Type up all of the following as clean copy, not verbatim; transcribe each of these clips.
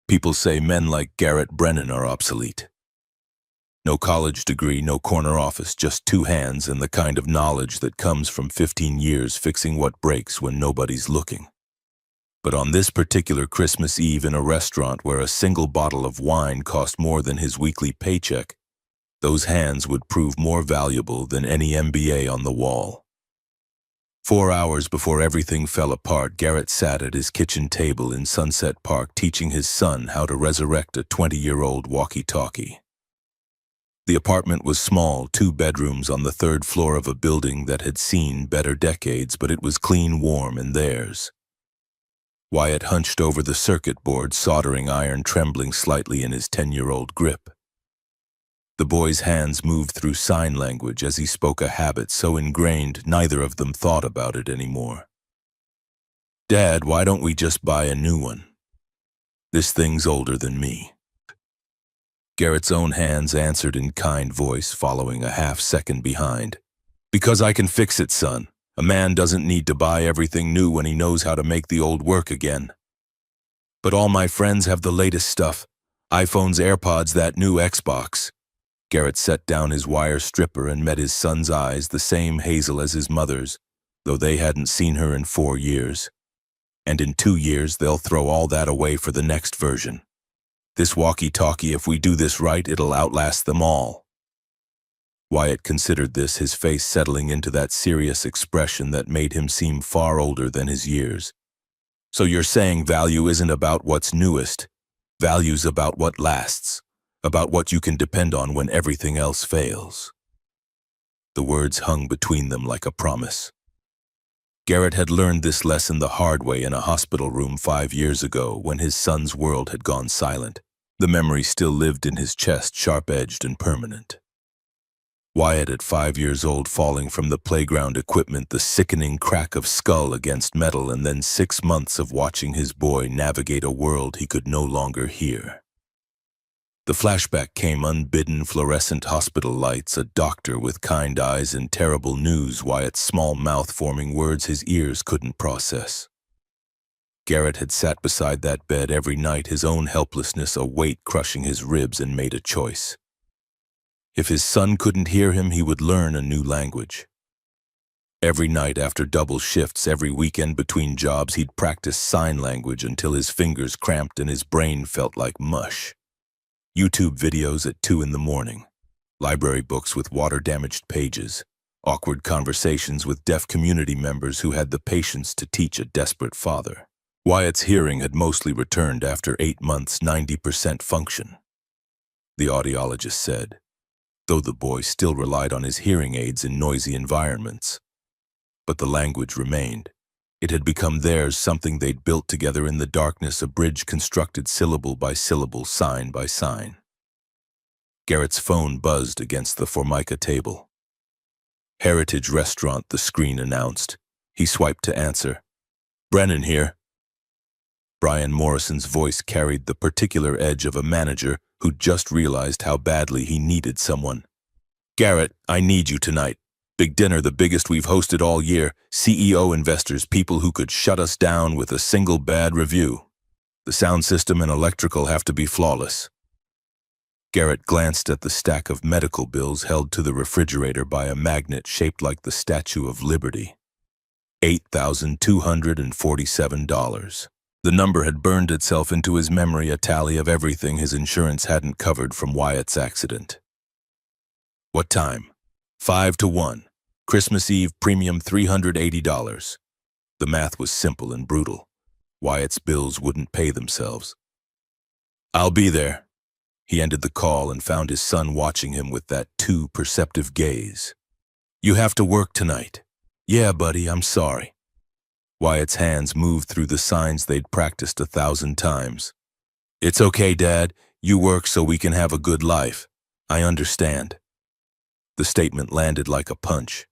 People say men like Garrett Brennan are obsolete. No college degree, no corner office, just two hands and the kind of knowledge that comes from 15 years fixing what breaks when nobody's looking. But on this particular Christmas Eve in a restaurant where a single bottle of wine cost more than his weekly paycheck, those hands would prove more valuable than any MBA on the wall. 4 hours before everything fell apart, Garrett sat at his kitchen table in Sunset Park teaching his son how to resurrect a 20-year-old walkie-talkie. The apartment was small, 2 bedrooms on the 3rd floor of a building that had seen better decades, but it was clean, warm, and theirs. Wyatt hunched over the circuit board, soldering iron trembling slightly in his 10-year-old grip. The boy's hands moved through sign language as he spoke a habit so ingrained neither of them thought about it anymore. "Dad, why don't we just buy a new one? This thing's older than me." Garrett's own hands answered in kind voice, following a half-second behind. "Because I can fix it, son. A man doesn't need to buy everything new when he knows how to make the old work again." "But all my friends have the latest stuff. iPhones, AirPods, that new Xbox." Garrett set down his wire stripper and met his son's eyes, the same hazel as his mother's, though they hadn't seen her in 4 years. "And in 2 years, they'll throw all that away for the next version. This walkie-talkie, if we do this right, it'll outlast them all." Wyatt considered this, his face settling into that serious expression that made him seem far older than his years. "So you're saying value isn't about what's newest. Value's about what lasts. About what you can depend on when everything else fails." The words hung between them like a promise. Garrett had learned this lesson the hard way in a hospital room 5 years ago when his son's world had gone silent. The memory still lived in his chest, sharp-edged and permanent. Wyatt at 5 years old, falling from the playground equipment, the sickening crack of skull against metal, and then 6 months of watching his boy navigate a world he could no longer hear. The flashback came unbidden, fluorescent hospital lights, a doctor with kind eyes and terrible news, Wyatt's small mouth forming words his ears couldn't process. Garrett had sat beside that bed every night, his own helplessness a weight crushing his ribs, and made a choice. If his son couldn't hear him, he would learn a new language. Every night after double shifts, every weekend between jobs, he'd practice sign language until his fingers cramped and his brain felt like mush. YouTube videos at 2 in the morning, library books with water-damaged pages, awkward conversations with deaf community members who had the patience to teach a desperate father. Wyatt's hearing had mostly returned after 8 months, 90% function, the audiologist said, though the boy still relied on his hearing aids in noisy environments. But the language remained. It had become theirs, something they'd built together in the darkness, a bridge constructed syllable by syllable, sign by sign. Garrett's phone buzzed against the Formica table. "Heritage Restaurant," the screen announced. He swiped to answer. "Brennan here." Brian Morrison's voice carried the particular edge of a manager who'd just realized how badly he needed someone. "Garrett, I need you tonight. Big dinner, the biggest we've hosted all year. CEO investors, people who could shut us down with a single bad review. The sound system and electrical have to be flawless." Garrett glanced at the stack of medical bills held to the refrigerator by a magnet shaped like the Statue of Liberty. $8,247. The number had burned itself into his memory, a tally of everything his insurance hadn't covered from Wyatt's accident. "What time?" 5 to 1. Christmas Eve, premium $380. The math was simple and brutal. Wyatt's bills wouldn't pay themselves. "I'll be there." He ended the call and found his son watching him with that too perceptive gaze. "You have to work tonight." "Yeah, buddy, I'm sorry." Wyatt's hands moved through the signs they'd practiced 1,000 times. "It's okay, Dad. You work so we can have a good life. I understand." The statement landed like a punch.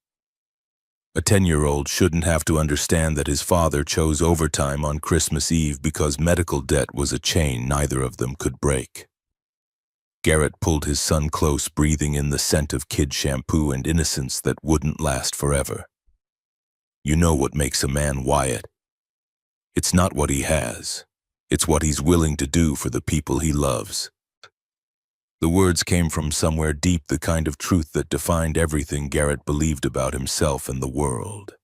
A 10-year-old shouldn't have to understand that his father chose overtime on Christmas Eve because medical debt was a chain neither of them could break. Garrett pulled his son close, breathing in the scent of kid shampoo and innocence that wouldn't last forever. "You know what makes a man Wyatt? It's not what he has. It's what he's willing to do for the people he loves. The words came from somewhere deep, the kind of truth that defined everything Garrett believed about himself and the world.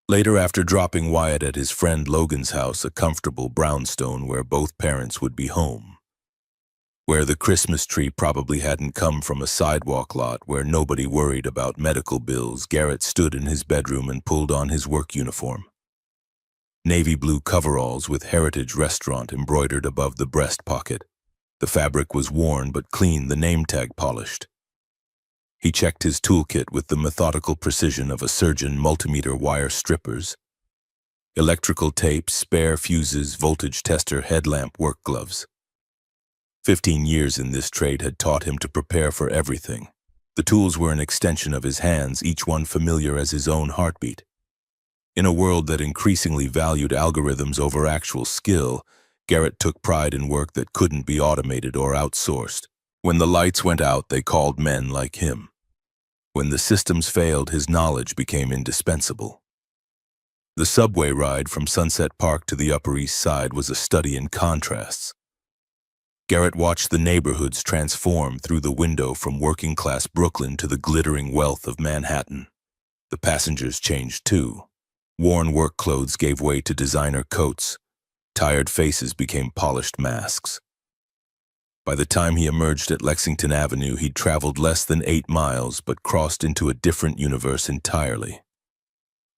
Later, after dropping Wyatt at his friend Logan's house, a comfortable brownstone where both parents would be home, where the Christmas tree probably hadn't come from a sidewalk lot, where nobody worried about medical bills, Garrett stood in his bedroom and pulled on his work uniform. Navy blue coveralls with Heritage Restaurant embroidered above the breast pocket. The fabric was worn but clean, the name tag polished. He checked his toolkit with the methodical precision of a surgeon, multimeter wire strippers, electrical tape, spare fuses, voltage tester, headlamp, work gloves. 15 years in this trade had taught him to prepare for everything. The tools were an extension of his hands, each one familiar as his own heartbeat. In a world that increasingly valued algorithms over actual skill, Garrett took pride in work that couldn't be automated or outsourced. When the lights went out, they called men like him. When the systems failed, his knowledge became indispensable. The subway ride from Sunset Park to the Upper East Side was a study in contrasts. Garrett watched the neighborhoods transform through the window from working-class Brooklyn to the glittering wealth of Manhattan. The passengers changed too. Worn work clothes gave way to designer coats. Tired faces became polished masks. By the time he emerged at Lexington Avenue, he'd traveled less than 8 miles, but crossed into a different universe entirely.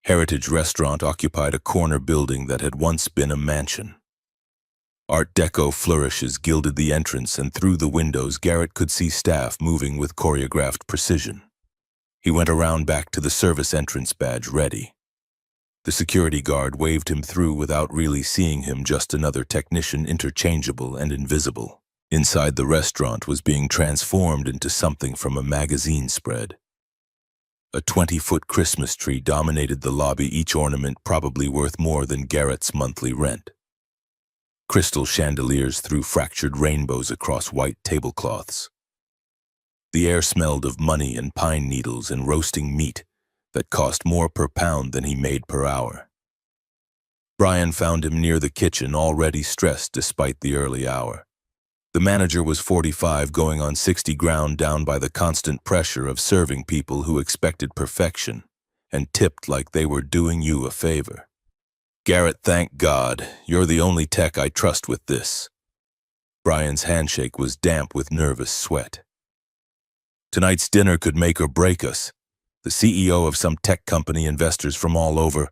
Heritage Restaurant occupied a corner building that had once been a mansion. Art Deco flourishes gilded the entrance, and through the windows Garrett could see staff moving with choreographed precision. He went around back to the service entrance badge ready. The security guard waved him through without really seeing him, just another technician, interchangeable and invisible. Inside, the restaurant was being transformed into something from a magazine spread. A 20-foot Christmas tree dominated the lobby, each ornament probably worth more than Garrett's monthly rent. Crystal chandeliers threw fractured rainbows across white tablecloths. The air smelled of money and pine needles and roasting meat that cost more per pound than he made per hour. Brian found him near the kitchen, already stressed despite the early hour. The manager was 45, going on 60, ground down by the constant pressure of serving people who expected perfection and tipped like they were doing you a favor. Garrett, thank God, you're the only tech I trust with this. Brian's handshake was damp with nervous sweat. Tonight's dinner could make or break us. The CEO of some tech company, investors from all over.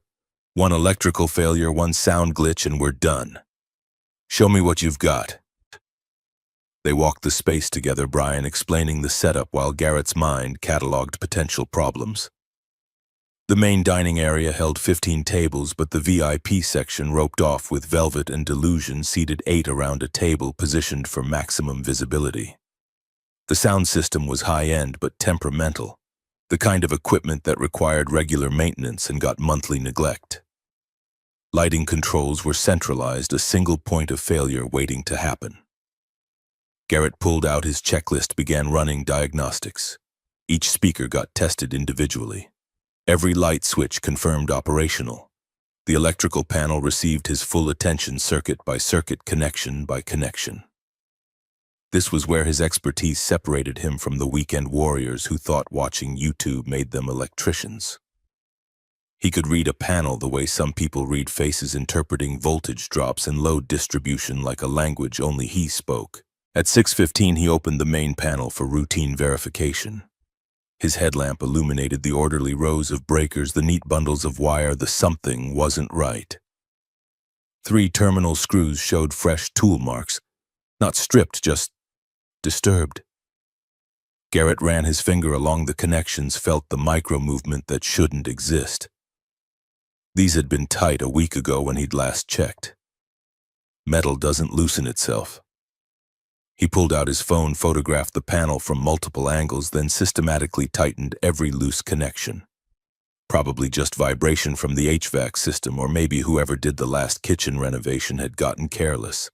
One electrical failure, one sound glitch, and we're done. Show me what you've got. They walked the space together, Brian explaining the setup while Garrett's mind cataloged potential problems. The main dining area held 15 tables, but the VIP section, roped off with velvet and delusion, seated 8 around a table positioned for maximum visibility. The sound system was high-end but temperamental, the kind of equipment that required regular maintenance and got monthly neglect. Lighting controls were centralized, a single point of failure waiting to happen. Garrett pulled out his checklist, began running diagnostics. Each speaker got tested individually. Every light switch confirmed operational. The electrical panel received his full attention, circuit by circuit, connection by connection. This was where his expertise separated him from the weekend warriors who thought watching YouTube made them electricians. He could read a panel the way some people read faces, interpreting voltage drops and load distribution like a language only he spoke. At 6:15, he opened the main panel for routine verification. His headlamp illuminated the orderly rows of breakers, the neat bundles of wire. The something wasn't right. 3 terminal screws showed fresh tool marks, not stripped, just disturbed. Garrett ran his finger along the connections, felt the micro-movement that shouldn't exist. These had been tight a week ago when he'd last checked. Metal doesn't loosen itself. He pulled out his phone, photographed the panel from multiple angles, then systematically tightened every loose connection. Probably just vibration from the HVAC system, or maybe whoever did the last kitchen renovation had gotten careless.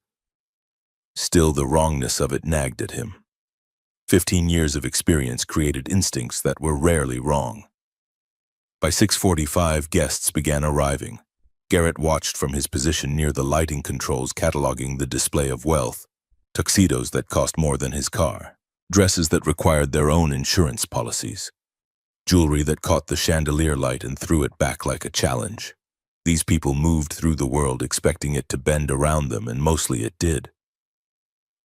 Still, the wrongness of it nagged at him. 15 years of experience created instincts that were rarely wrong. By 6:45, guests began arriving. Garrett watched from his position near the lighting controls, cataloging the display of wealth, tuxedos that cost more than his car, dresses that required their own insurance policies, jewelry that caught the chandelier light and threw it back like a challenge. These people moved through the world expecting it to bend around them, and mostly it did.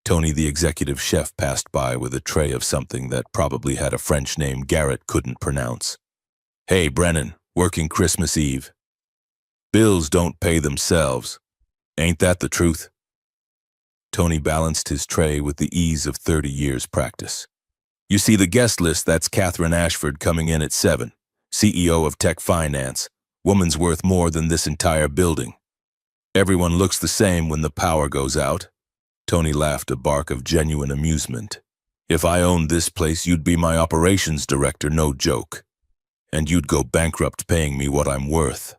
Tony, the executive chef, passed by with a tray of something that probably had a French name Garrett couldn't pronounce. "Hey, Brennan, working Christmas Eve. Bills don't pay themselves. Ain't that the truth?" Tony balanced his tray with the ease of 30 years' practice. "You see the guest list, that's Catherine Ashford coming in at 7, CEO of Tech Finance. Woman's worth more than this entire building. Everyone looks the same when the power goes out." Tony laughed, a bark of genuine amusement. "If I owned this place, you'd be my operations director, no joke. And you'd go bankrupt paying me what I'm worth."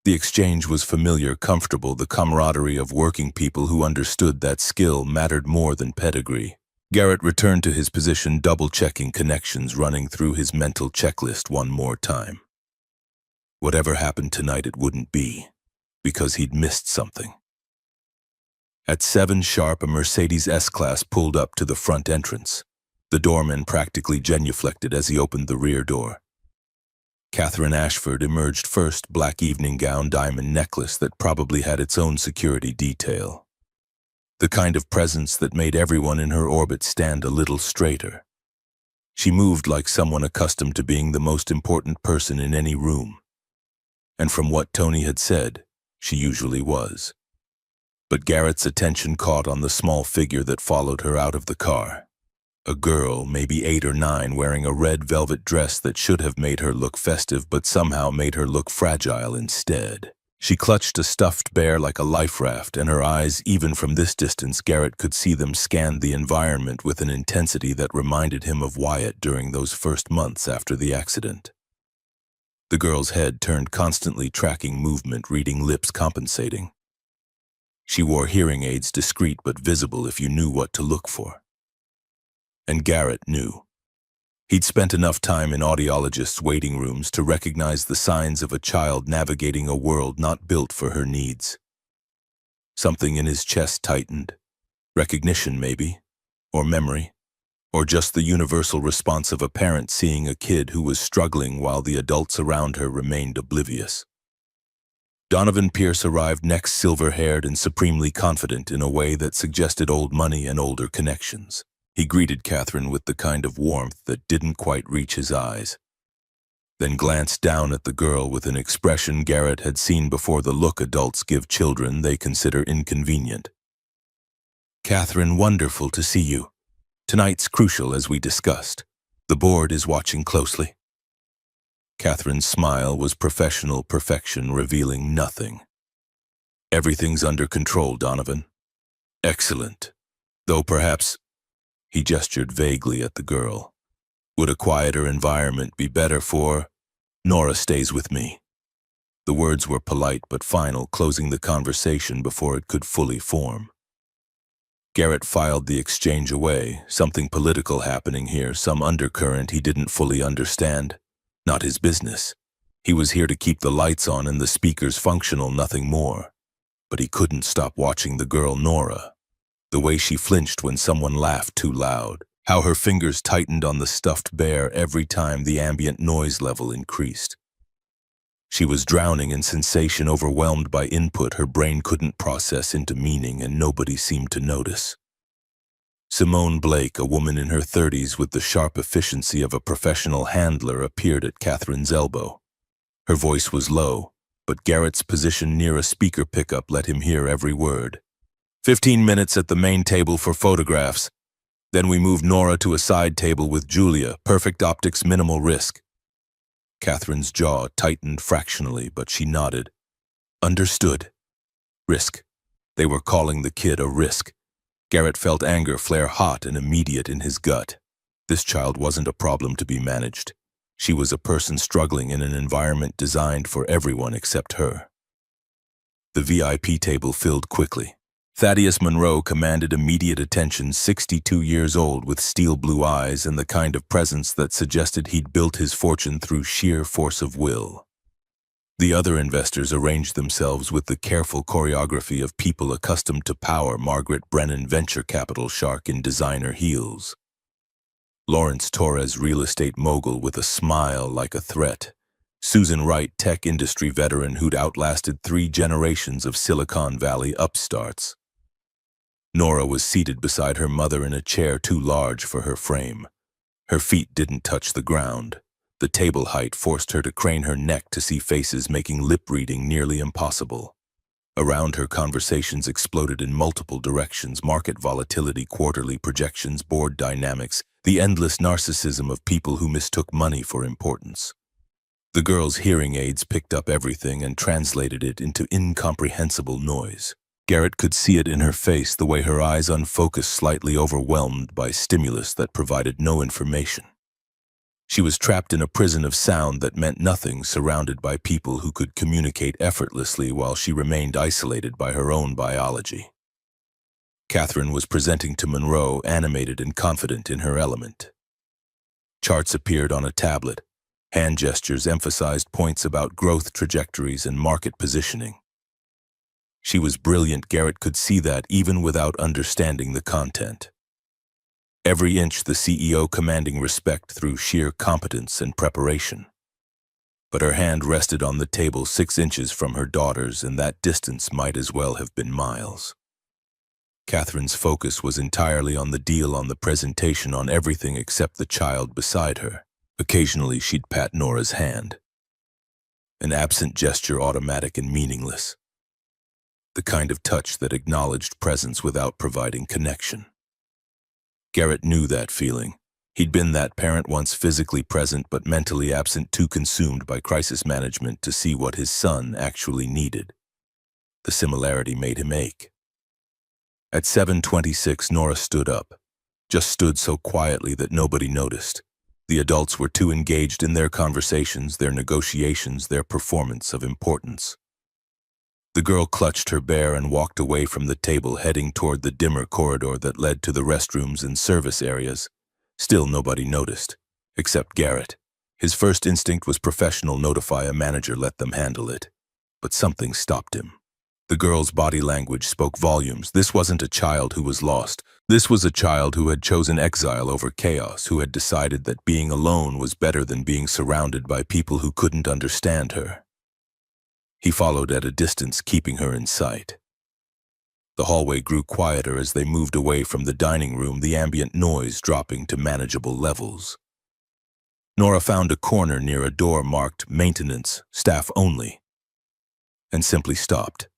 The exchange was familiar, comfortable, the camaraderie of working people who understood that skill mattered more than pedigree. Garrett returned to his position, double-checking connections, running through his mental checklist one more time. Whatever happened tonight, it wouldn't be, because he'd missed something. At 7 sharp, a Mercedes S-Class pulled up to the front entrance. The doorman practically genuflected as he opened the rear door. Catherine Ashford emerged first, black evening gown, diamond necklace that probably had its own security detail. The kind of presence that made everyone in her orbit stand a little straighter. She moved like someone accustomed to being the most important person in any room. And from what Tony had said, she usually was. But Garrett's attention caught on the small figure that followed her out of the car. A girl, maybe 8 or 9, wearing a red velvet dress that should have made her look festive but somehow made her look fragile instead. She clutched a stuffed bear like a life raft, and her eyes, even from this distance, Garrett could see them scan the environment with an intensity that reminded him of Wyatt during those first months after the accident. The girl's head turned, constantly tracking movement, reading lips, compensating. She wore hearing aids, discreet but visible if you knew what to look for. And Garrett knew. He'd spent enough time in audiologists' waiting rooms to recognize the signs of a child navigating a world not built for her needs. Something in his chest tightened. Recognition, maybe, or memory, or just the universal response of a parent seeing a kid who was struggling while the adults around her remained oblivious. Donovan Pierce arrived next, silver-haired and supremely confident in a way that suggested old money and older connections. He greeted Catherine with the kind of warmth that didn't quite reach his eyes, then glanced down at the girl with an expression Garrett had seen before, the look adults give children they consider inconvenient. "Catherine, wonderful to see you. Tonight's crucial, as we discussed. The board is watching closely." Catherine's smile was professional perfection, revealing nothing. "Everything's under control, Donovan." "Excellent. Though perhaps," he gestured vaguely at the girl, "would a quieter environment be better for Nora stays with me." The words were polite but final, closing the conversation before it could fully form. Garrett filed the exchange away, something political happening here, some undercurrent he didn't fully understand. Not his business. He was here to keep the lights on and the speakers functional, nothing more. But he couldn't stop watching the girl Nora. The way she flinched when someone laughed too loud. How her fingers tightened on the stuffed bear every time the ambient noise level increased. She was drowning in sensation, overwhelmed by input her brain couldn't process into meaning, and nobody seemed to notice. Simone Blake, a woman in her 30s with the sharp efficiency of a professional handler, appeared at Catherine's elbow. Her voice was low, but Garrett's position near a speaker pickup let him hear every word. 15 minutes at the main table for photographs. Then we moved Nora to a side table with Julia. Perfect optics, minimal risk." Catherine's jaw tightened fractionally, but she nodded. "Understood. Risk. They were calling the kid a risk." Garrett felt anger flare hot and immediate in his gut. This child wasn't a problem to be managed. She was a person struggling in an environment designed for everyone except her. The VIP table filled quickly. Thaddeus Monroe commanded immediate attention, 62 years old with steel blue eyes and the kind of presence that suggested he'd built his fortune through sheer force of will. The other investors arranged themselves with the careful choreography of people accustomed to power. Margaret Brennan, venture capital shark in designer heels. Lawrence Torres, real estate mogul with a smile like a threat. Susan Wright, tech industry veteran who'd outlasted 3 generations of Silicon Valley upstarts. Nora was seated beside her mother in a chair too large for her frame. Her feet didn't touch the ground. The table height forced her to crane her neck to see faces, making lip-reading nearly impossible. Around her, conversations exploded in multiple directions: market volatility, quarterly projections, board dynamics, the endless narcissism of people who mistook money for importance. The girl's hearing aids picked up everything and translated it into incomprehensible noise. Garrett could see it in her face, the way her eyes unfocused, slightly overwhelmed by stimulus that provided no information. She was trapped in a prison of sound that meant nothing, surrounded by people who could communicate effortlessly while she remained isolated by her own biology. Catherine was presenting to Monroe, animated and confident in her element. Charts appeared on a tablet. Hand gestures emphasized points about growth trajectories and market positioning. She was brilliant. Garrett could see that even without understanding the content. Every inch, the CEO commanding respect through sheer competence and preparation. But her hand rested on the table 6 inches from her daughter's, and that distance might as well have been miles. Catherine's focus was entirely on the deal, on the presentation, on everything except the child beside her. Occasionally, she'd pat Nora's hand. An absent gesture, automatic and meaningless. The kind of touch that acknowledged presence without providing connection. Garrett knew that feeling. He'd been that parent once, physically present but mentally absent, too consumed by crisis management to see what his son actually needed. The similarity made him ache. At 7:26, Nora stood up. Just stood so quietly that nobody noticed. The adults were too engaged in their conversations, their negotiations, their performance of importance. The girl clutched her bear and walked away from the table, heading toward the dimmer corridor that led to the restrooms and service areas. Still nobody noticed, except Garrett. His first instinct was professional: notify a manager, let them handle it. But something stopped him. The girl's body language spoke volumes. This wasn't a child who was lost. This was a child who had chosen exile over chaos, who had decided that being alone was better than being surrounded by people who couldn't understand her. He followed at a distance, keeping her in sight. The hallway grew quieter as they moved away from the dining room, the ambient noise dropping to manageable levels. Nora found a corner near a door marked "Maintenance, Staff Only," and simply stopped.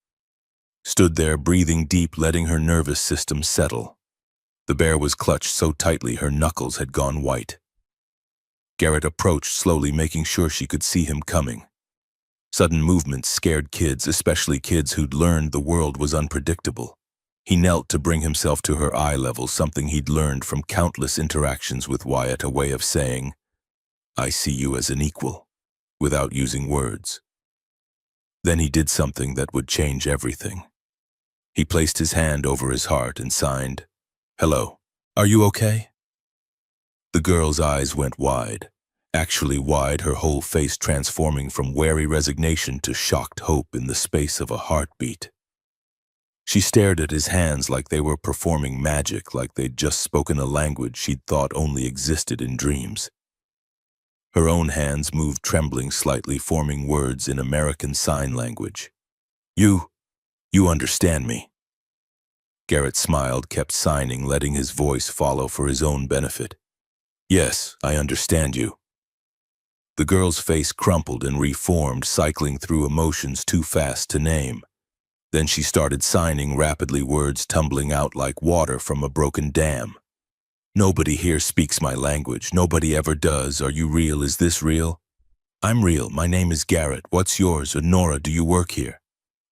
Stood there, breathing deep, letting her nervous system settle. The bear was clutched so tightly her knuckles had gone white. Garrett approached slowly, making sure she could see him coming. Sudden movements scared kids, especially kids who'd learned the world was unpredictable. He knelt to bring himself to her eye level, something he'd learned from countless interactions with Wyatt, a way of saying, "I see you as an equal," without using words. Then he did something that would change everything. He placed his hand over his heart and signed, "Hello, are you okay?" The girl's eyes went wide. Actually wide, her whole face transforming from wary resignation to shocked hope in the space of a heartbeat. She stared at his hands like they were performing magic, like they'd just spoken a language she'd thought only existed in dreams. Her own hands moved, trembling slightly, forming words in American Sign Language. You understand me." Garrett smiled, kept signing, letting his voice follow for his own benefit. "Yes, I understand you." The girl's face crumpled and reformed, cycling through emotions too fast to name. Then she started signing rapidly, words tumbling out like water from a broken dam. "Nobody here speaks my language. Nobody ever does. Are you real? Is this real?" "I'm real. My name is Garrett. What's yours?" "Nora, do you work here?"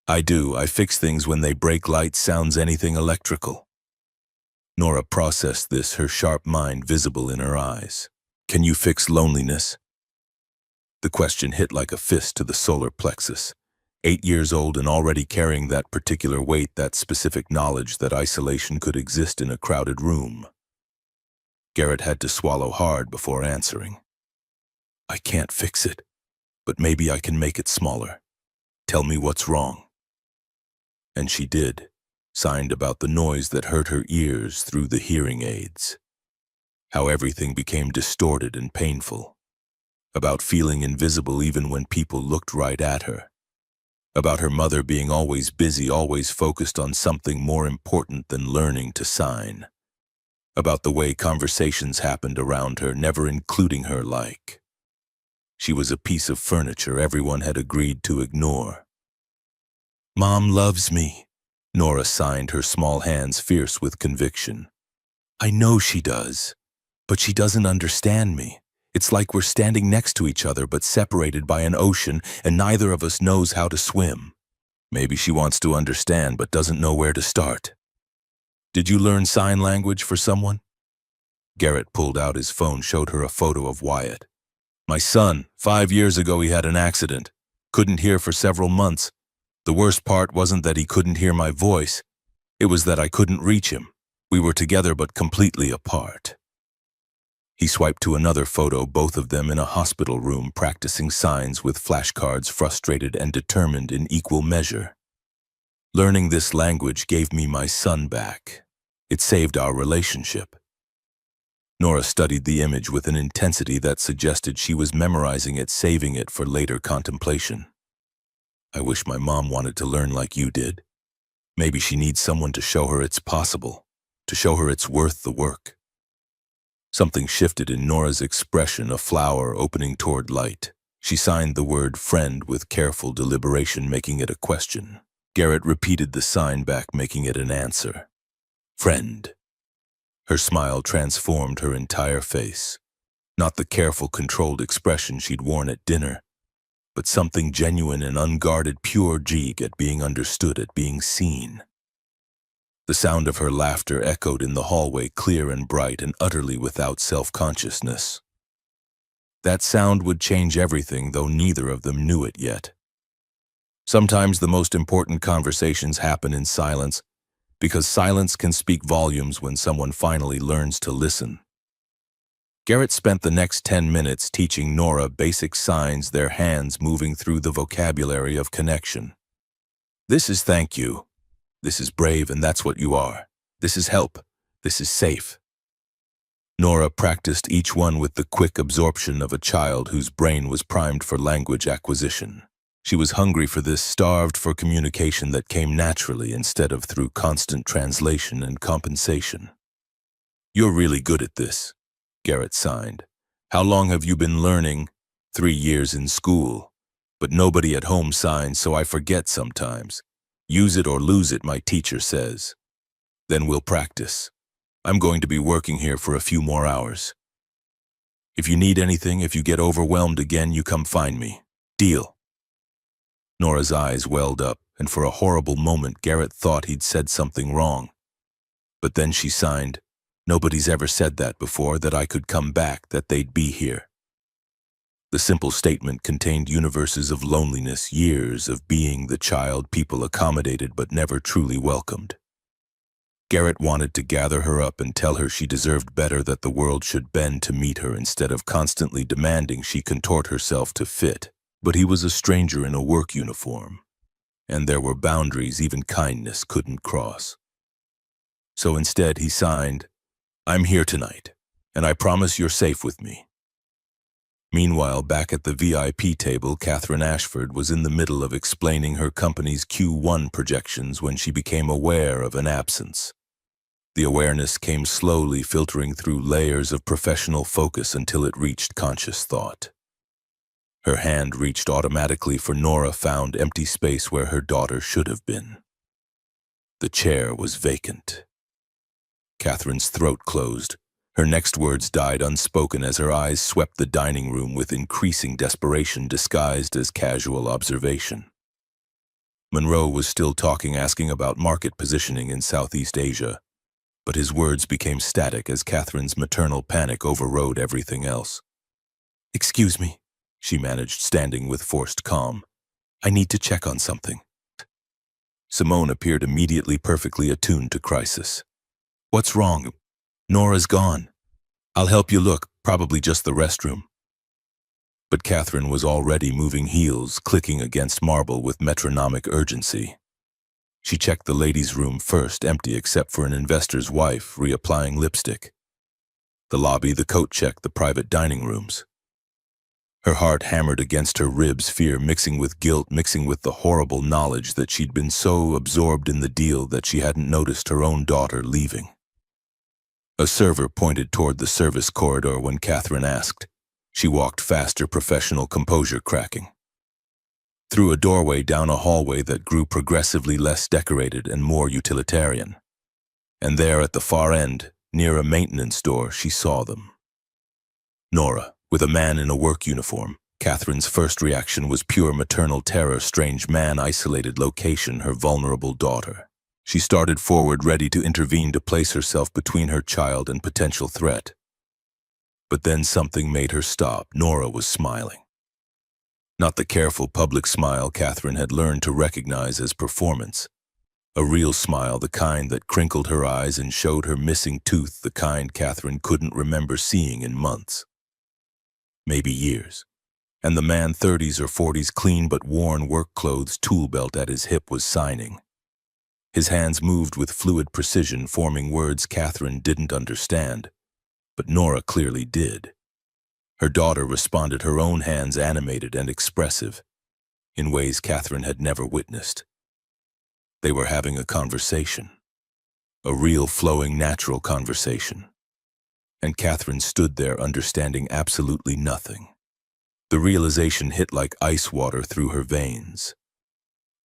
"I do. I fix things when they break, lights, sounds, anything electrical." Nora processed this, her sharp mind visible in her eyes. "Can you fix loneliness?" The question hit like a fist to the solar plexus. 8 years old and already carrying that particular weight, that specific knowledge that isolation could exist in a crowded room. Garrett had to swallow hard before answering. "I can't fix it, but maybe I can make it smaller." Tell me what's wrong. And she did, signed about the noise that hurt her ears through the hearing aids. How everything became distorted and painful. About feeling invisible even when people looked right at her. About her mother being always busy, always focused on something more important than learning to sign. About the way conversations happened around her, never including her like. She was a piece of furniture everyone had agreed to ignore. Mom loves me, Nora signed, her small hands fierce with conviction. I know she does, but she doesn't understand me. It's like we're standing next to each other but separated by an ocean and neither of us knows how to swim. Maybe she wants to understand but doesn't know where to start. Did you learn sign language for someone? Garrett pulled out his phone, showed her a photo of Wyatt. My son, 5 years ago he had an accident. Couldn't hear for several months. The worst part wasn't that he couldn't hear my voice. It was that I couldn't reach him. We were together but completely apart. He swiped to another photo, both of them in a hospital room practicing signs with flashcards, frustrated and determined in equal measure. Learning this language gave me my son back. It saved our relationship. Nora studied the image with an intensity that suggested she was memorizing it, saving it for later contemplation. I wish my mom wanted to learn like you did. Maybe she needs someone to show her it's possible, to show her it's worth the work. Something shifted in Nora's expression, a flower opening toward light. She signed the word friend with careful deliberation, making it a question. Garrett repeated the sign back, making it an answer. Friend. Her smile transformed her entire face. Not the careful, controlled expression she'd worn at dinner, but something genuine and unguarded, pure jig at being understood, at being seen. The sound of her laughter echoed in the hallway, clear and bright and utterly without self-consciousness. That sound would change everything, though neither of them knew it yet. Sometimes the most important conversations happen in silence, because silence can speak volumes when someone finally learns to listen. Garrett spent the next 10 minutes teaching Nora basic signs, their hands moving through the vocabulary of connection. This is thank you. This is brave, and that's what you are. This is help. This is safe. Nora practiced each one with the quick absorption of a child whose brain was primed for language acquisition. She was hungry for this, starved for communication that came naturally instead of through constant translation and compensation. You're really good at this, Garrett signed. How long have you been learning? 3 years in school. But nobody at home signs, so I forget sometimes. Use it or lose it, my teacher says. Then we'll practice. I'm going to be working here for a few more hours. If you need anything, if you get overwhelmed again, you come find me. Deal? Nora's eyes welled up, and for a horrible moment Garrett thought he'd said something wrong. But then she signed, nobody's ever said that before, that I could come back, that they'd be here. The simple statement contained universes of loneliness, years of being the child people accommodated but never truly welcomed. Garrett wanted to gather her up and tell her she deserved better, that the world should bend to meet her instead of constantly demanding she contort herself to fit. But he was a stranger in a work uniform, and there were boundaries even kindness couldn't cross. So instead he signed, I'm here tonight, and I promise you're safe with me. Meanwhile, back at the VIP table, Catherine Ashford was in the middle of explaining her company's Q1 projections when she became aware of an absence. The awareness came slowly, filtering through layers of professional focus until it reached conscious thought. Her hand reached automatically for Nora, found empty space where her daughter should have been. The chair was vacant. Catherine's throat closed. Her next words died unspoken as her eyes swept the dining room with increasing desperation disguised as casual observation. Monroe was still talking, asking about market positioning in Southeast Asia, but his words became static as Catherine's maternal panic overrode everything else. Excuse me, she managed, standing with forced calm. I need to check on something. Simone appeared immediately, perfectly attuned to crisis. What's wrong? Nora's gone. I'll help you look, probably just the restroom. But Catherine was already moving heels, clicking against marble with metronomic urgency. She checked the ladies' room first, empty except for an investor's wife reapplying lipstick. The lobby, the coat check, the private dining rooms. Her heart hammered against her ribs, fear mixing with guilt, mixing with the horrible knowledge that she'd been so absorbed in the deal that she hadn't noticed her own daughter leaving. A server pointed toward the service corridor when Catherine asked. She walked faster, professional composure cracking. Through a doorway down a hallway that grew progressively less decorated and more utilitarian. And there at the far end, near a maintenance door, she saw them. Nora, with a man in a work uniform. Catherine's first reaction was pure maternal terror. Strange man, isolated location, her vulnerable daughter. She started forward, ready to intervene, to place herself between her child and potential threat. But then something made her stop. Nora was smiling. Not the careful public smile Catherine had learned to recognize as performance. A real smile, the kind that crinkled her eyes and showed her missing tooth, the kind Catherine couldn't remember seeing in months. Maybe years. And the man, 30s or 40s, clean but worn work clothes, tool belt at his hip, was signing. His hands moved with fluid precision, forming words Catherine didn't understand. But Nora clearly did. Her daughter responded, her own hands animated and expressive, in ways Catherine had never witnessed. They were having a conversation. A real, flowing, natural conversation. And Catherine stood there understanding absolutely nothing. The realization hit like ice water through her veins.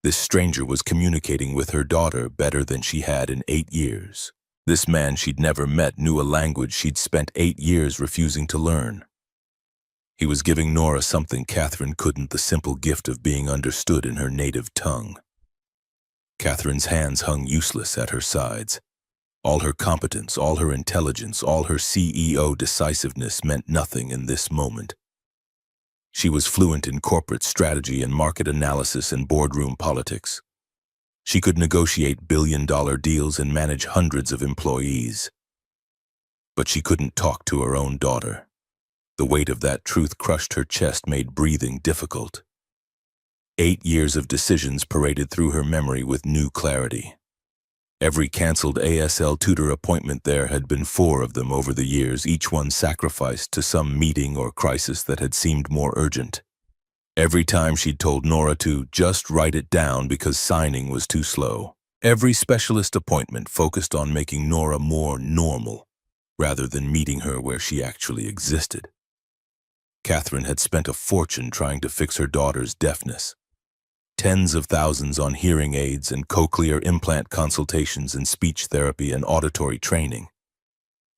This stranger was communicating with her daughter better than she had in 8 years. This man she'd never met knew a language she'd spent 8 years refusing to learn. He was giving Nora something Catherine couldn't, the simple gift of being understood in her native tongue. Catherine's hands hung useless at her sides. All her competence, all her intelligence, all her CEO decisiveness meant nothing in this moment. She was fluent in corporate strategy and market analysis and boardroom politics. She could negotiate billion-dollar deals and manage hundreds of employees. But she couldn't talk to her own daughter. The weight of that truth crushed her chest, made breathing difficult. 8 years of decisions paraded through her memory with new clarity. Every canceled ASL tutor appointment, there had been 4 of them over the years, each one sacrificed to some meeting or crisis that had seemed more urgent. Every time she'd told Nora to just write it down because signing was too slow. Every specialist appointment focused on making Nora more normal, rather than meeting her where she actually existed. Catherine had spent a fortune trying to fix her daughter's deafness. Tens of thousands on hearing aids and cochlear implant consultations and speech therapy and auditory training.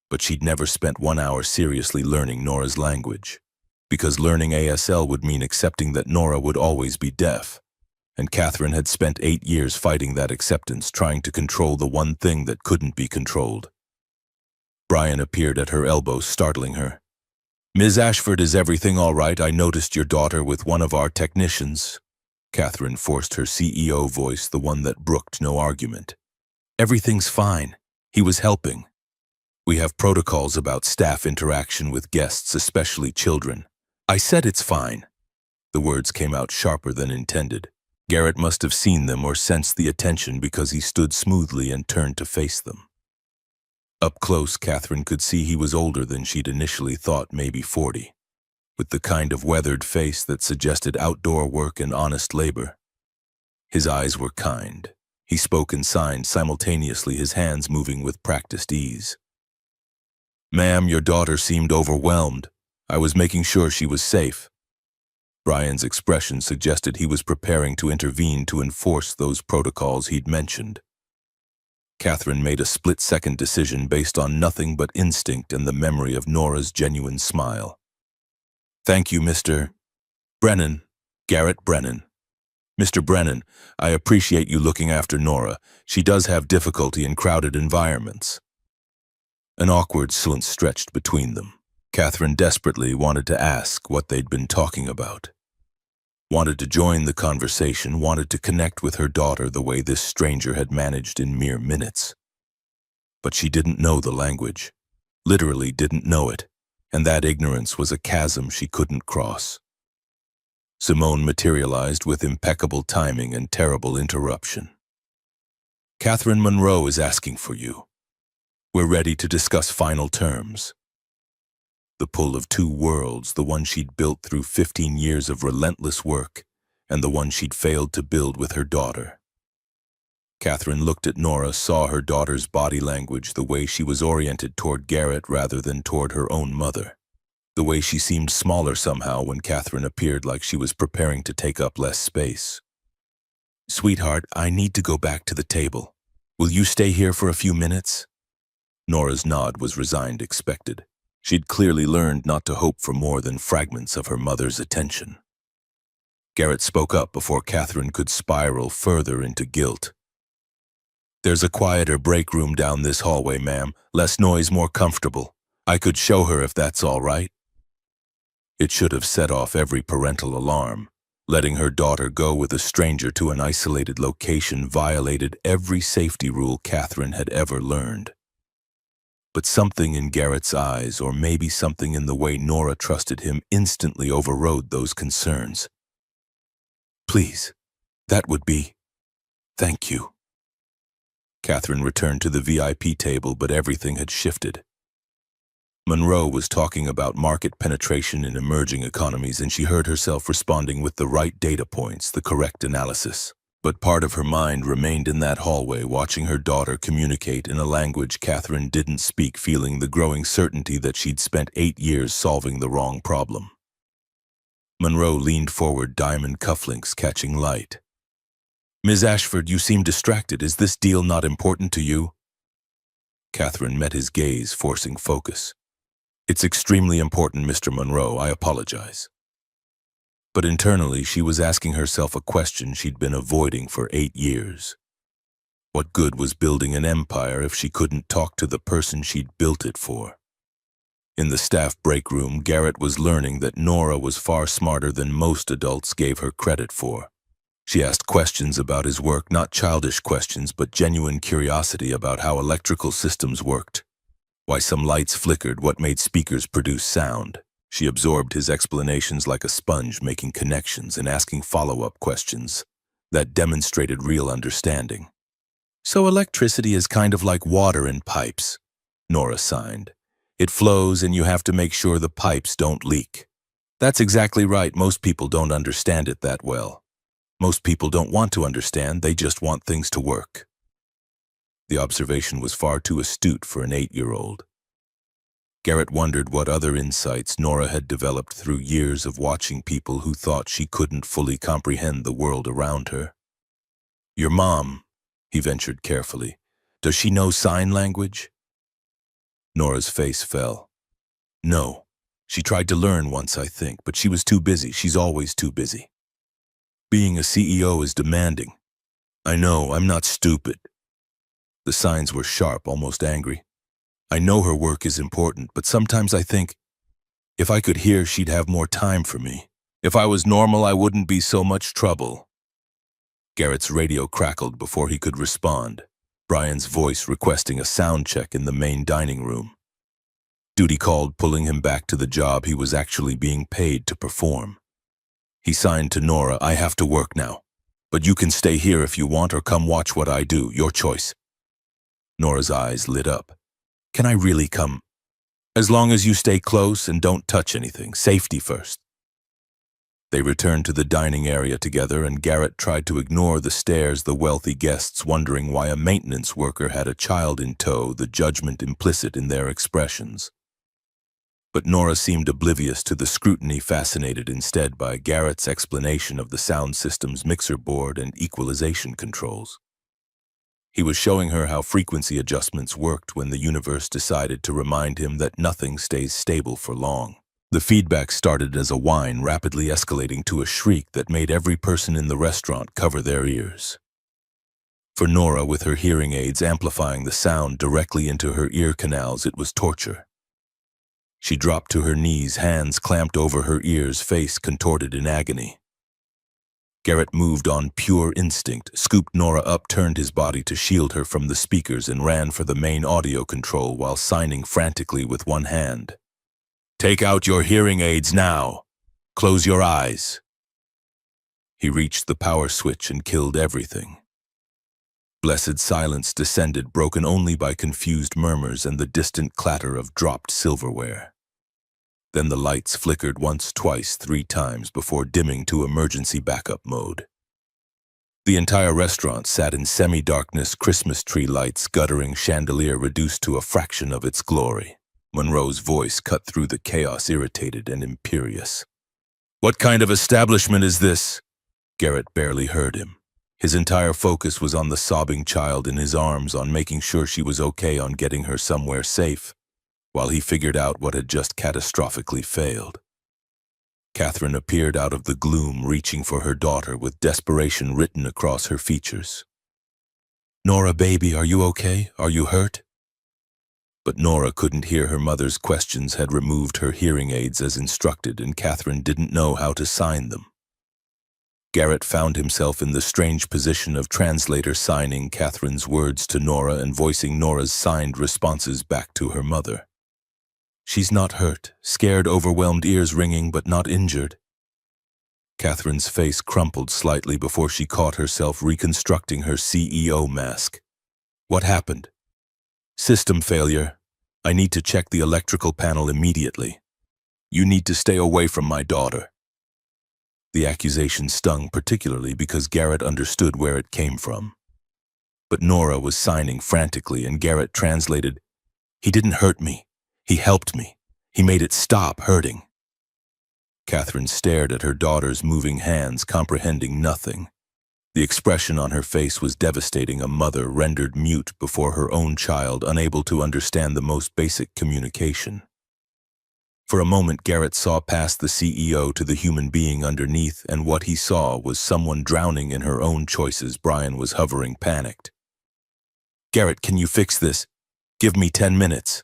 But she'd never spent 1 hour seriously learning Nora's language. Because learning ASL would mean accepting that Nora would always be deaf. And Catherine had spent 8 years fighting that acceptance, trying to control the one thing that couldn't be controlled. Brian appeared at her elbow, startling her. "Ms. Ashford, is everything all right? I noticed your daughter with one of our technicians." Catherine forced her CEO voice, the one that brooked no argument. "Everything's fine. He was helping. We have protocols about staff interaction with guests, especially children." "I said it's fine." The words came out sharper than intended. Garrett must have seen them or sensed the attention, because he stood smoothly and turned to face them. Up close, Catherine could see he was older than she'd initially thought, maybe 40, with the kind of weathered face that suggested outdoor work and honest labor. His eyes were kind. He spoke and signed simultaneously, his hands moving with practiced ease. "Ma'am, your daughter seemed overwhelmed. I was making sure she was safe." Brian's expression suggested he was preparing to intervene to enforce those protocols he'd mentioned. Catherine made a split-second decision based on nothing but instinct and the memory of Nora's genuine smile. "Thank you, Mr. Brennan, Garrett Brennan. Mr. Brennan, I appreciate you looking after Nora. She does have difficulty in crowded environments." An awkward silence stretched between them. Catherine desperately wanted to ask what they'd been talking about. Wanted to join the conversation, wanted to connect with her daughter the way this stranger had managed in mere minutes. But she didn't know the language. Literally didn't know it. And that ignorance was a chasm she couldn't cross. Simone materialized with impeccable timing and terrible interruption. Catherine Monroe is asking for you. We're ready to discuss final terms. The pull of two worlds, the one she'd built through 15 years of relentless work, and the one she'd failed to build with her daughter. Catherine looked at Nora, saw her daughter's body language, the way she was oriented toward Garrett rather than toward her own mother. The way she seemed smaller somehow when Catherine appeared, like she was preparing to take up less space. Sweetheart, I need to go back to the table. Will you stay here for a few minutes? Nora's nod was resigned, expected. She'd clearly learned not to hope for more than fragments of her mother's attention. Garrett spoke up before Catherine could spiral further into guilt. There's a quieter break room down this hallway, ma'am. Less noise, more comfortable. I could show her if that's all right. It should have set off every parental alarm. Letting her daughter go with a stranger to an isolated location violated every safety rule Catherine had ever learned. But something in Garrett's eyes, or maybe something in the way Nora trusted him, instantly overrode those concerns. Please, that would be... Thank you. Catherine returned to the VIP table, but everything had shifted. Monroe was talking about market penetration in emerging economies, and she heard herself responding with the right data points, the correct analysis. But part of her mind remained in that hallway, watching her daughter communicate in a language Catherine didn't speak, feeling the growing certainty that she'd spent 8 years solving the wrong problem. Monroe leaned forward, diamond cufflinks catching light. Ms. Ashford, you seem distracted. Is this deal not important to you? Catherine met his gaze, forcing focus. It's extremely important, Mr. Monroe. I apologize. But internally, she was asking herself a question she'd been avoiding for 8 years. What good was building an empire if she couldn't talk to the person she'd built it for? In the staff break room, Garrett was learning that Nora was far smarter than most adults gave her credit for. She asked questions about his work, not childish questions, but genuine curiosity about how electrical systems worked, why some lights flickered, what made speakers produce sound. She absorbed his explanations like a sponge, making connections and asking follow-up questions that demonstrated real understanding. So electricity is kind of like water in pipes, Nora signed. It flows and you have to make sure the pipes don't leak. That's exactly right. Most people don't understand it that well. Most people don't want to understand, they just want things to work. The observation was far too astute for an 8-year-old. Garrett wondered what other insights Nora had developed through years of watching people who thought she couldn't fully comprehend the world around her. Your mom, he ventured carefully, does she know sign language? Nora's face fell. No. She tried to learn once, I think, but she was too busy. She's always too busy. Being a CEO is demanding. I know, I'm not stupid. The signs were sharp, almost angry. I know her work is important, but sometimes I think, if I could hear, she'd have more time for me. If I was normal, I wouldn't be so much trouble. Garrett's radio crackled before he could respond, Brian's voice requesting a sound check in the main dining room. Duty called, pulling him back to the job he was actually being paid to perform. He signed to Nora, I have to work now, but you can stay here if you want or come watch what I do, your choice. Nora's eyes lit up. Can I really come? As long as you stay close and don't touch anything, safety first. They returned to the dining area together, and Garrett tried to ignore the stares the wealthy guests, wondering why a maintenance worker had a child in tow, the judgment implicit in their expressions. But Nora seemed oblivious to the scrutiny, fascinated instead by Garrett's explanation of the sound system's mixer board and equalization controls. He was showing her how frequency adjustments worked when the universe decided to remind him that nothing stays stable for long. The feedback started as a whine, rapidly escalating to a shriek that made every person in the restaurant cover their ears. For Nora, with her hearing aids amplifying the sound directly into her ear canals, it was torture. She dropped to her knees, hands clamped over her ears, face contorted in agony. Garrett moved on pure instinct, scooped Nora up, turned his body to shield her from the speakers, and ran for the main audio control while signing frantically with one hand. Take out your hearing aids now. Close your eyes. He reached the power switch and killed everything. Blessed silence descended, broken only by confused murmurs and the distant clatter of dropped silverware. Then the lights flickered once, twice, 3 times before dimming to emergency backup mode. The entire restaurant sat in semi-darkness, Christmas tree lights guttering, chandelier reduced to a fraction of its glory. Monroe's voice cut through the chaos, irritated and imperious. "What kind of establishment is this?" Garrett barely heard him. His entire focus was on the sobbing child in his arms, on making sure she was okay, on getting her somewhere safe, while he figured out what had just catastrophically failed. Catherine appeared out of the gloom, reaching for her daughter with desperation written across her features. "Nora, baby, are you okay? Are you hurt?" But Nora couldn't hear her mother's questions, had removed her hearing aids as instructed, and Catherine didn't know how to sign them. Garrett found himself in the strange position of translator, signing Catherine's words to Nora and voicing Nora's signed responses back to her mother. "She's not hurt, scared, overwhelmed, ears ringing, but not injured." Catherine's face crumpled slightly before she caught herself reconstructing her CEO mask. "What happened?" "System failure. I need to check the electrical panel immediately. You need to stay away from my daughter." The accusation stung, particularly because Garrett understood where it came from. But Nora was signing frantically, and Garrett translated, "He didn't hurt me. He helped me. He made it stop hurting." Catherine stared at her daughter's moving hands, comprehending nothing. The expression on her face was devastating, a mother rendered mute before her own child, unable to understand the most basic communication. For a moment, Garrett saw past the CEO to the human being underneath, and what he saw was someone drowning in her own choices. Brian was hovering, panicked. "Garrett, can you fix this? Give me 10 minutes.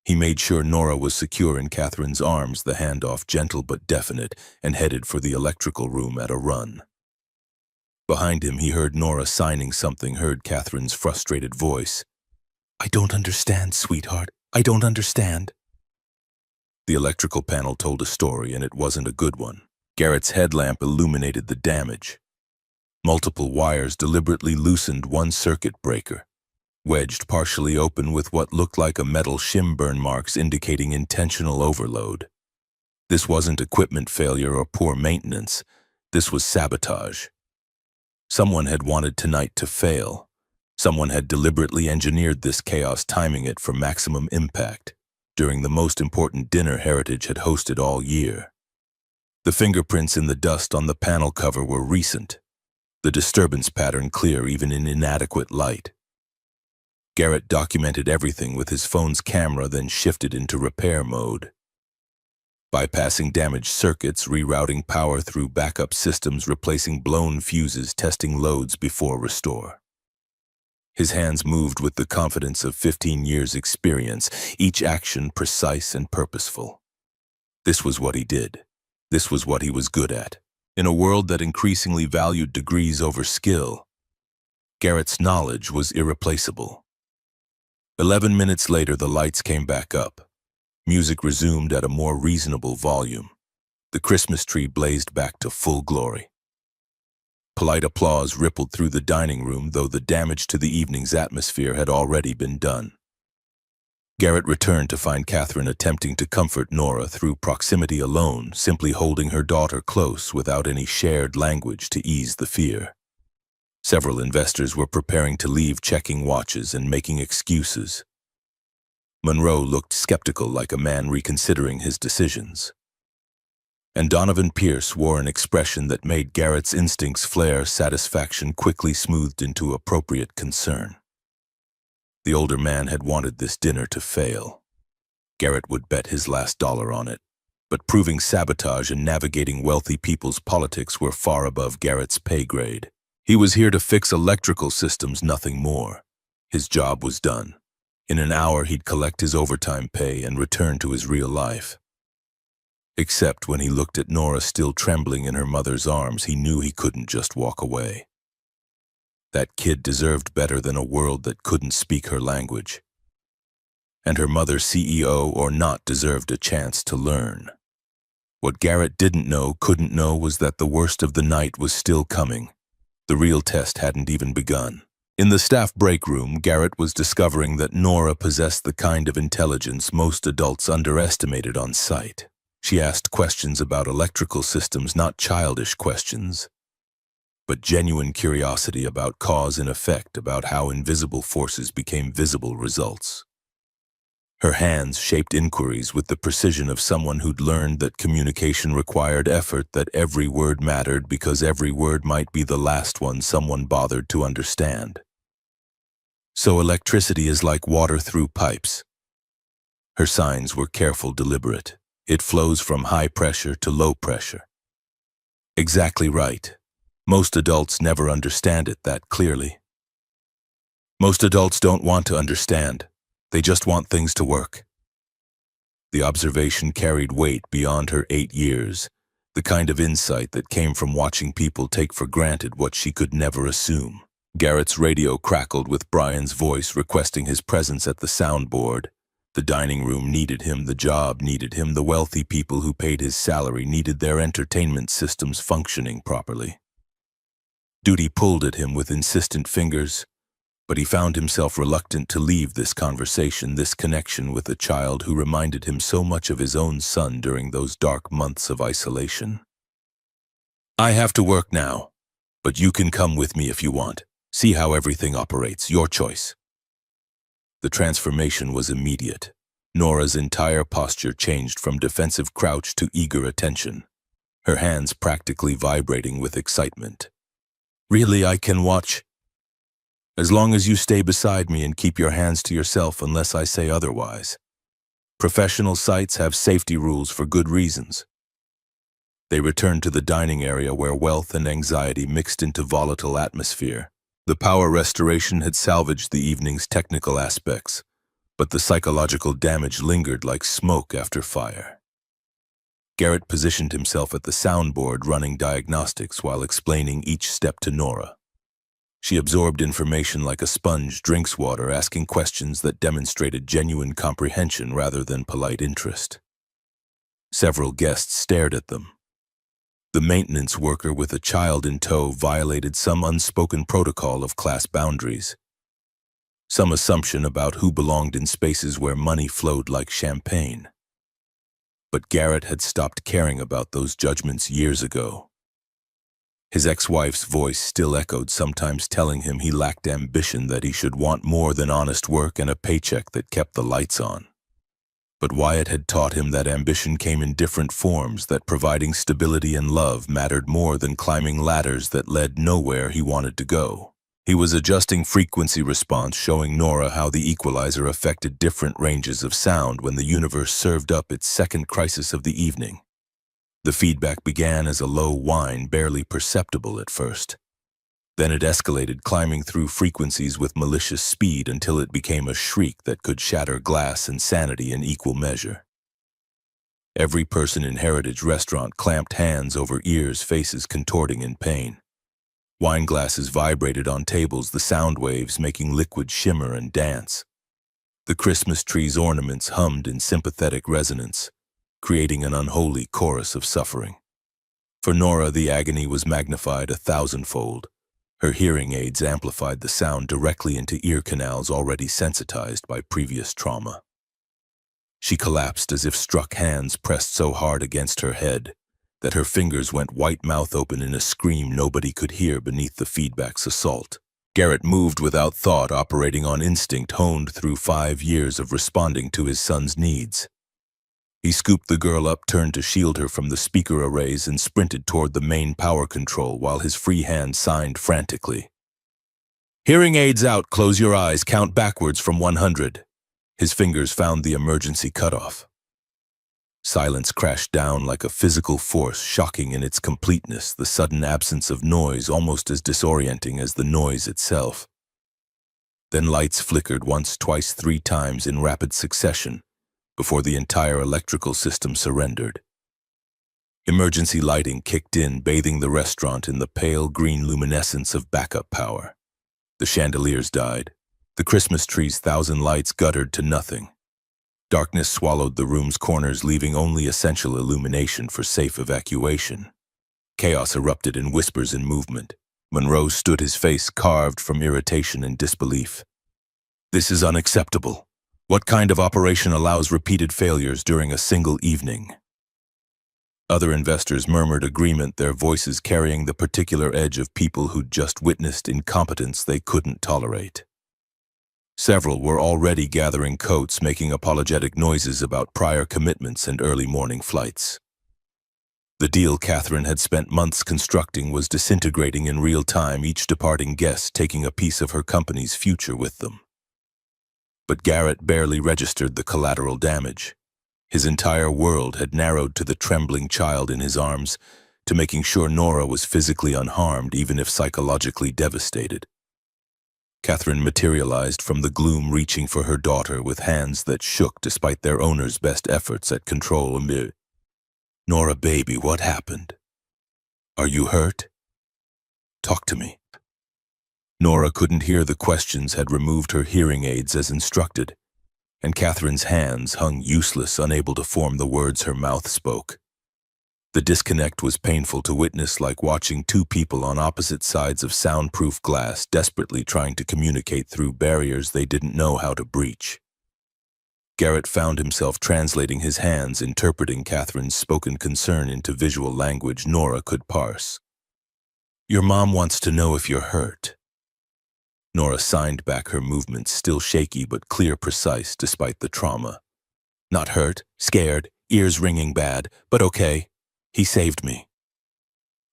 He made sure Nora was secure in Catherine's arms, the handoff gentle but definite, and headed for the electrical room at a run. Behind him, he heard Nora signing something, heard Catherine's frustrated voice. "I don't understand, sweetheart. I don't understand." The electrical panel told a story, and it wasn't a good one. Garrett's headlamp illuminated the damage. Multiple wires deliberately loosened one circuit breaker, wedged partially open with what looked like a metal shim, burn marks indicating intentional overload. This wasn't equipment failure or poor maintenance. This was sabotage. Someone had wanted tonight to fail. Someone had deliberately engineered this chaos, timing it for maximum impact during the most important dinner Heritage had hosted all year. The fingerprints in the dust on the panel cover were recent, the disturbance pattern clear even in inadequate light. Garrett documented everything with his phone's camera, then shifted into repair mode. Bypassing damaged circuits, rerouting power through backup systems, replacing blown fuses, testing loads before restore. His hands moved with the confidence of 15 years' experience, each action precise and purposeful. This was what he did. This was what he was good at. In a world that increasingly valued degrees over skill, Garrett's knowledge was irreplaceable. 11 minutes later, the lights came back up. Music resumed at a more reasonable volume. The Christmas tree blazed back to full glory. Polite applause rippled through the dining room, though the damage to the evening's atmosphere had already been done. Garrett returned to find Catherine attempting to comfort Nora through proximity alone, simply holding her daughter close without any shared language to ease the fear. Several investors were preparing to leave, checking watches and making excuses. Monroe looked skeptical, like a man reconsidering his decisions. And Donovan Pierce wore an expression that made Garrett's instincts flare, satisfaction quickly smoothed into appropriate concern. The older man had wanted this dinner to fail. Garrett would bet his last dollar on it, but proving sabotage and navigating wealthy people's politics were far above Garrett's pay grade. He was here to fix electrical systems, nothing more. His job was done. In an hour, he'd collect his overtime pay and return to his real life. Except when he looked at Nora still trembling in her mother's arms, he knew he couldn't just walk away. That kid deserved better than a world that couldn't speak her language. And her mother, CEO or not, deserved a chance to learn. What Garrett couldn't know was that the worst of the night was still coming. The real test hadn't even begun. In the staff break room, Garrett was discovering that Nora possessed the kind of intelligence most adults underestimated on sight. She asked questions about electrical systems, not childish questions, but genuine curiosity about cause and effect, about how invisible forces became visible results. Her hands shaped inquiries with the precision of someone who'd learned that communication required effort, that every word mattered because every word might be the last one someone bothered to understand. So electricity is like water through pipes. Her signs were careful, deliberate. It flows from high pressure to low pressure. Exactly right. Most adults never understand it that clearly. Most adults don't want to understand. They just want things to work. The observation carried weight beyond her 8 years, the kind of insight that came from watching people take for granted what she could never assume. Garrett's radio crackled with Brian's voice requesting his presence at the soundboard. The dining room needed him, the job needed him, the wealthy people who paid his salary needed their entertainment systems functioning properly. Duty pulled at him with insistent fingers, but he found himself reluctant to leave this conversation, this connection with a child who reminded him so much of his own son during those dark months of isolation. I have to work now, but you can come with me if you want. See how everything operates, your choice. The transformation was immediate. Nora's entire posture changed from defensive crouch to eager attention, her hands practically vibrating with excitement. Really, I can watch? As long as you stay beside me and keep your hands to yourself unless I say otherwise. Professional sites have safety rules for good reasons. They returned to the dining area where wealth and anxiety mixed into volatile atmosphere. The power restoration had salvaged the evening's technical aspects, but the psychological damage lingered like smoke after fire. Garrett positioned himself at the soundboard running diagnostics while explaining each step to Nora. She absorbed information like a sponge drinks water, asking questions that demonstrated genuine comprehension rather than polite interest. Several guests stared at them. The maintenance worker with a child in tow violated some unspoken protocol of class boundaries, some assumption about who belonged in spaces where money flowed like champagne. But Garrett had stopped caring about those judgments years ago. His ex-wife's voice still echoed, sometimes telling him he lacked ambition, that he should want more than honest work and a paycheck that kept the lights on. But Wyatt had taught him that ambition came in different forms, that providing stability and love mattered more than climbing ladders that led nowhere he wanted to go. He was adjusting frequency response, showing Nora how the equalizer affected different ranges of sound when the universe served up its second crisis of the evening. The feedback began as a low whine, barely perceptible at first. Then it escalated, climbing through frequencies with malicious speed until it became a shriek that could shatter glass and sanity in equal measure. Every person in Heritage Restaurant clamped hands over ears, faces contorting in pain. Wine glasses vibrated on tables, the sound waves making liquid shimmer and dance. The Christmas tree's ornaments hummed in sympathetic resonance, creating an unholy chorus of suffering. For Nora, the agony was magnified 1,000-fold. Her hearing aids amplified the sound directly into ear canals already sensitized by previous trauma. She collapsed as if struck, hands pressed so hard against her head that her fingers went white, mouth open in a scream nobody could hear beneath the feedback's assault. Garrett moved without thought, operating on instinct honed through 5 years of responding to his son's needs. He scooped the girl up, turned to shield her from the speaker arrays, and sprinted toward the main power control while his free hand signed frantically. Hearing aids out, close your eyes, count backwards from 100. His fingers found the emergency cutoff. Silence crashed down like a physical force, shocking in its completeness, the sudden absence of noise almost as disorienting as the noise itself. Then lights flickered once, twice, 3 times in rapid succession, before the entire electrical system surrendered. Emergency lighting kicked in, bathing the restaurant in the pale green luminescence of backup power. The chandeliers died. The Christmas tree's 1,000 lights guttered to nothing. Darkness swallowed the room's corners, leaving only essential illumination for safe evacuation. Chaos erupted in whispers and movement. Monroe stood, his face carved from irritation and disbelief. This is unacceptable. What kind of operation allows repeated failures during a single evening? Other investors murmured agreement, their voices carrying the particular edge of people who'd just witnessed incompetence they couldn't tolerate. Several were already gathering coats, making apologetic noises about prior commitments and early morning flights. The deal Catherine had spent months constructing was disintegrating in real time, each departing guest taking a piece of her company's future with them. But Garrett barely registered the collateral damage. His entire world had narrowed to the trembling child in his arms, to making sure Nora was physically unharmed, even if psychologically devastated. Catherine materialized from the gloom, reaching for her daughter with hands that shook despite their owner's best efforts at control. Nora, baby, what happened? Are you hurt? Talk to me. Nora couldn't hear. The questions had removed her hearing aids as instructed, and Catherine's hands hung useless, unable to form the words her mouth spoke. The disconnect was painful to witness, like watching two people on opposite sides of soundproof glass desperately trying to communicate through barriers they didn't know how to breach. Garrett found himself translating his hands, interpreting Catherine's spoken concern into visual language Nora could parse. Your mom wants to know if you're hurt. Nora signed back, her movements still shaky but clear, precise despite the trauma. Not hurt, scared, ears ringing bad, but okay. He saved me.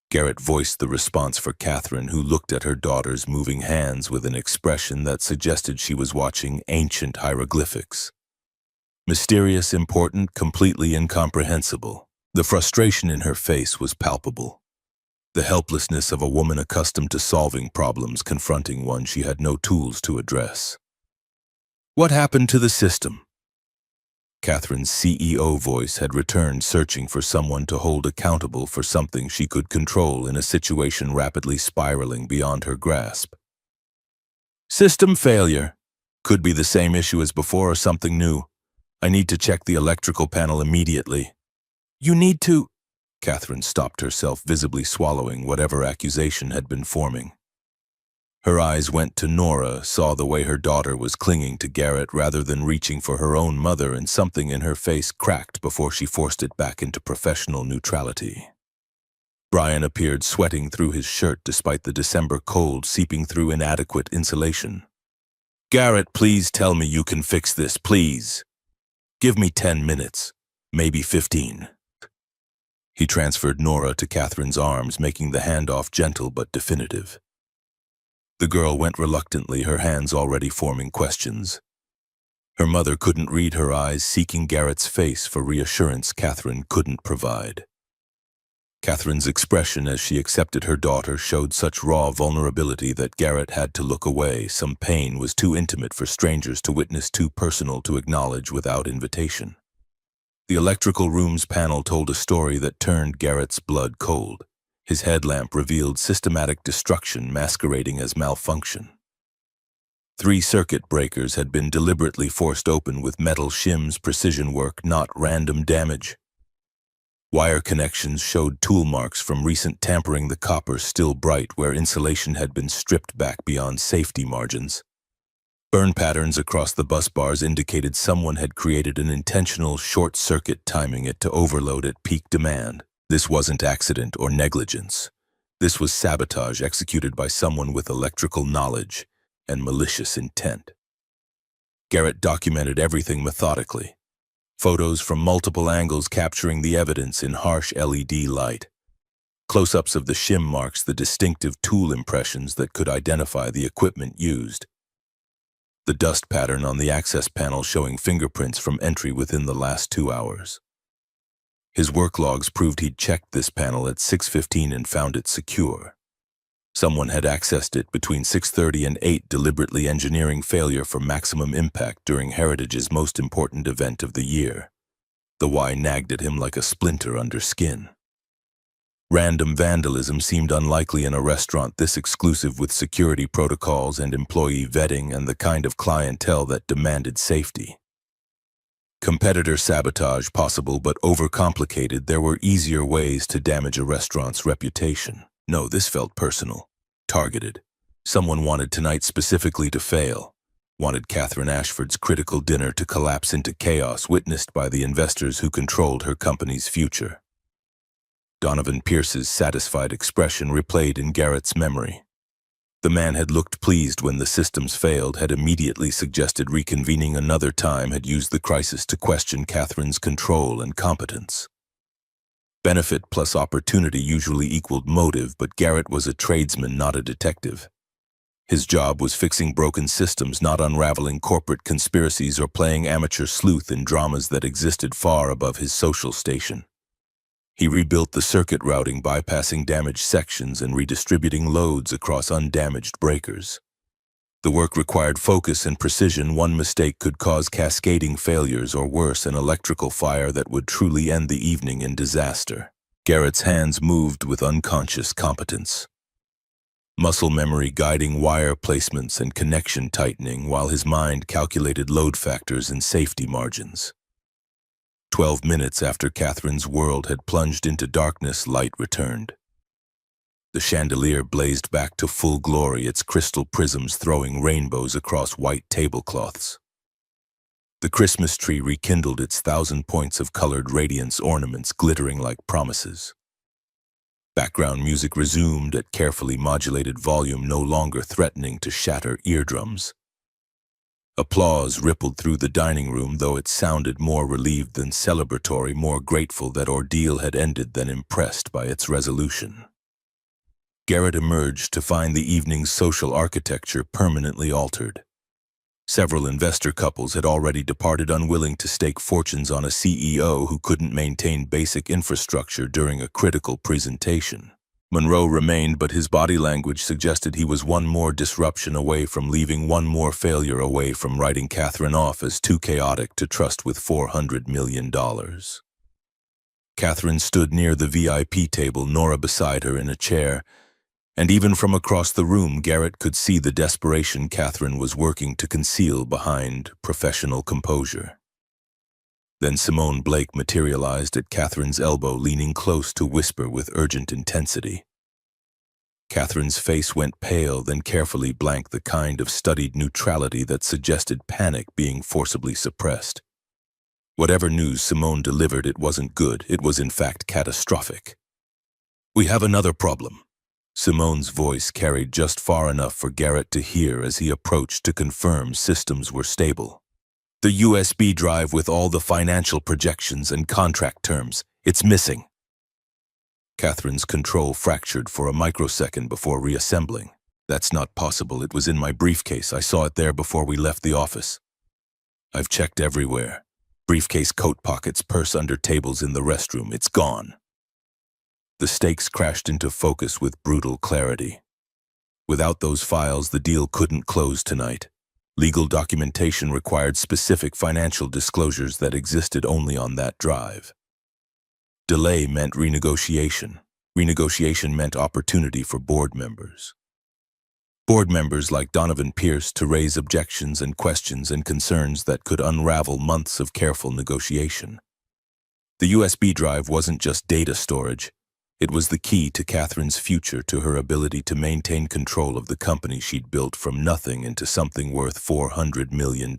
Garrett voiced the response for Catherine, who looked at her daughter's moving hands with an expression that suggested she was watching ancient hieroglyphics. Mysterious, important, completely incomprehensible. The frustration in her face was palpable. The helplessness of a woman accustomed to solving problems, confronting one she had no tools to address. What happened to the system? Catherine's CEO voice had returned, searching for someone to hold accountable for something she could control in a situation rapidly spiraling beyond her grasp. System failure. Could be the same issue as before or something new. I need to check the electrical panel immediately. You need to... Catherine stopped herself, visibly swallowing whatever accusation had been forming. Her eyes went to Nora, saw the way her daughter was clinging to Garrett rather than reaching for her own mother, and something in her face cracked before she forced it back into professional neutrality. Brian appeared, sweating through his shirt despite the December cold seeping through inadequate insulation. Garrett, please tell me you can fix this, please. Give me 10 minutes, maybe 15. He transferred Nora to Catherine's arms, making the handoff gentle but definitive. The girl went reluctantly, her hands already forming questions. Her mother couldn't read her eyes, seeking Garrett's face for reassurance Catherine couldn't provide. Catherine's expression as she accepted her daughter showed such raw vulnerability that Garrett had to look away. Some pain was too intimate for strangers to witness, too personal to acknowledge without invitation. The electrical room's panel told a story that turned Garrett's blood cold. His headlamp revealed systematic destruction masquerading as malfunction. 3 circuit breakers had been deliberately forced open with metal shims, precision work, not random damage. Wire connections showed tool marks from recent tampering, the copper still bright where insulation had been stripped back beyond safety margins. Burn patterns across the bus bars indicated someone had created an intentional short circuit, timing it to overload at peak demand. This wasn't accident or negligence. This was sabotage executed by someone with electrical knowledge and malicious intent. Garrett documented everything methodically. Photos from multiple angles capturing the evidence in harsh LED light. Close-ups of the shim marks, the distinctive tool impressions that could identify the equipment used. The dust pattern on the access panel showing fingerprints from entry within the last 2 hours. His work logs proved he'd checked this panel at 6:15 and found it secure. Someone had accessed it between 6:30 and 8, deliberately engineering failure for maximum impact during Heritage's most important event of the year. The why nagged at him like a splinter under skin. Random vandalism seemed unlikely in a restaurant this exclusive, with security protocols and employee vetting and the kind of clientele that demanded safety. Competitor sabotage possible but overcomplicated. There were easier ways to damage a restaurant's reputation. No, this felt personal, targeted. Someone wanted tonight specifically to fail. Wanted Catherine Ashford's critical dinner to collapse into chaos witnessed by the investors who controlled her company's future. Donovan Pierce's satisfied expression replayed in Garrett's memory. The man had looked pleased when the systems failed, had immediately suggested reconvening another time, had used the crisis to question Catherine's control and competence. Benefit plus opportunity usually equaled motive, but Garrett was a tradesman, not a detective. His job was fixing broken systems, not unraveling corporate conspiracies or playing amateur sleuth in dramas that existed far above his social station. He rebuilt the circuit routing, bypassing damaged sections and redistributing loads across undamaged breakers. The work required focus and precision. One mistake could cause cascading failures, or worse, an electrical fire that would truly end the evening in disaster. Garrett's hands moved with unconscious competence. Muscle memory guiding wire placements and connection tightening, while his mind calculated load factors and safety margins. 12 minutes after Catherine's world had plunged into darkness, light returned. The chandelier blazed back to full glory, its crystal prisms throwing rainbows across white tablecloths. The Christmas tree rekindled, its 1,000 points of colored radiance, ornaments glittering like promises. Background music resumed at carefully modulated volume, no longer threatening to shatter eardrums. Applause rippled through the dining room, though it sounded more relieved than celebratory, more grateful that ordeal had ended than impressed by its resolution. Garrett emerged to find the evening's social architecture permanently altered. Several investor couples had already departed, unwilling to stake fortunes on a CEO who couldn't maintain basic infrastructure during a critical presentation. Monroe remained, but his body language suggested he was one more disruption away from leaving, one more failure away from writing Catherine off as too chaotic to trust with $400 million. Catherine stood near the VIP table, Nora beside her in a chair, and even from across the room, Garrett could see the desperation Catherine was working to conceal behind professional composure. Then Simone Blake materialized at Catherine's elbow, leaning close to whisper with urgent intensity. Catherine's face went pale, then carefully blank, the kind of studied neutrality that suggested panic being forcibly suppressed. Whatever news Simone delivered, it wasn't good. It was in fact catastrophic. "We have another problem." Simone's voice carried just far enough for Garrett to hear as he approached to confirm systems were stable. "The USB drive with all the financial projections and contract terms, it's missing." Catherine's control fractured for a microsecond before reassembling. "That's not possible. It was in my briefcase. I saw it there before we left the office. I've checked everywhere. Briefcase, coat pockets, purse under tables in the restroom. It's gone." The stakes crashed into focus with brutal clarity. Without those files, the deal couldn't close tonight. Legal documentation required specific financial disclosures that existed only on that drive. Delay meant renegotiation. Renegotiation meant opportunity for board members. Board members like Donovan Pierce to raise objections and questions and concerns that could unravel months of careful negotiation. The USB drive wasn't just data storage. It was the key to Catherine's future, to her ability to maintain control of the company she'd built from nothing into something worth $400 million.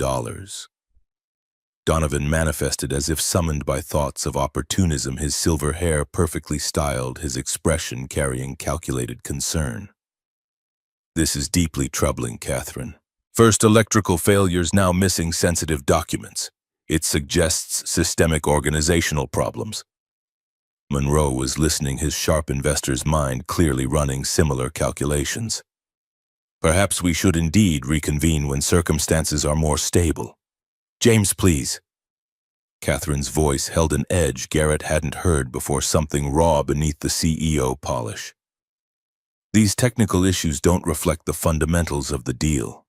Donovan manifested as if summoned by thoughts of opportunism, his silver hair perfectly styled, his expression carrying calculated concern. "This is deeply troubling, Catherine. First, electrical failures, now missing sensitive documents. It suggests systemic organizational problems." Monroe was listening, his sharp investor's mind clearly running similar calculations. "Perhaps we should indeed reconvene when circumstances are more stable. James, please." Catherine's voice held an edge Garrett hadn't heard before, something raw beneath the CEO polish. "These technical issues don't reflect the fundamentals of the deal.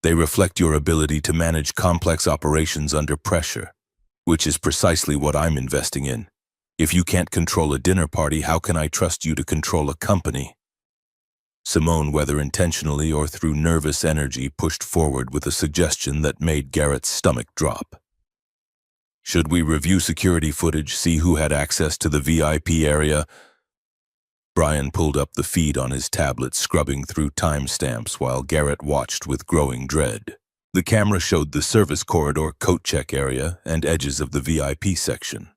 They reflect your ability to manage complex operations under pressure, which is precisely what I'm investing in. If you can't control a dinner party, how can I trust you to control a company?" Simone, whether intentionally or through nervous energy, pushed forward with a suggestion that made Garrett's stomach drop. Should we review security footage, see who had access to the VIP area? Brian pulled up the feed on his tablet, scrubbing through timestamps while Garrett watched with growing dread. The camera showed the service corridor, coat check area, and edges of the VIP section.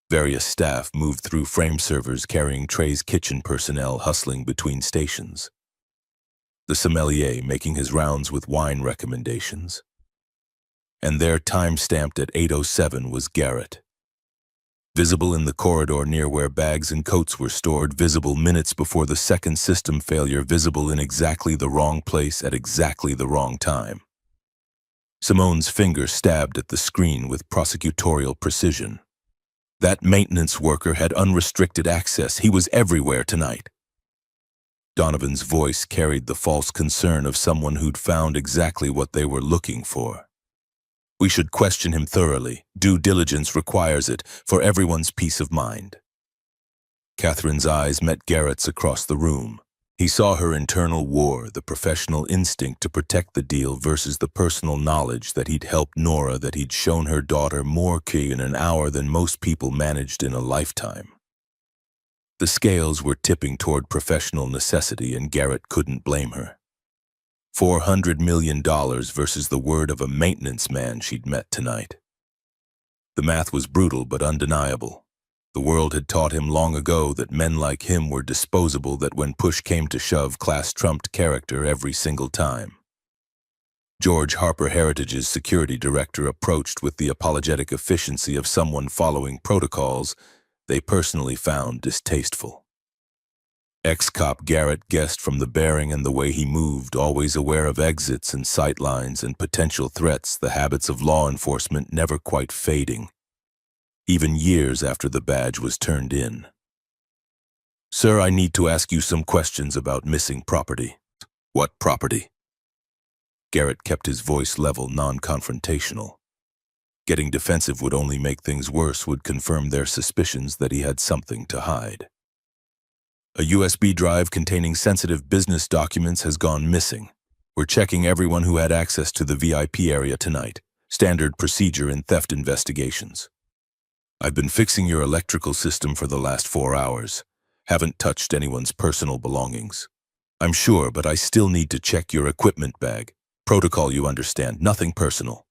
Various staff moved through frame servers carrying trays, kitchen personnel hustling between stations. The sommelier making his rounds with wine recommendations. And there, time-stamped at 8:07, was Garrett. Visible in the corridor near where bags and coats were stored, visible minutes before the second system failure, visible in exactly the wrong place at exactly the wrong time. Simone's finger stabbed at the screen with prosecutorial precision. That maintenance worker had unrestricted access. He was everywhere tonight. Donovan's voice carried the false concern of someone who'd found exactly what they were looking for. We should question him thoroughly. Due diligence requires it, for everyone's peace of mind. Catherine's eyes met Garrett's across the room. He saw her internal war, the professional instinct to protect the deal versus the personal knowledge that he'd helped Nora, that he'd shown her daughter more key in an hour than most people managed in a lifetime. The scales were tipping toward professional necessity, and Garrett couldn't blame her. $400 million versus the word of a maintenance man she'd met tonight. The math was brutal but undeniable. The world had taught him long ago that men like him were disposable, that when push came to shove, class trumped character every single time. George Harper Heritage's security director approached with the apologetic efficiency of someone following protocols they personally found distasteful. Ex-cop Garrett guessed from the bearing and the way he moved, always aware of exits and sightlines and potential threats, the habits of law enforcement never quite fading, even years after the badge was turned in. Sir, I need to ask you some questions about missing property. What property? Garrett kept his voice level, non-confrontational. Getting defensive would only make things worse, would confirm their suspicions that he had something to hide. A USB drive containing sensitive business documents has gone missing. We're checking everyone who had access to the VIP area tonight. Standard procedure in theft investigations. I've been fixing your electrical system for the last 4 hours. Haven't touched anyone's personal belongings. I'm sure, but I still need to check your equipment bag. Protocol, you understand, nothing personal.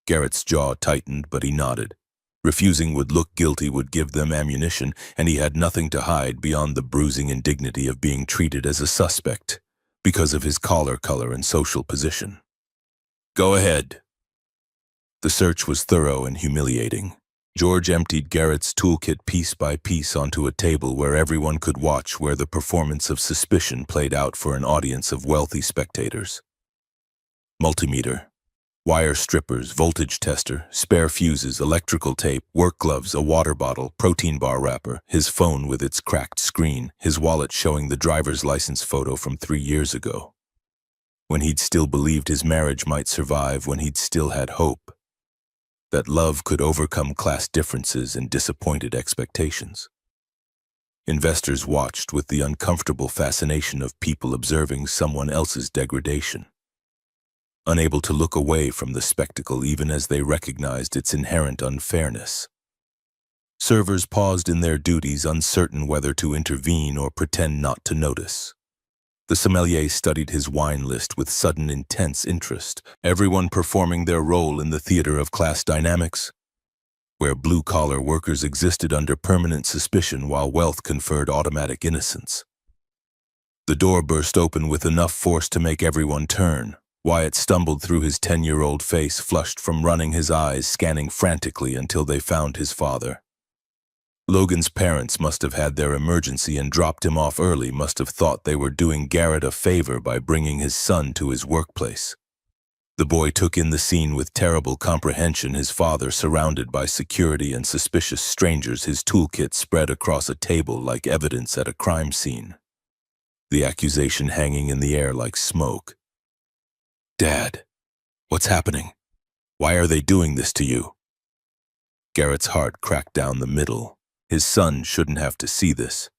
Garrett's jaw tightened, but he nodded. Refusing would look guilty, would give them ammunition, and he had nothing to hide beyond the bruising indignity of being treated as a suspect because of his collar color and social position. Go ahead. The search was thorough and humiliating. George emptied Garrett's toolkit piece by piece onto a table where everyone could watch, where the performance of suspicion played out for an audience of wealthy spectators. Multimeter. Wire strippers, voltage tester, spare fuses, electrical tape, work gloves, a water bottle, protein bar wrapper, his phone with its cracked screen, his wallet showing the driver's license photo from 3 years ago. When he'd still believed his marriage might survive, when he'd still had hope. That love could overcome class differences and disappointed expectations. Investors watched with the uncomfortable fascination of people observing someone else's degradation. Unable to look away from the spectacle even as they recognized its inherent unfairness. Servers paused in their duties, uncertain whether to intervene or pretend not to notice. The sommelier studied his wine list with sudden intense interest, everyone performing their role in the theater of class dynamics, where blue-collar workers existed under permanent suspicion while wealth conferred automatic innocence. The door burst open with enough force to make everyone turn. Wyatt stumbled through his 10-year-old face, flushed from running, his eyes scanning frantically until they found his father. Logan's parents must have had their emergency and dropped him off early, must have thought they were doing Garrett a favor by bringing his son to his workplace. The boy took in the scene with terrible comprehension, his father surrounded by security and suspicious strangers, his toolkit spread across a table like evidence at a crime scene. The accusation hanging in the air like smoke. Dad, what's happening? Why are they doing this to you? Garrett's heart cracked down the middle. His son shouldn't have to see this.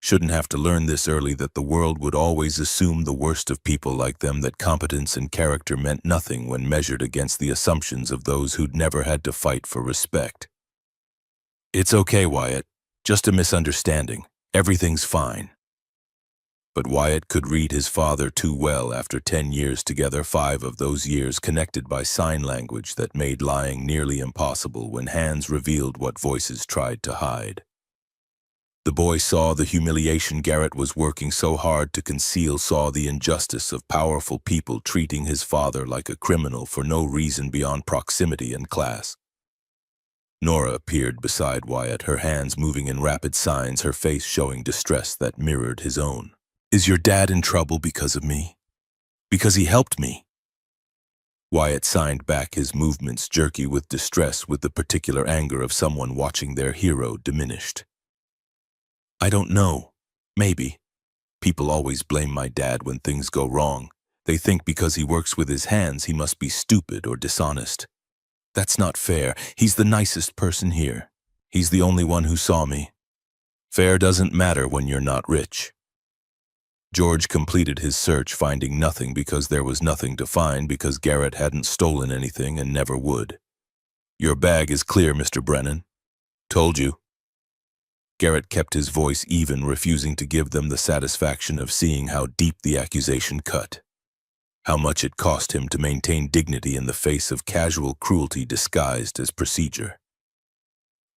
Shouldn't have to learn this early, that the world would always assume the worst of people like them, that competence and character meant nothing when measured against the assumptions of those who'd never had to fight for respect. "It's okay, Wyatt. Just a misunderstanding. Everything's fine." But Wyatt could read his father too well after 10 years together, 5 of those years connected by sign language that made lying nearly impossible when hands revealed what voices tried to hide. The boy saw the humiliation Garrett was working so hard to conceal, saw the injustice of powerful people treating his father like a criminal for no reason beyond proximity and class. Nora appeared beside Wyatt, her hands moving in rapid signs, her face showing distress that mirrored his own. "Is your dad in trouble because of me? Because he helped me?" Wyatt signed back, his movements jerky with distress, with the particular anger of someone watching their hero diminished. "I don't know. Maybe. People always blame my dad when things go wrong. They think because he works with his hands he must be stupid or dishonest. That's not fair. He's the nicest person here. He's the only one who saw me. Fair doesn't matter when you're not rich." George completed his search, finding nothing because there was nothing to find, because Garrett hadn't stolen anything and never would. "Your bag is clear, Mr. Brennan. Told you." Garrett kept his voice even, refusing to give them the satisfaction of seeing how deep the accusation cut. How much it cost him to maintain dignity in the face of casual cruelty disguised as procedure.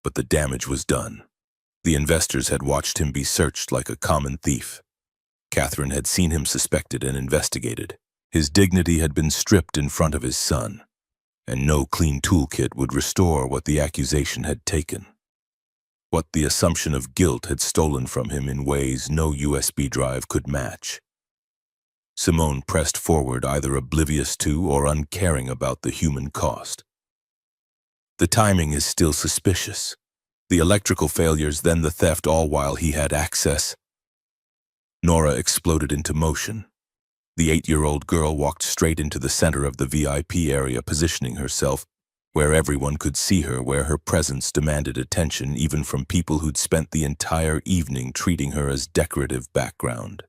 But the damage was done. The investors had watched him be searched like a common thief. Catherine had seen him suspected and investigated. His dignity had been stripped in front of his son, and no clean toolkit would restore what the accusation had taken. What the assumption of guilt had stolen from him in ways no USB drive could match. Simone pressed forward, either oblivious to or uncaring about the human cost. "The timing is still suspicious. The electrical failures, then the theft, all while he had access." Nora exploded into motion. The 8-year-old girl walked straight into the center of the VIP area, positioning herself where everyone could see her, where her presence demanded attention even from people who'd spent the entire evening treating her as decorative background.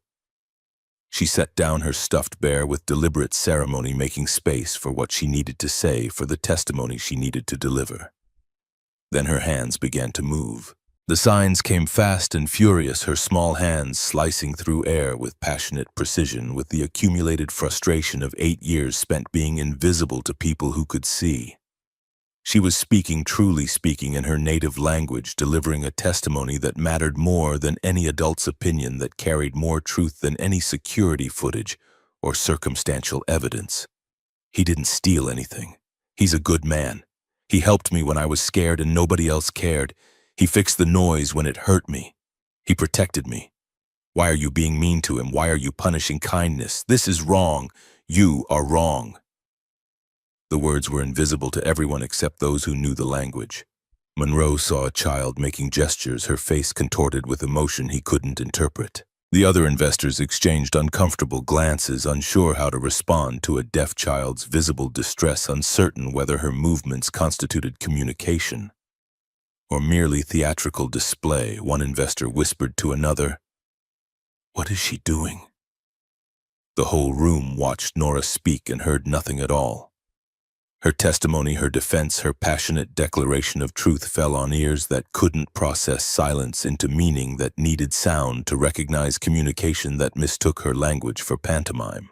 She set down her stuffed bear with deliberate ceremony, making space for what she needed to say, for the testimony she needed to deliver. Then her hands began to move. The signs came fast and furious, her small hands slicing through air with passionate precision, with the accumulated frustration of 8 years spent being invisible to people who could see. She was speaking, truly speaking, in her native language, delivering a testimony that mattered more than any adult's opinion, that carried more truth than any security footage or circumstantial evidence. "He didn't steal anything. He's a good man. He helped me when I was scared and nobody else cared. He fixed the noise when it hurt me. He protected me. Why are you being mean to him? Why are you punishing kindness? This is wrong. You are wrong." The words were invisible to everyone except those who knew the language. Monroe saw a child making gestures, her face contorted with emotion he couldn't interpret. The other investors exchanged uncomfortable glances, unsure how to respond to a deaf child's visible distress, uncertain whether her movements constituted communication or merely theatrical display. One investor whispered to another, "What is she doing?" The whole room watched Nora speak and heard nothing at all. Her testimony, her defense, her passionate declaration of truth fell on ears that couldn't process silence into meaning, that needed sound to recognize communication, that mistook her language for pantomime.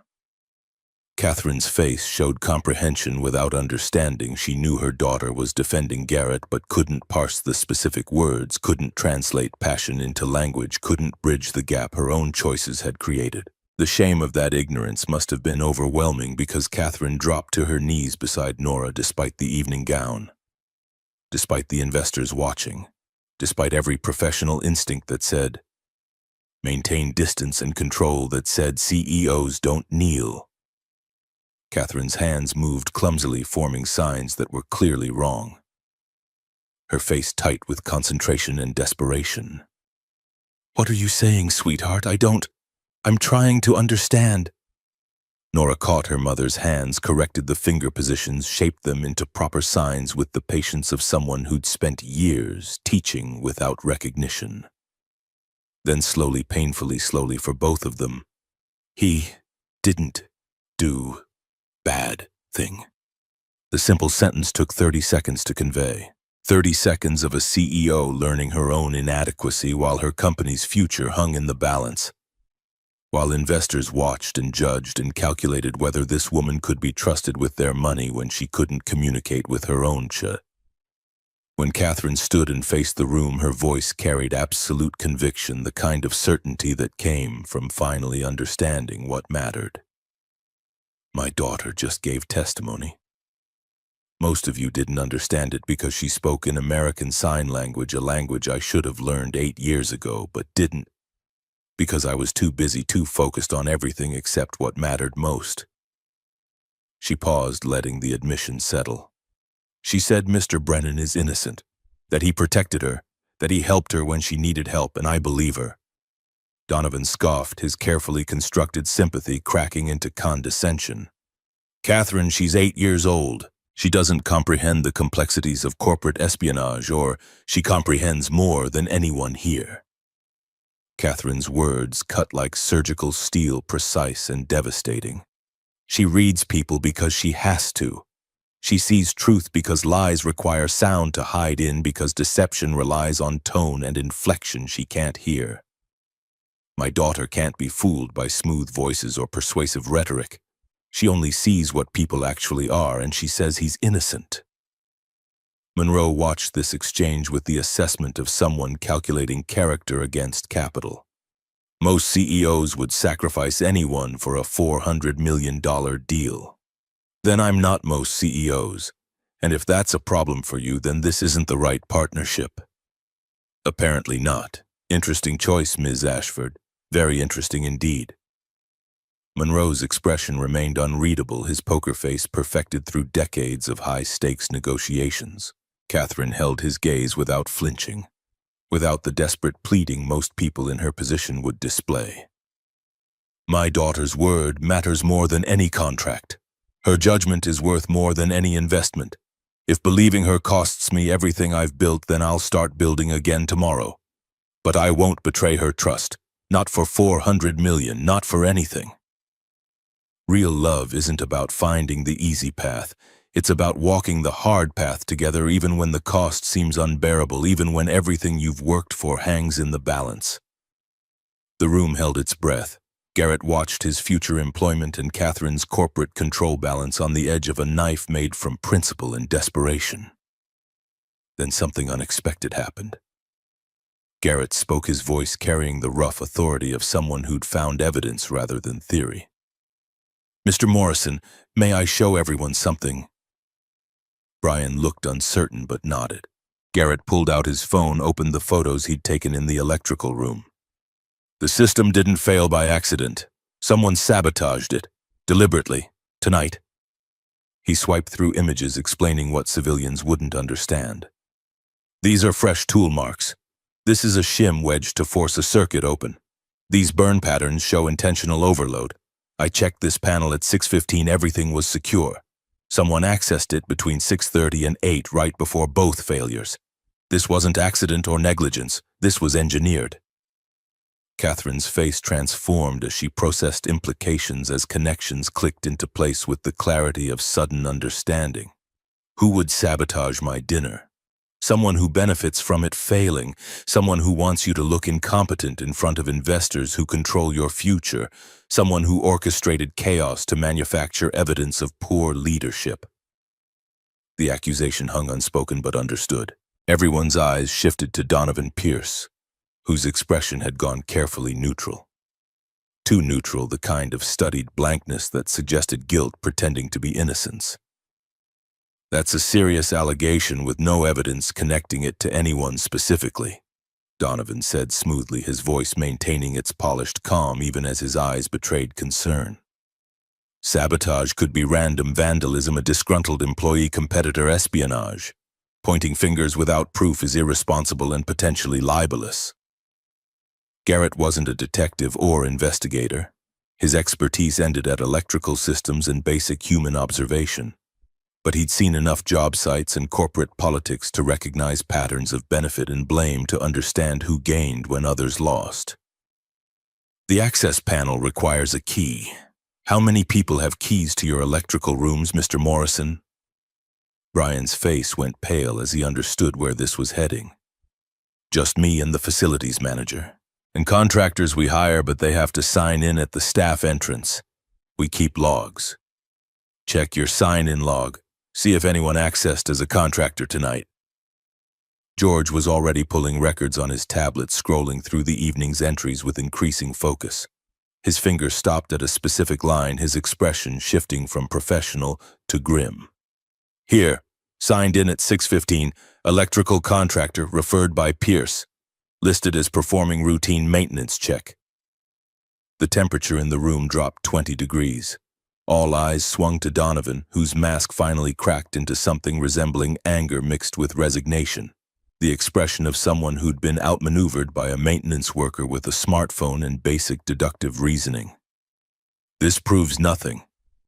Catherine's face showed comprehension without understanding. She knew her daughter was defending Garrett, but couldn't parse the specific words, couldn't translate passion into language, couldn't bridge the gap her own choices had created. The shame of that ignorance must have been overwhelming, because Catherine dropped to her knees beside Nora despite the evening gown, despite the investors watching, despite every professional instinct that said, "Maintain distance and control," that said, "CEOs don't kneel." Catherine's hands moved clumsily, forming signs that were clearly wrong. Her face tight with concentration and desperation. "What are you saying, sweetheart? I'm trying to understand." Nora caught her mother's hands, corrected the finger positions, shaped them into proper signs with the patience of someone who'd spent years teaching without recognition. Then slowly, painfully slowly for both of them, he didn't do bad thing. The simple sentence took 30 seconds to convey. 30 seconds of a CEO learning her own inadequacy while her company's future hung in the balance. While investors watched and judged and calculated whether this woman could be trusted with their money when she couldn't communicate with her own When Catherine stood and faced the room, her voice carried absolute conviction, the kind of certainty that came from finally understanding what mattered. My daughter just gave testimony. Most of you didn't understand it because she spoke in American Sign Language, a language I should have learned 8 years ago, but didn't, because I was too busy, too focused on everything except what mattered most. She paused, letting the admission settle. She said Mr. Brennan is innocent, that he protected her, that he helped her when she needed help, and I believe her. Donovan scoffed, his carefully constructed sympathy cracking into condescension. Catherine, she's 8 years old. She doesn't comprehend the complexities of corporate espionage, or she comprehends more than anyone here. Catherine's words cut like surgical steel, precise and devastating. She reads people because she has to. She sees truth because lies require sound to hide in, because deception relies on tone and inflection she can't hear. My daughter can't be fooled by smooth voices or persuasive rhetoric. She only sees what people actually are, and she says he's innocent. Monroe watched this exchange with the assessment of someone calculating character against capital. Most CEOs would sacrifice anyone for a $400 million deal. Then I'm not most CEOs, and if that's a problem for you, then this isn't the right partnership. Apparently not. Interesting choice, Ms. Ashford. Very interesting indeed. Monroe's expression remained unreadable, his poker face perfected through decades of high-stakes negotiations. Catherine held his gaze without flinching, without the desperate pleading most people in her position would display. My daughter's word matters more than any contract. Her judgment is worth more than any investment. If believing her costs me everything I've built, then I'll start building again tomorrow. But I won't betray her trust. Not for $400 million, not for anything. Real love isn't about finding the easy path. It's about walking the hard path together, even when the cost seems unbearable, even when everything you've worked for hangs in the balance. The room held its breath. Garrett watched his future employment and Catherine's corporate control balance on the edge of a knife made from principle and desperation. Then something unexpected happened. Garrett spoke, his voice carrying the rough authority of someone who'd found evidence rather than theory. Mr. Morrison, may I show everyone something? Brian looked uncertain but nodded. Garrett pulled out his phone, opened the photos he'd taken in the electrical room. The system didn't fail by accident. Someone sabotaged it, deliberately, tonight. He swiped through images explaining what civilians wouldn't understand. These are fresh tool marks. This is a shim wedged to force a circuit open. These burn patterns show intentional overload. I checked this panel at 6:15, everything was secure. Someone accessed it between 6:30 and 8, right before both failures. This wasn't accident or negligence, this was engineered. Catherine's face transformed as she processed implications as connections clicked into place with the clarity of sudden understanding. Who would sabotage my dinner? Someone who benefits from it failing, someone who wants you to look incompetent in front of investors who control your future, someone who orchestrated chaos to manufacture evidence of poor leadership. The accusation hung unspoken but understood. Everyone's eyes shifted to Donovan Pierce, whose expression had gone carefully neutral. Too neutral, the kind of studied blankness that suggested guilt pretending to be innocence. That's a serious allegation with no evidence connecting it to anyone specifically, Donovan said smoothly, his voice maintaining its polished calm even as his eyes betrayed concern. Sabotage could be random vandalism, a disgruntled employee, competitor, espionage. Pointing fingers without proof is irresponsible and potentially libelous. Garrett wasn't a detective or investigator. His expertise ended at electrical systems and basic human observation. But he'd seen enough job sites and corporate politics to recognize patterns of benefit and blame to understand who gained when others lost. The access panel requires a key. How many people have keys to your electrical rooms, Mr. Morrison? Brian's face went pale as he understood where this was heading. Just me and the facilities manager. And contractors we hire, but they have to sign in at the staff entrance. We keep logs. Check your sign-in log. See if anyone accessed as a contractor tonight. George was already pulling records on his tablet, scrolling through the evening's entries with increasing focus. His finger stopped at a specific line, his expression shifting from professional to grim. Here, signed in at 6:15, electrical contractor referred by Pierce, listed as performing routine maintenance check. The temperature in the room dropped 20 degrees. All eyes swung to Donovan, whose mask finally cracked into something resembling anger mixed with resignation, the expression of someone who'd been outmaneuvered by a maintenance worker with a smartphone and basic deductive reasoning. This proves nothing.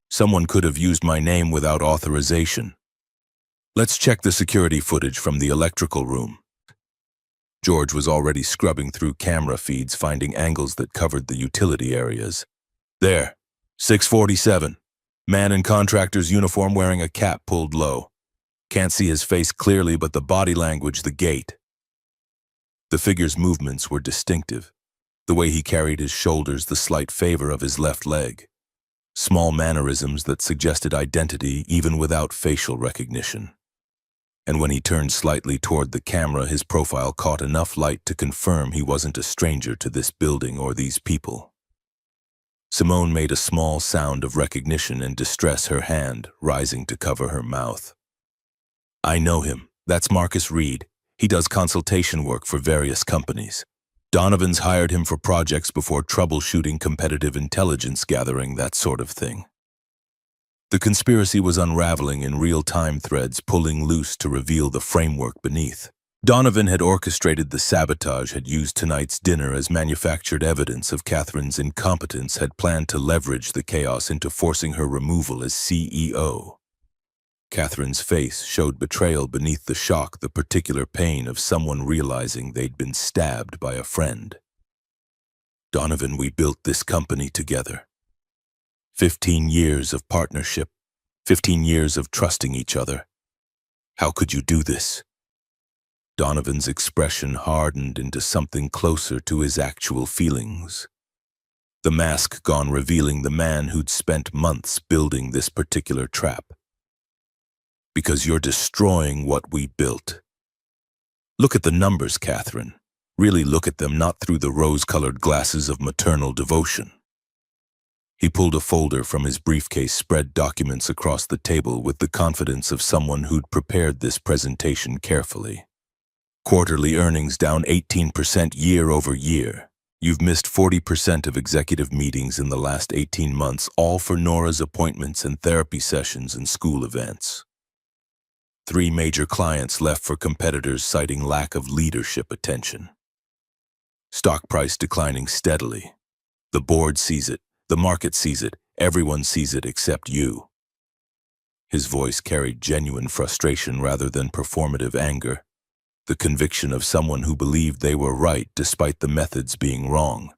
Someone could have used my name without authorization. Let's check the security footage from the electrical room. George was already scrubbing through camera feeds, finding angles that covered the utility areas. There, 6:47. Man in contractor's uniform wearing a cap pulled low. Can't see his face clearly, but the body language, the gait. The figure's movements were distinctive. The way he carried his shoulders, the slight favor of his left leg. Small mannerisms that suggested identity even without facial recognition. And when he turned slightly toward the camera, his profile caught enough light to confirm he wasn't a stranger to this building or these people. Simone made a small sound of recognition and distress, her hand rising to cover her mouth. I know him. That's Marcus Reed. He does consultation work for various companies. Donovan's hired him for projects before troubleshooting, competitive intelligence gathering, that sort of thing. The conspiracy was unraveling in real-time threads, pulling loose to reveal the framework beneath. Donovan had orchestrated the sabotage, had used tonight's dinner as manufactured evidence of Catherine's incompetence, had planned to leverage the chaos into forcing her removal as CEO. Catherine's face showed betrayal beneath the shock, the particular pain of someone realizing they'd been stabbed by a friend. Donovan, we built this company together. 15 years of partnership, 15 years of trusting each other. How could you do this? Donovan's expression hardened into something closer to his actual feelings. The mask gone, revealing the man who'd spent months building this particular trap. Because you're destroying what we built. Look at the numbers, Catherine. Really look at them, not through the rose-colored glasses of maternal devotion. He pulled a folder from his briefcase, spread documents across the table with the confidence of someone who'd prepared this presentation carefully. Quarterly earnings down 18% year over year. You've missed 40% of executive meetings in the last 18 months, all for Nora's appointments and therapy sessions and school events. 3 major clients left for competitors, citing lack of leadership attention. Stock price declining steadily. The board sees it, the market sees it, everyone sees it except you. His voice carried genuine frustration rather than performative anger, the conviction of someone who believed they were right despite the methods being wrong.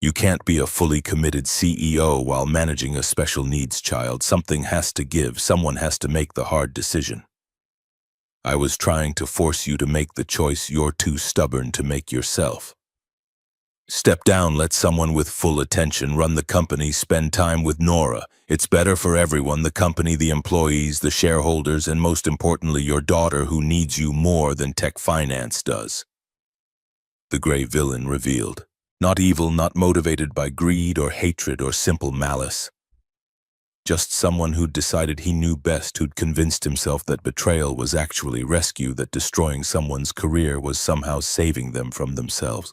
You can't be a fully committed CEO while managing a special needs child. Something has to give, someone has to make the hard decision. I was trying to force you to make the choice you're too stubborn to make yourself. Step down, let someone with full attention run the company, spend time with Nora. It's better for everyone, the company, the employees, the shareholders, and most importantly, your daughter, who needs you more than tech finance does. The gray villain revealed. Not evil, not motivated by greed or hatred or simple malice. Just someone who'd decided he knew best, who'd convinced himself that betrayal was actually rescue, that destroying someone's career was somehow saving them from themselves.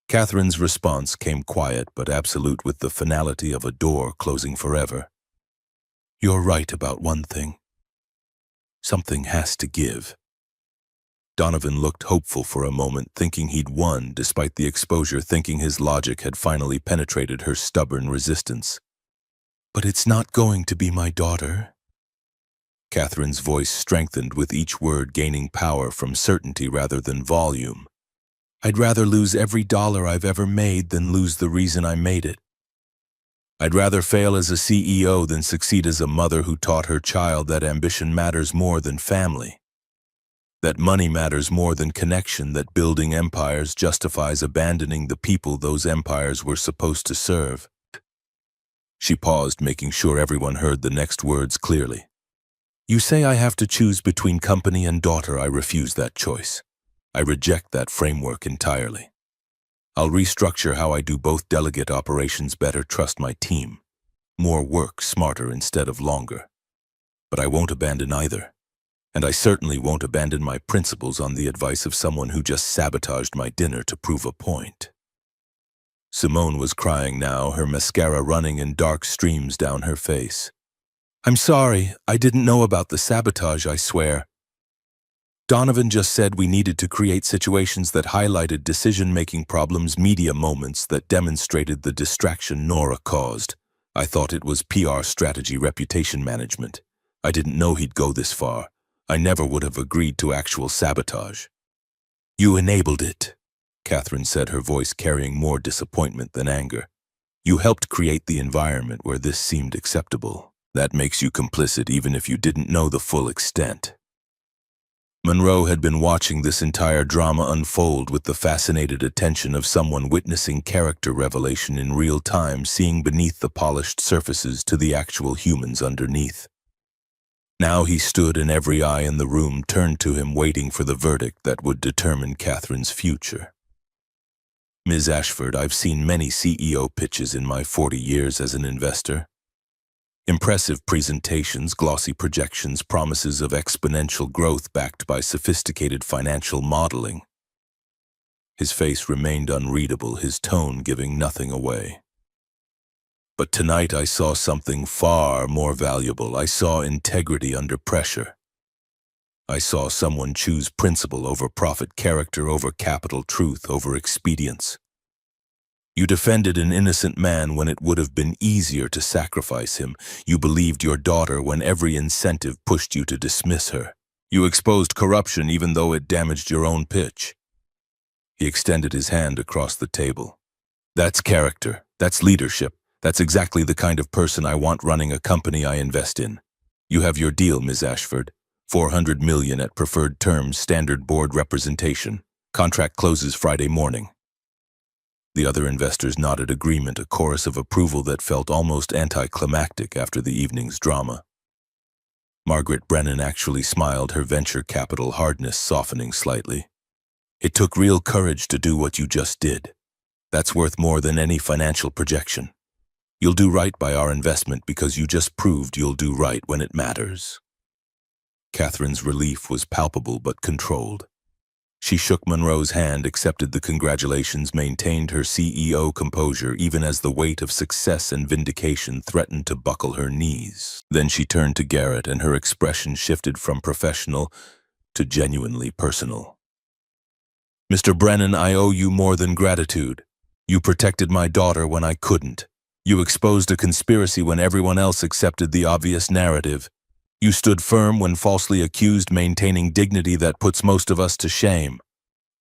Catherine's response came quiet but absolute, with the finality of a door closing forever. You're right about one thing. Something has to give. Donovan looked hopeful for a moment, thinking he'd won despite the exposure, thinking his logic had finally penetrated her stubborn resistance. But it's not going to be my daughter. Catherine's voice strengthened with each word gaining power from certainty rather than volume. I'd rather lose every dollar I've ever made than lose the reason I made it. I'd rather fail as a CEO than succeed as a mother who taught her child that ambition matters more than family, that money matters more than connection, that building empires justifies abandoning the people those empires were supposed to serve. She paused, making sure everyone heard the next words clearly. You say I have to choose between company and daughter. I refuse that choice. I reject that framework entirely. I'll restructure how I do both. Delegate operations better, trust my team. More work, smarter instead of longer. But I won't abandon either. And I certainly won't abandon my principles on the advice of someone who just sabotaged my dinner to prove a point. Simone was crying now, her mascara running in dark streams down her face. I'm sorry, I didn't know about the sabotage, I swear. Donovan just said we needed to create situations that highlighted decision-making problems, media moments that demonstrated the distraction Nora caused. I thought it was PR strategy, reputation management. I didn't know he'd go this far. I never would have agreed to actual sabotage. You enabled it, Catherine said, her voice carrying more disappointment than anger. You helped create the environment where this seemed acceptable. That makes you complicit even if you didn't know the full extent. Monroe had been watching this entire drama unfold with the fascinated attention of someone witnessing character revelation in real time, seeing beneath the polished surfaces to the actual humans underneath. Now he stood and every eye in the room turned to him, waiting for the verdict that would determine Catherine's future. Ms. Ashford, I've seen many CEO pitches in my 40 years as an investor. Impressive presentations, glossy projections, promises of exponential growth backed by sophisticated financial modeling. His face remained unreadable, his tone giving nothing away. But tonight I saw something far more valuable. I saw integrity under pressure. I saw someone choose principle over profit, character over capital, truth over expedience. You defended an innocent man when it would have been easier to sacrifice him. You believed your daughter when every incentive pushed you to dismiss her. You exposed corruption even though it damaged your own pitch. He extended his hand across the table. That's character. That's leadership. That's exactly the kind of person I want running a company I invest in. You have your deal, Ms. Ashford. $400 million at preferred terms, standard board representation. Contract closes Friday morning. The other investors nodded agreement, a chorus of approval that felt almost anticlimactic after the evening's drama. Margaret Brennan actually smiled, her venture capital hardness softening slightly. It took real courage to do what you just did. That's worth more than any financial projection. You'll do right by our investment because you just proved you'll do right when it matters. Catherine's relief was palpable but controlled. She shook Monroe's hand, accepted the congratulations, maintained her CEO composure even as the weight of success and vindication threatened to buckle her knees. Then she turned to Garrett and her expression shifted from professional to genuinely personal. Mr. Brennan, I owe you more than gratitude. You protected my daughter when I couldn't. You exposed a conspiracy when everyone else accepted the obvious narrative. You stood firm when falsely accused, maintaining dignity that puts most of us to shame.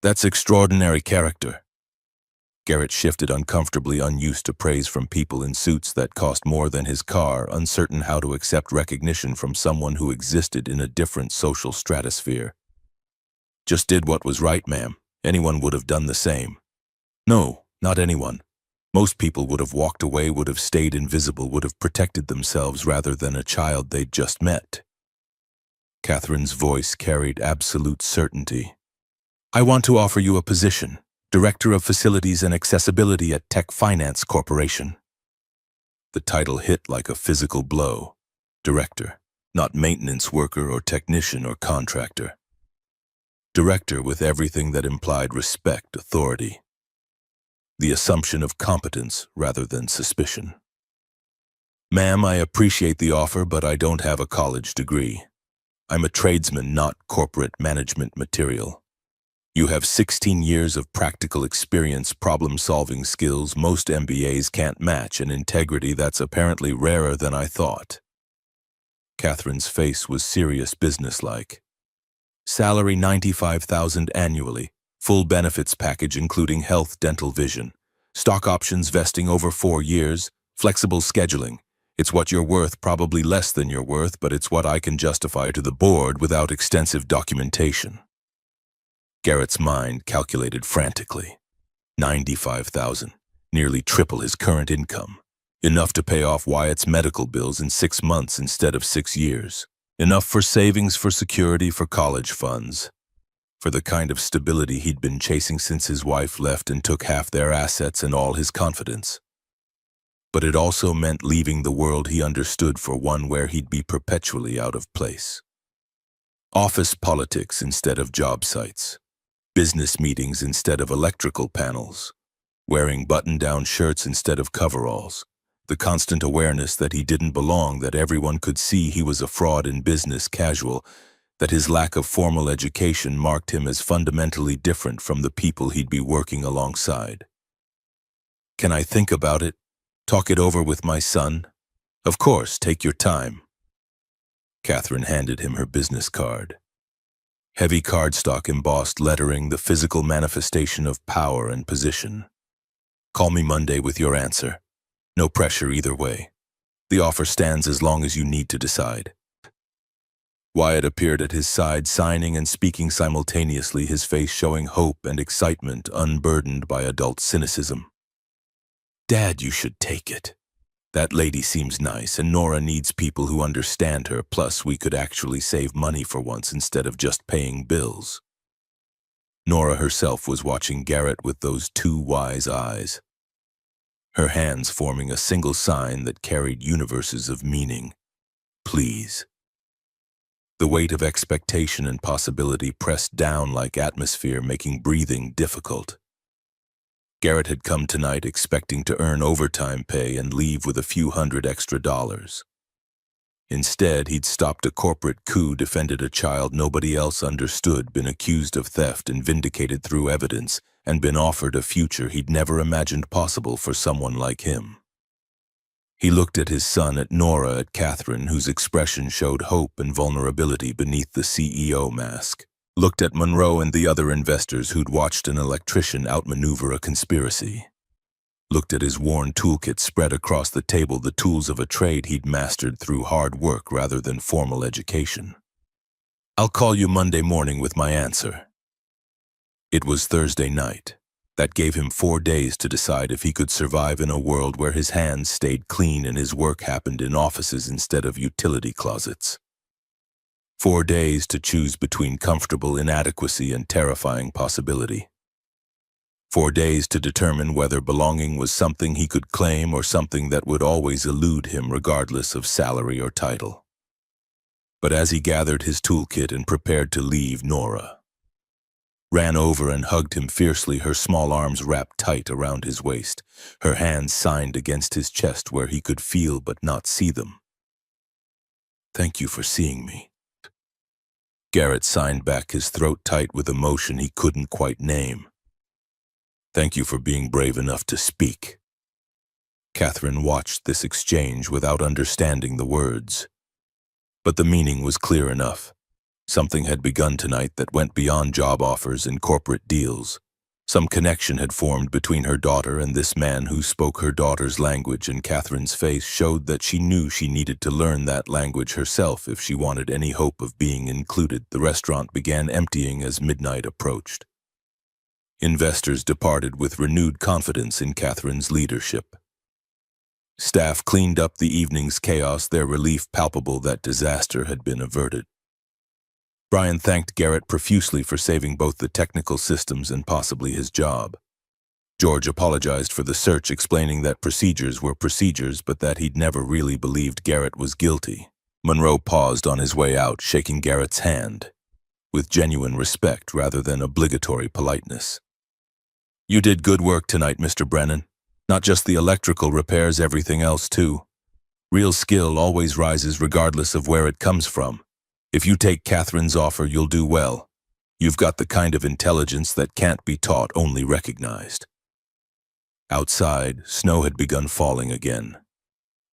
That's extraordinary character. Garrett shifted uncomfortably, unused to praise from people in suits that cost more than his car, uncertain how to accept recognition from someone who existed in a different social stratosphere. Just did what was right, ma'am. Anyone would have done the same. No, not anyone. Most people would have walked away, would have stayed invisible, would have protected themselves rather than a child they'd just met. Catherine's voice carried absolute certainty. I want to offer you a position, Director of Facilities and Accessibility at Tech Finance Corporation. The title hit like a physical blow. Director, not maintenance worker or technician or contractor. Director with everything that implied respect, authority. The assumption of competence rather than suspicion. Ma'am, I appreciate the offer, but I don't have a college degree. I'm a tradesman, not corporate management material. You have 16 years of practical experience, problem-solving skills most MBAs can't match, and integrity that's apparently rarer than I thought. Catherine's face was serious businesslike. Salary $95,000 annually, full benefits package including health, dental, vision. Stock options vesting over 4 years, flexible scheduling. It's what you're worth, probably less than you're worth, but it's what I can justify to the board without extensive documentation. Garrett's mind calculated frantically. $95,000, nearly triple his current income. Enough to pay off Wyatt's medical bills in 6 months instead of 6 years. Enough for savings, for security, for college funds. For the kind of stability he'd been chasing since his wife left and took half their assets and all his confidence. But it also meant leaving the world he understood for one where he'd be perpetually out of place. Office politics instead of job sites. Business meetings instead of electrical panels. Wearing button-down shirts instead of coveralls. The constant awareness that he didn't belong, that everyone could see he was a fraud in business casual, that his lack of formal education marked him as fundamentally different from the people he'd be working alongside. Can I think about it? Talk it over with my son? Of course, take your time. Catherine handed him her business card. Heavy cardstock embossed lettering, the physical manifestation of power and position. Call me Monday with your answer. No pressure either way. The offer stands as long as you need to decide. Wyatt appeared at his side, signing and speaking simultaneously, his face showing hope and excitement unburdened by adult cynicism. Dad, you should take it. That lady seems nice, and Nora needs people who understand her, plus we could actually save money for once instead of just paying bills. Nora herself was watching Garrett with those 2 wise eyes. Her hands forming a single sign that carried universes of meaning. Please. The weight of expectation and possibility pressed down like atmosphere, making breathing difficult. Garrett had come tonight expecting to earn overtime pay and leave with a few $100 extra. Instead, he'd stopped a corporate coup, defended a child nobody else understood, been accused of theft and vindicated through evidence, and been offered a future he'd never imagined possible for someone like him. He looked at his son, at Nora, at Catherine, whose expression showed hope and vulnerability beneath the CEO mask. Looked at Monroe and the other investors who'd watched an electrician outmaneuver a conspiracy. Looked at his worn toolkit spread across the table, the tools of a trade he'd mastered through hard work rather than formal education. I'll call you Monday morning with my answer. It was Thursday night. That gave him 4 days to decide if he could survive in a world where his hands stayed clean and his work happened in offices instead of utility closets. 4 days to choose between comfortable inadequacy and terrifying possibility. 4 days to determine whether belonging was something he could claim or something that would always elude him regardless of salary or title. But as he gathered his toolkit and prepared to leave, Nora ran over and hugged him fiercely, her small arms wrapped tight around his waist, her hands signed against his chest where he could feel but not see them. Thank you for seeing me. Garrett signed back, his throat tight with emotion he couldn't quite name. Thank you for being brave enough to speak. Catherine watched this exchange without understanding the words. But the meaning was clear enough. Something had begun tonight that went beyond job offers and corporate deals. Some connection had formed between her daughter and this man who spoke her daughter's language, and Catherine's face showed that she knew she needed to learn that language herself if she wanted any hope of being included. The restaurant began emptying as midnight approached. Investors departed with renewed confidence in Catherine's leadership. Staff cleaned up the evening's chaos, their relief palpable that disaster had been averted. Brian thanked Garrett profusely for saving both the technical systems and possibly his job. George apologized for the search, explaining that procedures were procedures, but that he'd never really believed Garrett was guilty. Monroe paused on his way out, shaking Garrett's hand, with genuine respect rather than obligatory politeness. You did good work tonight, Mr. Brennan. Not just the electrical repairs, everything else too. Real skill always rises regardless of where it comes from. If you take Catherine's offer, you'll do well. You've got the kind of intelligence that can't be taught, only recognized. Outside, snow had begun falling again.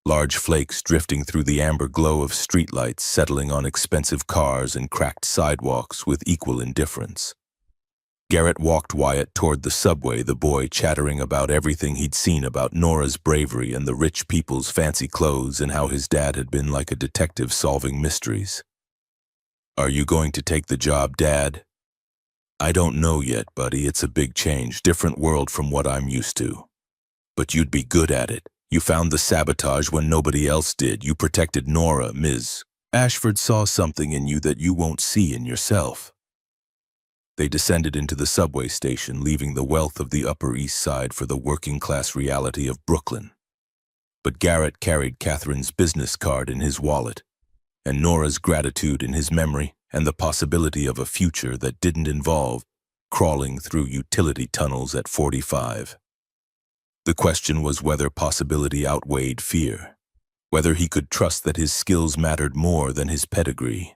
large flakes drifting through the amber glow of streetlights settling on expensive cars and cracked sidewalks with equal indifference. Garrett walked Wyatt toward the subway, the boy chattering about everything he'd seen about Nora's bravery and the rich people's fancy clothes and how his dad had been like a detective solving mysteries. "Are you going to take the job, Dad?" "I don't know yet, buddy. It's a big change, different world from what I'm used to. But you'd be good at it. You found the sabotage when nobody else did. You protected Nora, Ms. Ashford saw something in you that you won't see in yourself." They descended into the subway station, leaving the wealth of the Upper East Side for the working-class reality of Brooklyn. But Garrett carried Catherine's business card in his wallet, and Nora's gratitude in his memory, and the possibility of a future that didn't involve crawling through utility tunnels at 45. The question was whether possibility outweighed fear, whether he could trust that his skills mattered more than his pedigree,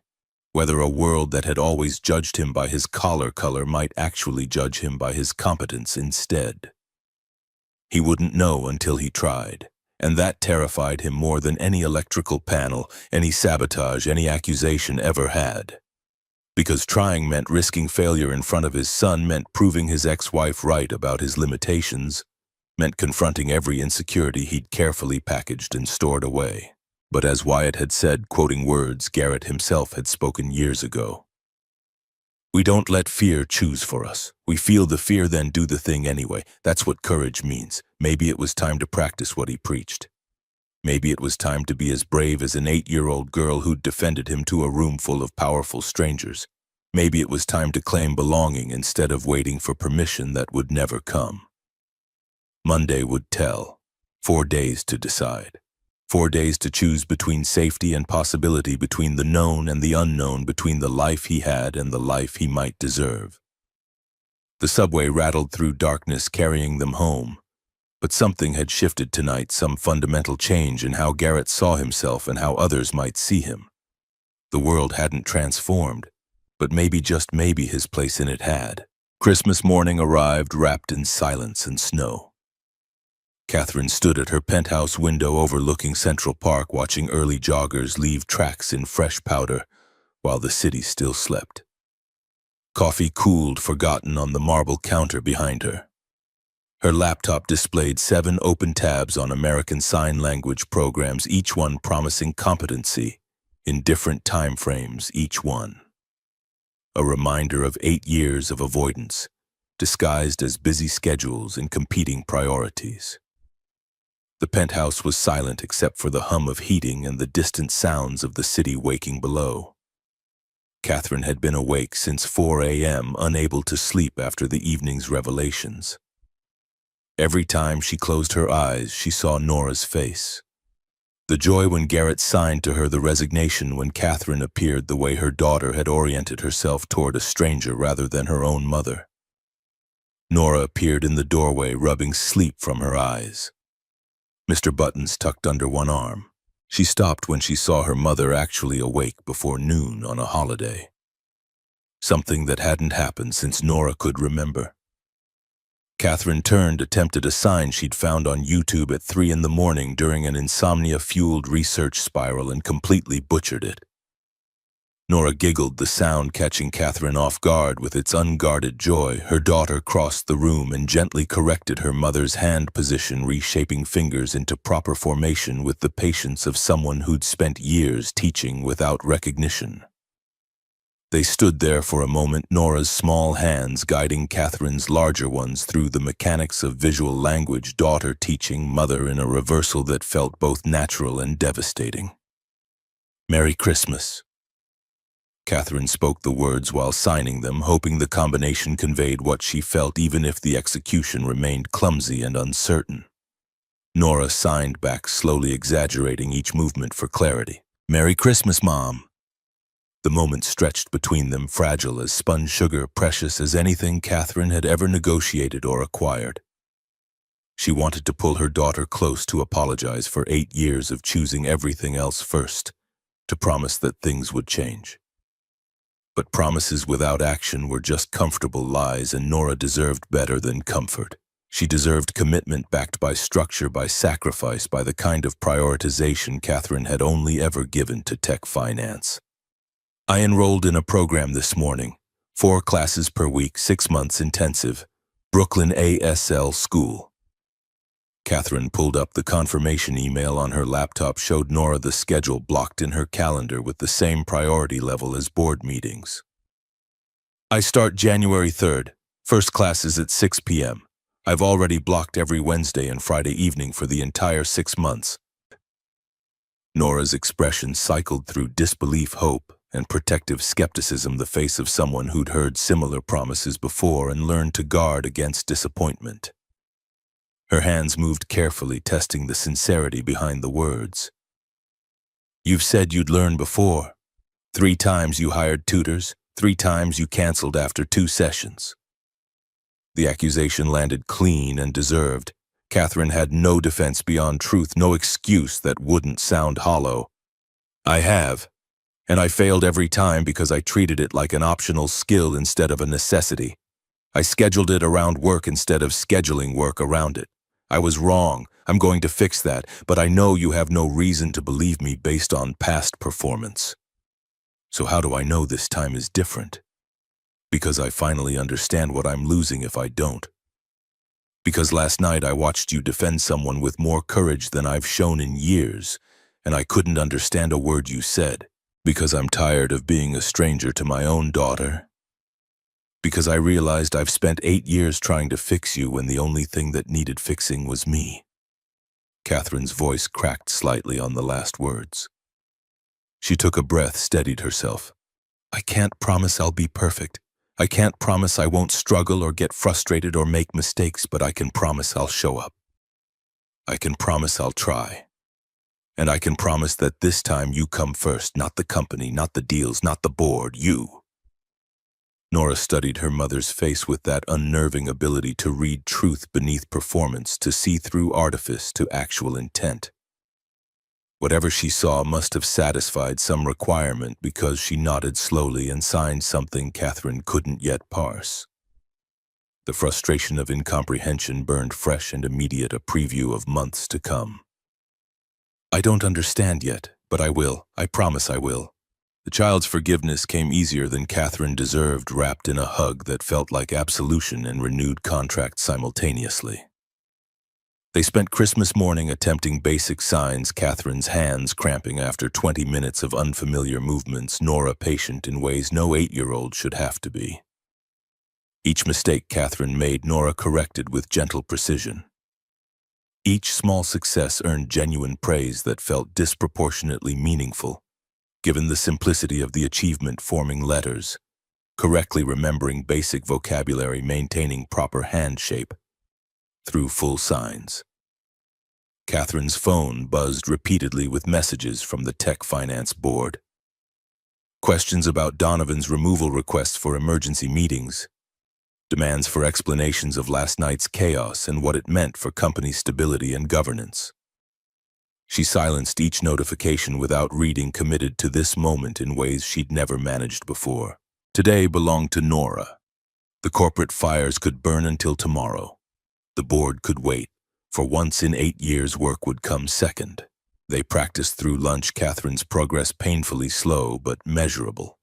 whether a world that had always judged him by his collar color might actually judge him by his competence instead. He wouldn't know until he tried, and that terrified him more than any electrical panel, any sabotage, any accusation ever had. Because trying meant risking failure in front of his son, meant proving his ex-wife right about his limitations, meant confronting every insecurity he'd carefully packaged and stored away. But as Wyatt had said, quoting words Garrett himself had spoken years ago, "We don't let fear choose for us. We feel the fear, then do the thing anyway. That's what courage means." Maybe it was time to practice what he preached. Maybe it was time to be as brave as an 8-year-old girl who'd defended him to a room full of powerful strangers. Maybe it was time to claim belonging instead of waiting for permission that would never come. Monday would tell. 4 days to decide. 4 days to choose between safety and possibility, between the known and the unknown, between the life he had and the life he might deserve. The subway rattled through darkness, carrying them home. But something had shifted tonight, some fundamental change in how Garrett saw himself and how others might see him. The world hadn't transformed, but maybe, just maybe, his place in it had. Christmas morning arrived, wrapped in silence and snow. Catherine stood at her penthouse window overlooking Central Park, watching early joggers leave tracks in fresh powder while the city still slept. Coffee cooled, forgotten, on the marble counter behind her. Her laptop displayed 7 open tabs on American Sign Language programs, each one promising competency in different time frames, each one. A reminder of 8 years of avoidance, disguised as busy schedules and competing priorities. The penthouse was silent except for the hum of heating and the distant sounds of the city waking below. Catherine had been awake since 4 a.m., unable to sleep after the evening's revelations. Every time she closed her eyes, she saw Nora's face. The joy when Garrett signed to her, the resignation when Catherine appeared the way her daughter had oriented herself toward a stranger rather than her own mother. Nora appeared in the doorway, rubbing sleep from her eyes. Mr. Buttons tucked under one arm. She stopped when she saw her mother actually awake before noon on a holiday. Something that hadn't happened since Nora could remember. Catherine turned, attempted a sign she'd found on YouTube at 3 in the morning during an insomnia-fueled research spiral, and completely butchered it. Nora giggled, the sound catching Catherine off guard with its unguarded joy. Her daughter crossed the room and gently corrected her mother's hand position, reshaping fingers into proper formation with the patience of someone who'd spent years teaching without recognition. They stood there for a moment, Nora's small hands guiding Catherine's larger ones through the mechanics of visual language, daughter teaching mother in a reversal that felt both natural and devastating. "Merry Christmas." Catherine spoke the words while signing them, hoping the combination conveyed what she felt, even if the execution remained clumsy and uncertain. Nora signed back, slowly exaggerating each movement for clarity. "Merry Christmas, Mom." The moment stretched between them, fragile as spun sugar, precious as anything Catherine had ever negotiated or acquired. She wanted to pull her daughter close, to apologize for 8 years of choosing everything else first, to promise that things would change. But promises without action were just comfortable lies, and Nora deserved better than comfort. She deserved commitment backed by structure, by sacrifice, by the kind of prioritization Catherine had only ever given to tech finance. I enrolled in a program this morning, 4 classes per week, 6 months intensive, Brooklyn ASL School. Catherine pulled up the confirmation email on her laptop, showed Nora the schedule blocked in her calendar with the same priority level as board meetings. I start January 3rd. First class is at 6 p.m. I've already blocked every Wednesday and Friday evening for the entire 6 months. Nora's expression cycled through disbelief, hope, and protective skepticism, the face of someone who'd heard similar promises before and learned to guard against disappointment. Her hands moved carefully, testing the sincerity behind the words. You've said you'd learn before. 3 times you hired tutors, 3 times you canceled after 2 sessions. The accusation landed clean and deserved. Catherine had no defense beyond truth, no excuse that wouldn't sound hollow. I have, and I failed every time because I treated it like an optional skill instead of a necessity. I scheduled it around work instead of scheduling work around it. I was wrong. I'm going to fix that, but I know you have no reason to believe me based on past performance. So how do I know this time is different? Because I finally understand what I'm losing if I don't. Because last night I watched you defend someone with more courage than I've shown in years, and I couldn't understand a word you said. Because I'm tired of being a stranger to my own daughter. Because I realized I've spent 8 years trying to fix you when the only thing that needed fixing was me. Catherine's voice cracked slightly on the last words. She took a breath, steadied herself. I can't promise I'll be perfect. I can't promise I won't struggle or get frustrated or make mistakes, but I can promise I'll show up. I can promise I'll try. And I can promise that this time you come first, not the company, not the deals, not the board, you. Nora studied her mother's face with that unnerving ability to read truth beneath performance, to see through artifice to actual intent. Whatever she saw must have satisfied some requirement, because she nodded slowly and signed something Catherine couldn't yet parse. The frustration of incomprehension burned fresh and immediate, a preview of months to come. I don't understand yet, but I will. I promise I will. The child's forgiveness came easier than Catherine deserved, wrapped in a hug that felt like absolution and renewed contract simultaneously. They spent Christmas morning attempting basic signs, Catherine's hands cramping after 20 minutes of unfamiliar movements, Nora patient in ways no 8-year-old should have to be. Each mistake Catherine made, Nora corrected with gentle precision. Each small success earned genuine praise that felt disproportionately meaningful, given the simplicity of the achievement, forming letters, correctly remembering basic vocabulary, maintaining proper hand shape, through full signs. Catherine's phone buzzed repeatedly with messages from the Tech Finance Board. Questions about Donovan's removal requests for emergency meetings, demands for explanations of last night's chaos and what it meant for company stability and governance. She silenced each notification without reading, committed to this moment in ways she'd never managed before. Today belonged to Nora. The corporate fires could burn until tomorrow. The board could wait. For once in 8 years, work would come second. They practiced through lunch, Catherine's progress painfully slow but measurable.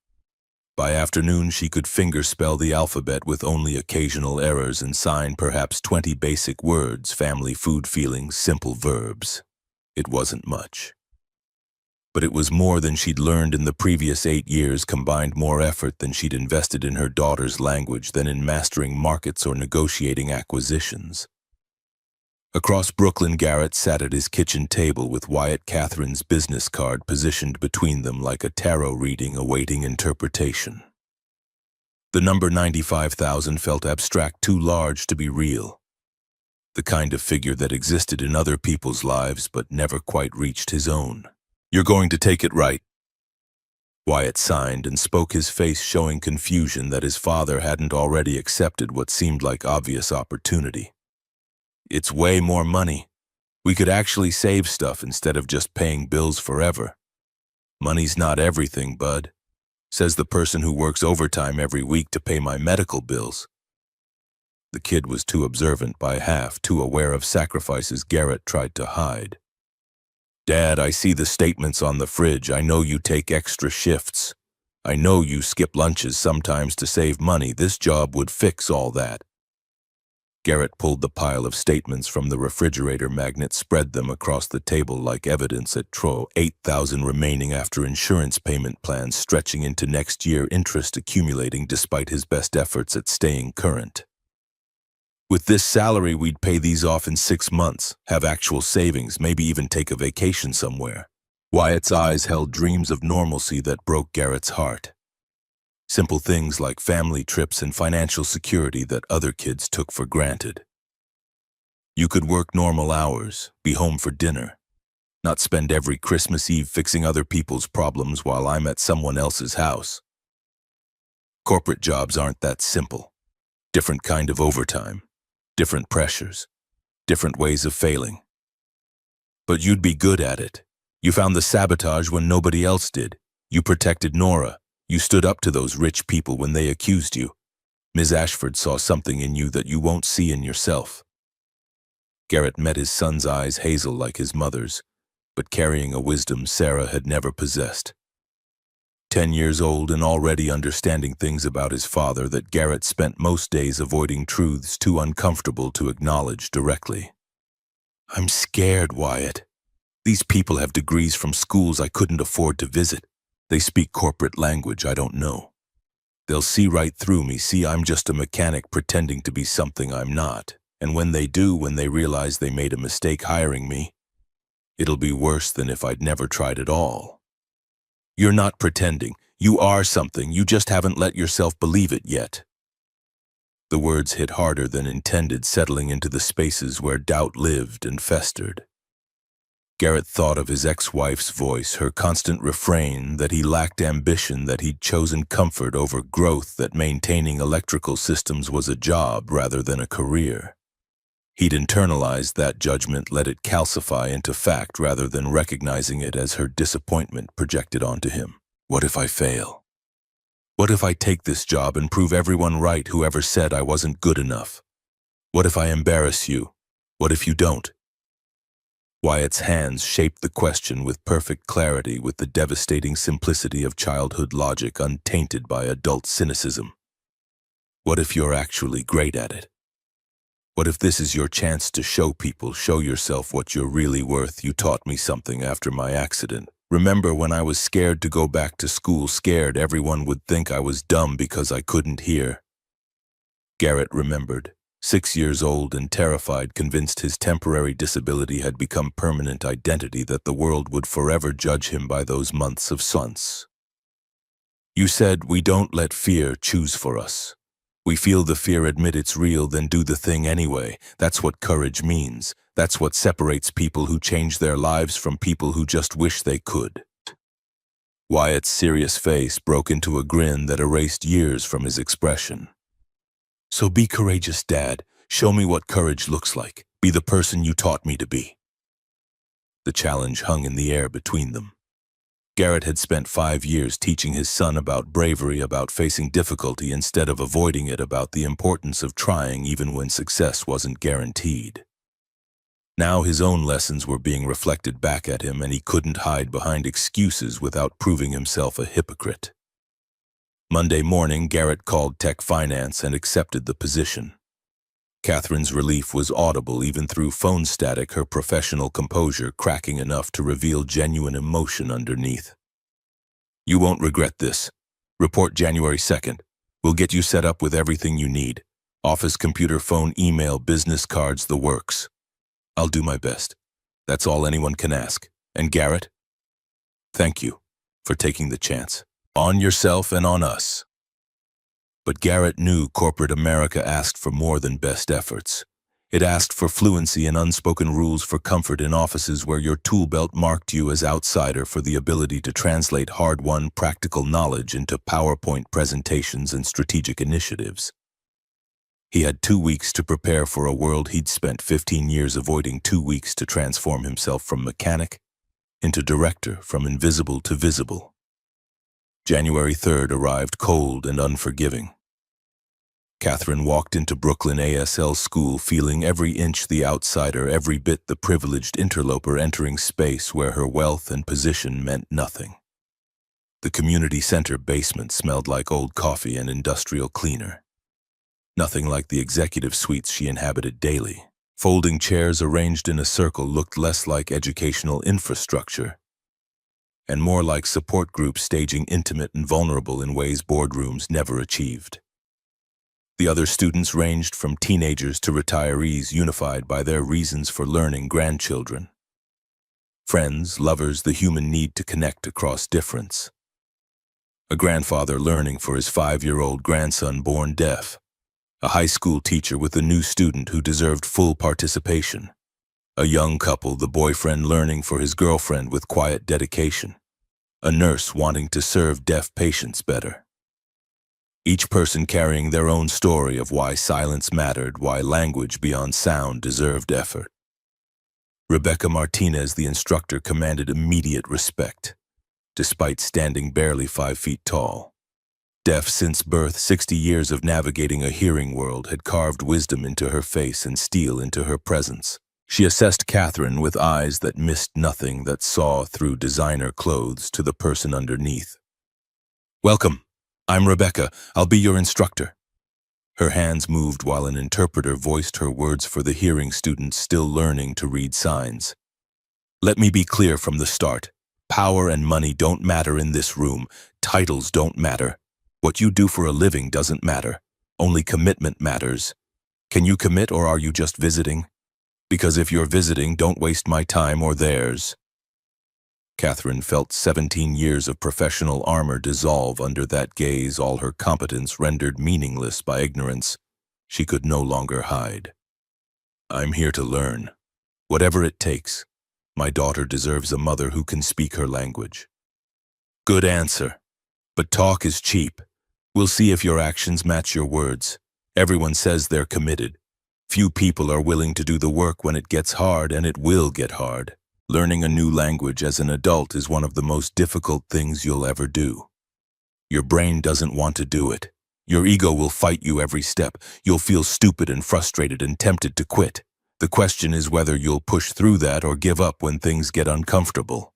By afternoon, she could fingerspell the alphabet with only occasional errors and sign perhaps 20 basic words, family, food, feelings, simple verbs. It wasn't much. But it was more than she'd learned in the previous 8 years, combined more effort than she'd invested in her daughter's language than in mastering markets or negotiating acquisitions. Across Brooklyn, Garrett sat at his kitchen table with Wyatt, Catherine's business card positioned between them like a tarot reading awaiting interpretation. The number 95,000 felt abstract, too large to be real. The kind of figure that existed in other people's lives but never quite reached his own. You're going to take it, right? Wyatt signed and spoke, his face showing confusion that his father hadn't already accepted what seemed like obvious opportunity. It's way more money. We could actually save stuff instead of just paying bills forever. Money's not everything, bud, says the person who works overtime every week to pay my medical bills. The kid was too observant by half, too aware of sacrifices Garrett tried to hide. "Dad, I see the statements on the fridge. I know you take extra shifts. I know you skip lunches sometimes to save money. This job would fix all that." Garrett pulled the pile of statements from the refrigerator magnet, spread them across the table like evidence at Tro. 8,000 remaining after insurance payment plans stretching into next year, interest accumulating despite his best efforts at staying current. "With this salary, we'd pay these off in 6 months, have actual savings, maybe even take a vacation somewhere." Wyatt's eyes held dreams of normalcy that broke Garrett's heart. Simple things like family trips and financial security that other kids took for granted. You could work normal hours, be home for dinner, not spend every Christmas Eve fixing other people's problems while I'm at someone else's house. Corporate jobs aren't that simple. Different kind of overtime, different pressures, different ways of failing. But you'd be good at it. You found the sabotage when nobody else did. You protected Nora. You stood up to those rich people when they accused you. Ms. Ashford saw something in you that you won't see in yourself. Garrett met his son's eyes, hazel like his mother's, but carrying a wisdom Sarah had never possessed. 10 years old and already understanding things about his father that Garrett spent most days avoiding truths too uncomfortable to acknowledge directly. "I'm scared, Wyatt. These people have degrees from schools I couldn't afford to visit. They speak corporate language I don't know. They'll see right through me, see I'm just a mechanic pretending to be something I'm not. And when they realize they made a mistake hiring me, it'll be worse than if I'd never tried at all." "You're not pretending. You are something. You just haven't let yourself believe it yet." The words hit harder than intended, settling into the spaces where doubt lived and festered. Garrett thought of his ex-wife's voice, her constant refrain that he lacked ambition, that he'd chosen comfort over growth, that maintaining electrical systems was a job rather than a career. He'd internalized that judgment, let it calcify into fact rather than recognizing it as her disappointment projected onto him. What if I fail? What if I take this job and prove everyone right whoever said I wasn't good enough? What if I embarrass you? What if you don't? Wyatt's hands shaped the question with perfect clarity, with the devastating simplicity of childhood logic untainted by adult cynicism. What if you're actually great at it? What if this is your chance to show people, show yourself what you're really worth? You taught me something after my accident. Remember when I was scared to go back to school, scared everyone would think I was dumb because I couldn't hear? Garrett remembered. 6 years old and terrified, convinced his temporary disability had become permanent identity, that the world would forever judge him by those months of silence. "You said we don't let fear choose for us. We feel the fear, admit it's real, then do the thing anyway. That's what courage means. That's what separates people who change their lives from people who just wish they could." Wyatt's serious face broke into a grin that erased years from his expression. "So be courageous, Dad. Show me what courage looks like. Be the person you taught me to be." The challenge hung in the air between them. Garrett had spent 5 years teaching his son about bravery, about facing difficulty instead of avoiding it, about the importance of trying even when success wasn't guaranteed. Now his own lessons were being reflected back at him, and he couldn't hide behind excuses without proving himself a hypocrite. Monday morning, Garrett called Tech Finance and accepted the position. Catherine's relief was audible even through phone static, her professional composure cracking enough to reveal genuine emotion underneath. "You won't regret this. Report January 2nd. We'll get you set up with everything you need. Office, computer, phone, email, business cards, the works. I'll do my best. That's all anyone can ask. And Garrett, thank you for taking the chance. On yourself and on us." But Garrett knew corporate America asked for more than best efforts. It asked for fluency and unspoken rules, for comfort in offices where your tool belt marked you as outsider, for the ability to translate hard-won practical knowledge into PowerPoint presentations and strategic initiatives. He had 2 weeks to prepare for a world he'd spent 15 years avoiding, 2 weeks to transform himself from mechanic into director, from invisible to visible. January 3rd arrived cold and unforgiving. Catherine walked into Brooklyn ASL school feeling every inch the outsider, every bit the privileged interloper entering space where her wealth and position meant nothing. The community center basement smelled like old coffee and industrial cleaner. Nothing like the executive suites she inhabited daily. Folding chairs arranged in a circle looked less like educational infrastructure and more like support groups staging intimate and vulnerable in ways boardrooms never achieved. The other students ranged from teenagers to retirees, unified by their reasons for learning: grandchildren, friends, lovers, the human need to connect across difference. A grandfather learning for his 5-year-old grandson born deaf. A high school teacher with a new student who deserved full participation. A young couple, the boyfriend learning for his girlfriend with quiet dedication. A nurse wanting to serve deaf patients better. Each person carrying their own story of why silence mattered, why language beyond sound deserved effort. Rebecca Martinez, the instructor, commanded immediate respect, despite standing barely 5 feet tall. Deaf since birth, 60 years of navigating a hearing world had carved wisdom into her face and steel into her presence. She assessed Catherine with eyes that missed nothing, that saw through designer clothes to the person underneath. "Welcome. I'm Rebecca. I'll be your instructor." Her hands moved while an interpreter voiced her words for the hearing students still learning to read signs. "Let me be clear from the start. Power and money don't matter in this room. Titles don't matter. What you do for a living doesn't matter. Only commitment matters. Can you commit, or are you just visiting? Because if you're visiting, don't waste my time or theirs." Catherine felt 17 years of professional armor dissolve under that gaze, all her competence rendered meaningless by ignorance she could no longer hide. "I'm here to learn. Whatever it takes. My daughter deserves a mother who can speak her language." "Good answer. But talk is cheap. We'll see if your actions match your words. Everyone says they're committed. Few people are willing to do the work when it gets hard, and it will get hard. Learning a new language as an adult is one of the most difficult things you'll ever do. Your brain doesn't want to do it. Your ego will fight you every step. You'll feel stupid and frustrated and tempted to quit. The question is whether you'll push through that or give up when things get uncomfortable."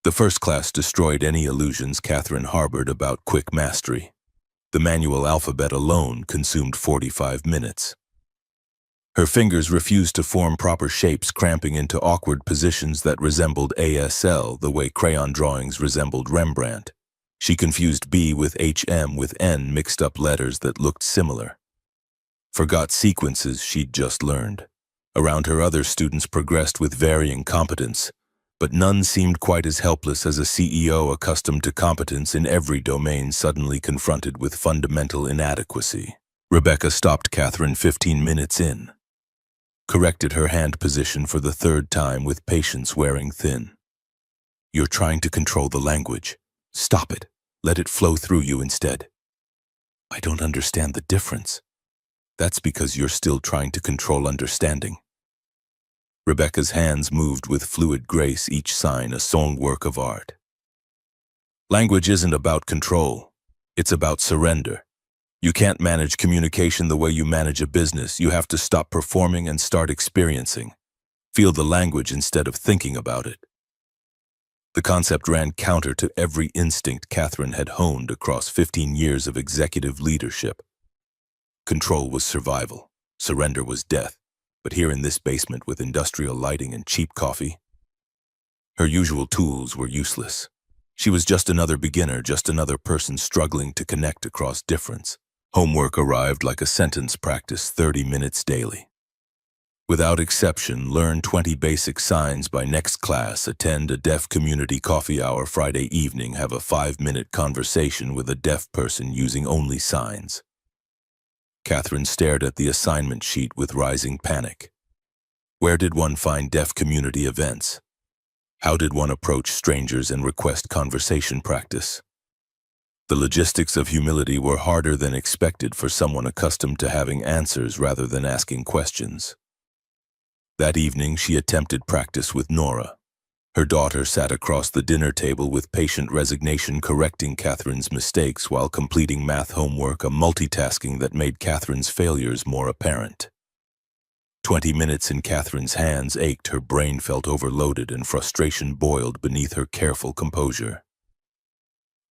The first class destroyed any illusions Catherine harbored about quick mastery. The manual alphabet alone consumed 45 minutes. Her fingers refused to form proper shapes, cramping into awkward positions that resembled ASL the way crayon drawings resembled Rembrandt. She confused B with HM with N, mixed up letters that looked similar. Forgot sequences she'd just learned. Around her, other students progressed with varying competence, but none seemed quite as helpless as a CEO accustomed to competence in every domain suddenly confronted with fundamental inadequacy. Rebecca stopped Catherine 15 minutes in. Corrected her hand position for the 3rd time with patience wearing thin. "You're trying to control the language. Stop it. Let it flow through you instead." "I don't understand the difference." "That's because you're still trying to control understanding." Rebecca's hands moved with fluid grace, each sign a song work of art. Language isn't about control. It's about surrender. You can't manage communication the way you manage a business. You have to stop performing and start experiencing. Feel the language instead of thinking about it. The concept ran counter to every instinct Catherine had honed across 15 years of executive leadership. Control was survival. Surrender was death. But here in this basement with industrial lighting and cheap coffee, her usual tools were useless. She was just another beginner, just another person struggling to connect across difference. Homework arrived like a sentence practice, 30 minutes daily. Without exception, learn 20 basic signs by next class, attend a deaf community coffee hour Friday evening, have a 5-minute conversation with a deaf person using only signs. Catherine stared at the assignment sheet with rising panic. Where did one find deaf community events? How did one approach strangers and request conversation practice? The logistics of humility were harder than expected for someone accustomed to having answers rather than asking questions. That evening, she attempted practice with Nora. Her daughter sat across the dinner table with patient resignation, correcting Catherine's mistakes while completing math homework, a multitasking that made Catherine's failures more apparent. 20 minutes and Catherine's hands ached, her brain felt overloaded, and frustration boiled beneath her careful composure.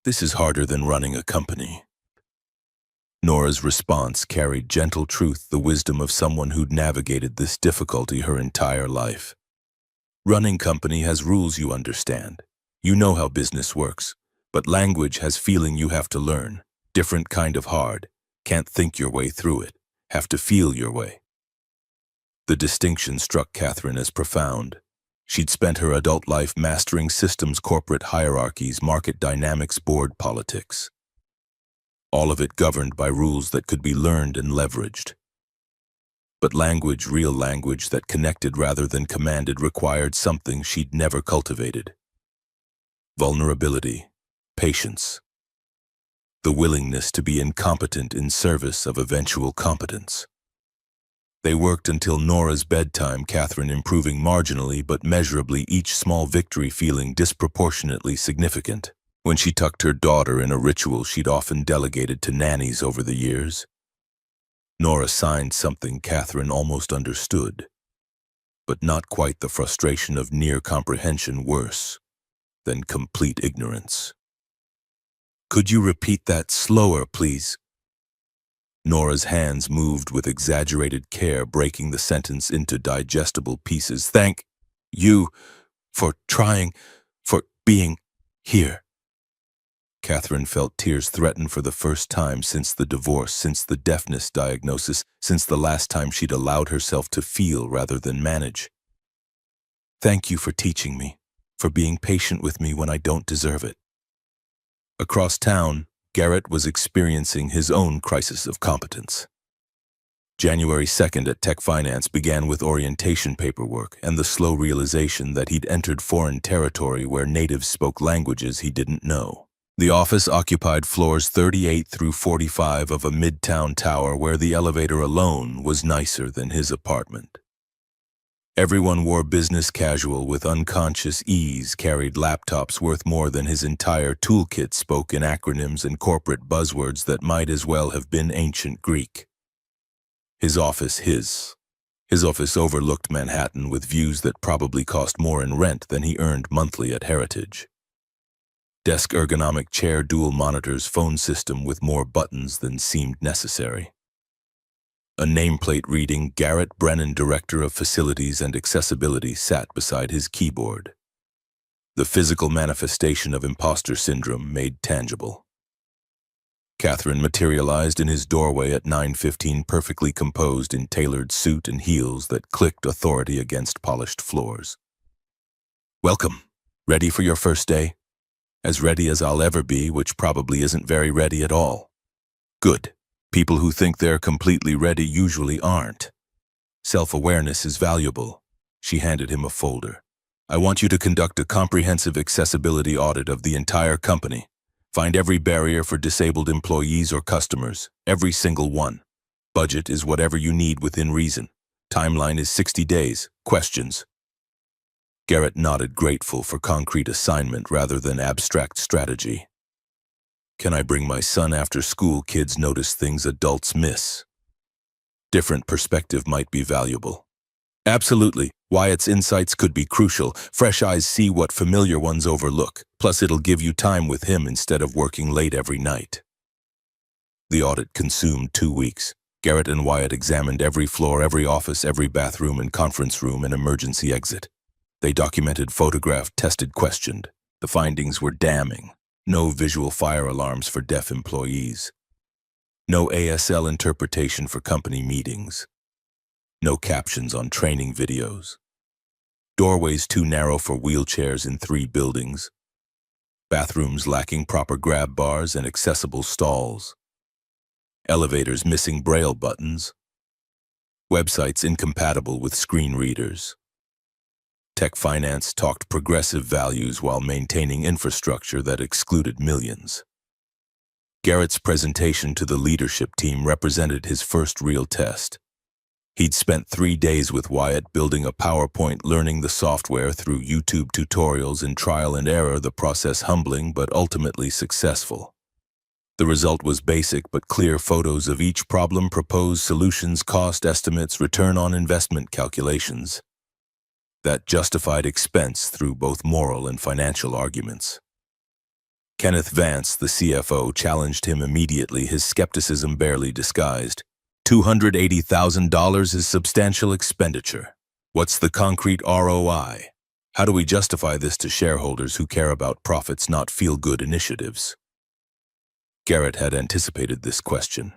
"This is harder than running a company." Nora's response carried gentle truth, the wisdom of someone who'd navigated this difficulty her entire life. "Running company has rules you understand. You know how business works, but language has feeling you have to learn. Different kind of hard. Can't think your way through it. Have to feel your way." The distinction struck Catherine as profound. She'd spent her adult life mastering systems, corporate hierarchies, market dynamics, board politics. All of it governed by rules that could be learned and leveraged. But language, real language that connected rather than commanded, required something she'd never cultivated. Vulnerability, patience, the willingness to be incompetent in service of eventual competence. They worked until Nora's bedtime, Catherine improving marginally but measurably, each small victory feeling disproportionately significant. When she tucked her daughter in a ritual she'd often delegated to nannies over the years, Nora signed something Catherine almost understood, but not quite the frustration of near comprehension, worse than complete ignorance. "Could you repeat that slower, please?" Nora's hands moved with exaggerated care, breaking the sentence into digestible pieces. "Thank you for trying, for being here." Catherine felt tears threaten for the first time since the divorce, since the deafness diagnosis, since the last time she'd allowed herself to feel rather than manage. "Thank you for teaching me, for being patient with me when I don't deserve it." Across town, Garrett was experiencing his own crisis of competence. January 2nd at Tech Finance began with orientation paperwork and the slow realization that he'd entered foreign territory where natives spoke languages he didn't know. The office occupied floors 38 through 45 of a midtown tower where the elevator alone was nicer than his apartment. Everyone wore business casual with unconscious ease, carried laptops worth more than his entire toolkit, spoke in acronyms and corporate buzzwords that might as well have been ancient Greek. His office overlooked Manhattan with views that probably cost more in rent than he earned monthly at Heritage. Desk ergonomic chair, dual monitors, phone system with more buttons than seemed necessary. A nameplate reading Garrett Brennan, Director of Facilities and Accessibility, sat beside his keyboard. The physical manifestation of imposter syndrome made tangible. Catherine materialized in his doorway at 9:15, perfectly composed in tailored suit and heels that clicked authority against polished floors. "Welcome. Ready for your first day?" "As ready as I'll ever be," which probably isn't very ready at all. "Good. People who think they're completely ready usually aren't. Self-awareness is valuable." She handed him a folder. "I want you to conduct a comprehensive accessibility audit of the entire company. Find every barrier for disabled employees or customers, every single one. Budget is whatever you need within reason. Timeline is 60 days. Questions?" Garrett nodded, grateful for concrete assignment rather than abstract strategy. "Can I bring my son after school? Kids notice things adults miss. Different perspective might be valuable." "Absolutely. Wyatt's insights could be crucial. Fresh eyes see what familiar ones overlook. Plus it'll give you time with him instead of working late every night." The audit consumed 2 weeks. Garrett and Wyatt examined every floor, every office, every bathroom and conference room and emergency exit. They documented, photographed, tested, questioned. The findings were damning. No visual fire alarms for deaf employees. No ASL interpretation for company meetings. No captions on training videos. Doorways too narrow for wheelchairs in 3 buildings. Bathrooms lacking proper grab bars and accessible stalls. Elevators missing braille buttons. Websites incompatible with screen readers. Tech Finance talked progressive values while maintaining infrastructure that excluded millions. Garrett's presentation to the leadership team represented his first real test. He'd spent 3 days with Wyatt building a PowerPoint, learning the software through YouTube tutorials and trial and error, the process humbling but ultimately successful. The result was basic but clear photos of each problem, proposed solutions, cost estimates, return on investment calculations that justified expense through both moral and financial arguments. Kenneth Vance, the CFO, challenged him immediately, his skepticism barely disguised. $280,000 is substantial expenditure. What's the concrete ROI? How do we justify this to shareholders who care about profits, not feel-good initiatives? Garrett had anticipated this question.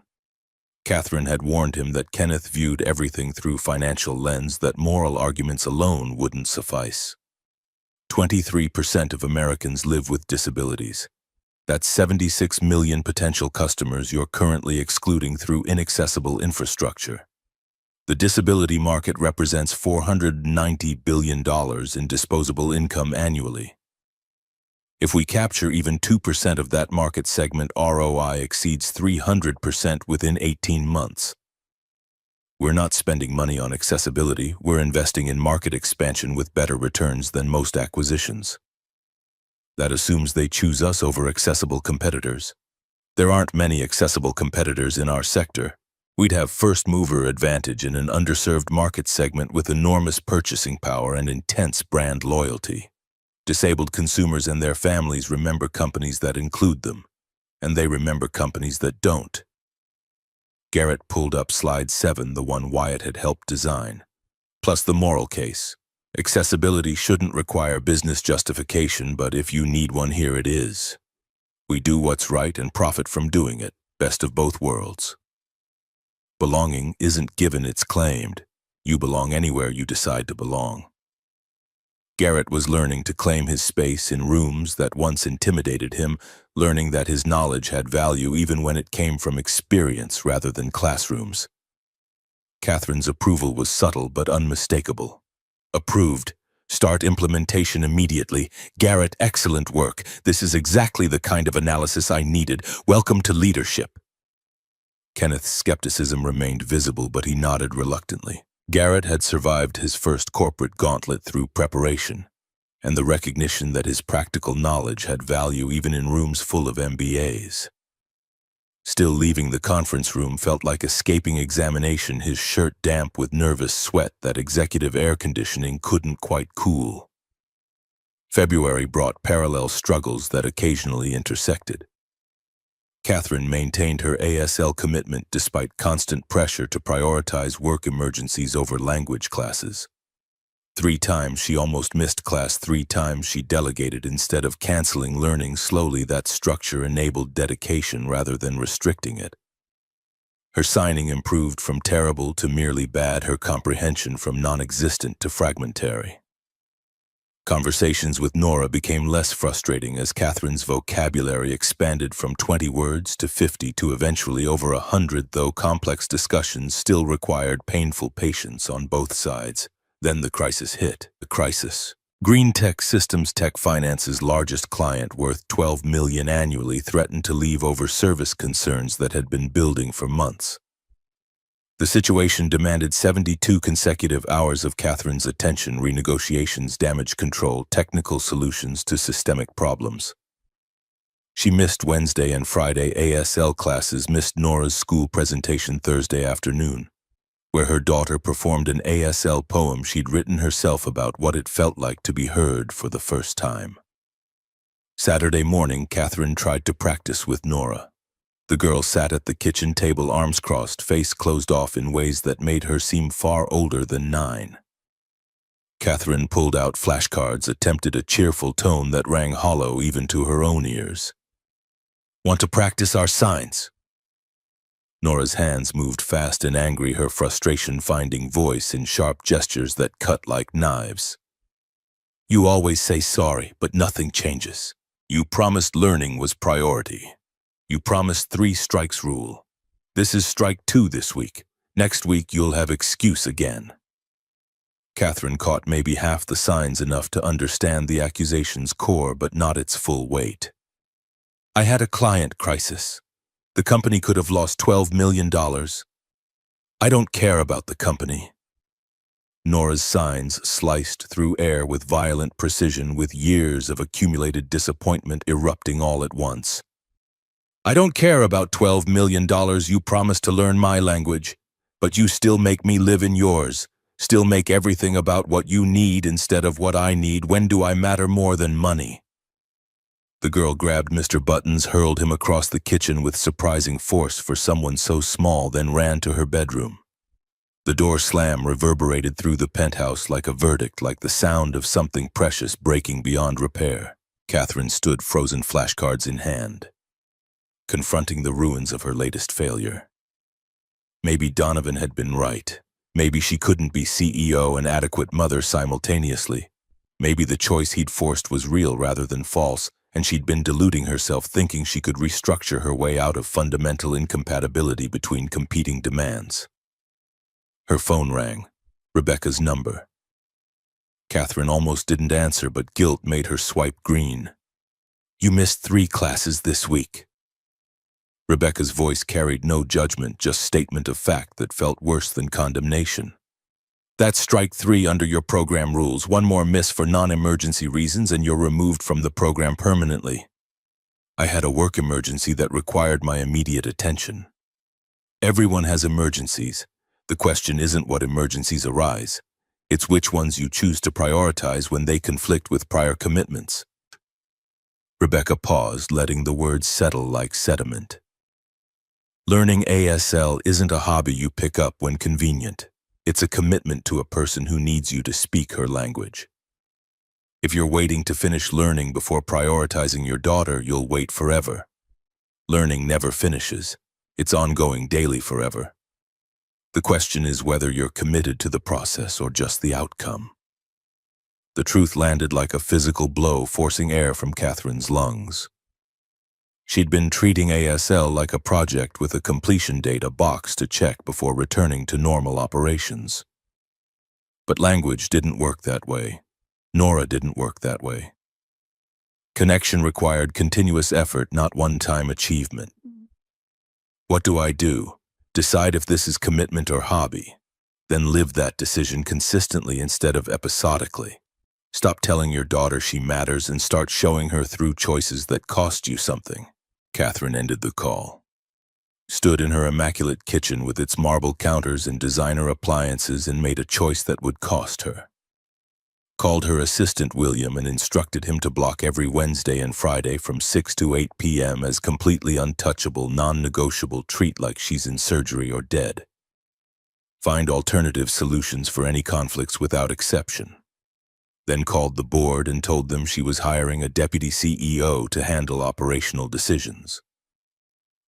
Catherine had warned him that Kenneth viewed everything through financial lens, that moral arguments alone wouldn't suffice. 23% of Americans live with disabilities. That's 76 million potential customers you're currently excluding through inaccessible infrastructure. The disability market represents $490 billion in disposable income annually. If we capture even 2% of that market segment, ROI exceeds 300% within 18 months. We're not spending money on accessibility, we're investing in market expansion with better returns than most acquisitions. That assumes they choose us over accessible competitors. There aren't many accessible competitors in our sector. We'd have first-mover advantage in an underserved market segment with enormous purchasing power and intense brand loyalty. Disabled consumers and their families remember companies that include them, and they remember companies that don't. Garrett pulled up slide 7, the one Wyatt had helped design. Plus the moral case. Accessibility shouldn't require business justification, but if you need one, here it is. We do what's right and profit from doing it, best of both worlds. Belonging isn't given, it's claimed. You belong anywhere you decide to belong. Garrett was learning to claim his space in rooms that once intimidated him, learning that his knowledge had value even when it came from experience rather than classrooms. Catherine's approval was subtle but unmistakable. Approved. Start implementation immediately. Garrett, excellent work. This is exactly the kind of analysis I needed. Welcome to leadership. Kenneth's skepticism remained visible, but he nodded reluctantly. Garrett had survived his first corporate gauntlet through preparation, and the recognition that his practical knowledge had value even in rooms full of MBAs. Still, leaving the conference room felt like escaping examination, his shirt damp with nervous sweat that executive air conditioning couldn't quite cool. February brought parallel struggles that occasionally intersected. Catherine maintained her ASL commitment despite constant pressure to prioritize work emergencies over language classes. 3 times she almost missed class, 3 times she delegated instead of canceling learning. Slowly, that structure enabled dedication rather than restricting it. Her signing improved from terrible to merely bad, her comprehension from non-existent to fragmentary. Conversations with Nora became less frustrating as Catherine's vocabulary expanded from 20 words to 50 to eventually over 100, though complex discussions still required painful patience on both sides. Then the crisis hit. The crisis. Green Tech Systems, Tech Finance's largest client, worth $12 million annually, threatened to leave over service concerns that had been building for months. The situation demanded 72 consecutive hours of Catherine's attention: renegotiations, damage control, technical solutions to systemic problems. She missed Wednesday and Friday ASL classes, missed Nora's school presentation Thursday afternoon, where her daughter performed an ASL poem she'd written herself about what it felt like to be heard for the first time. Saturday morning, Catherine tried to practice with Nora. The girl sat at the kitchen table, arms crossed, face closed off in ways that made her seem far older than 9. Catherine pulled out flashcards, attempted a cheerful tone that rang hollow even to her own ears. Want to practice our signs? Nora's hands moved fast and angry, her frustration finding voice in sharp gestures that cut like knives. You always say sorry, but nothing changes. You promised learning was priority. You promised 3 strikes rule. This is strike 2 this week. Next week you'll have excuse again. Catherine caught maybe half the signs, enough to understand the accusation's core but not its full weight. I had a client crisis. The company could have lost $12 million. I don't care about the company. Nora's signs sliced through air with violent precision, with years of accumulated disappointment erupting all at once. I don't care about $12 million you promised to learn my language, but you still make me live in yours, still make everything about what you need instead of what I need. When do I matter more than money? The girl grabbed Mr. Buttons, hurled him across the kitchen with surprising force for someone so small, then ran to her bedroom. The door slam reverberated through the penthouse like a verdict, like the sound of something precious breaking beyond repair. Catherine stood, frozen flashcards in hand, confronting the ruins of her latest failure. Maybe Donovan had been right. Maybe she couldn't be CEO and adequate mother simultaneously. Maybe the choice he'd forced was real rather than false, and she'd been deluding herself, thinking she could restructure her way out of fundamental incompatibility between competing demands. Her phone rang. Rebecca's number. Catherine almost didn't answer, but guilt made her swipe green. You missed 3 classes this week. Rebecca's voice carried no judgment, just statement of fact that felt worse than condemnation. That's strike 3 under your program rules. 1 more miss for non-emergency reasons and you're removed from the program permanently. I had a work emergency that required my immediate attention. Everyone has emergencies. The question isn't what emergencies arise. It's which ones you choose to prioritize when they conflict with prior commitments. Rebecca paused, letting the words settle like sediment. Learning ASL isn't a hobby you pick up when convenient. It's a commitment to a person who needs you to speak her language. If you're waiting to finish learning before prioritizing your daughter, you'll wait forever. Learning never finishes. It's ongoing daily forever. The question is whether you're committed to the process or just the outcome. The truth landed like a physical blow, forcing air from Catherine's lungs. She'd been treating ASL like a project with a completion date, a box to check before returning to normal operations. But language didn't work that way. Nora didn't work that way. Connection required continuous effort, not one-time achievement. What do I do? Decide if this is commitment or hobby. Then live that decision consistently instead of episodically. Stop telling your daughter she matters and start showing her through choices that cost you something. Catherine ended the call. Stood in her immaculate kitchen with its marble counters and designer appliances and made a choice that would cost her. Called her assistant William and instructed him to block every Wednesday and Friday from 6 to 8 p.m. as completely untouchable, non-negotiable. Treat like she's in surgery or dead. Find alternative solutions for any conflicts without exception. Then called the board and told them she was hiring a deputy CEO to handle operational decisions,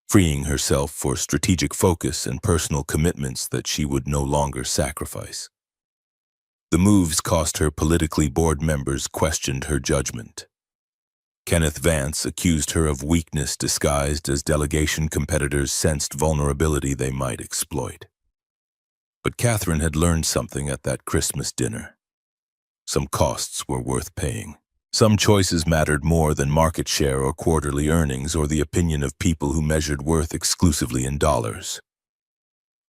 freeing herself for strategic focus and personal commitments that she would no longer sacrifice. The moves cost her politically. Board members questioned her judgment. Kenneth Vance accused her of weakness disguised as delegation. Competitors sensed vulnerability they might exploit. But Catherine had learned something at that Christmas dinner. Some costs were worth paying. Some choices mattered more than market share or quarterly earnings or the opinion of people who measured worth exclusively in dollars.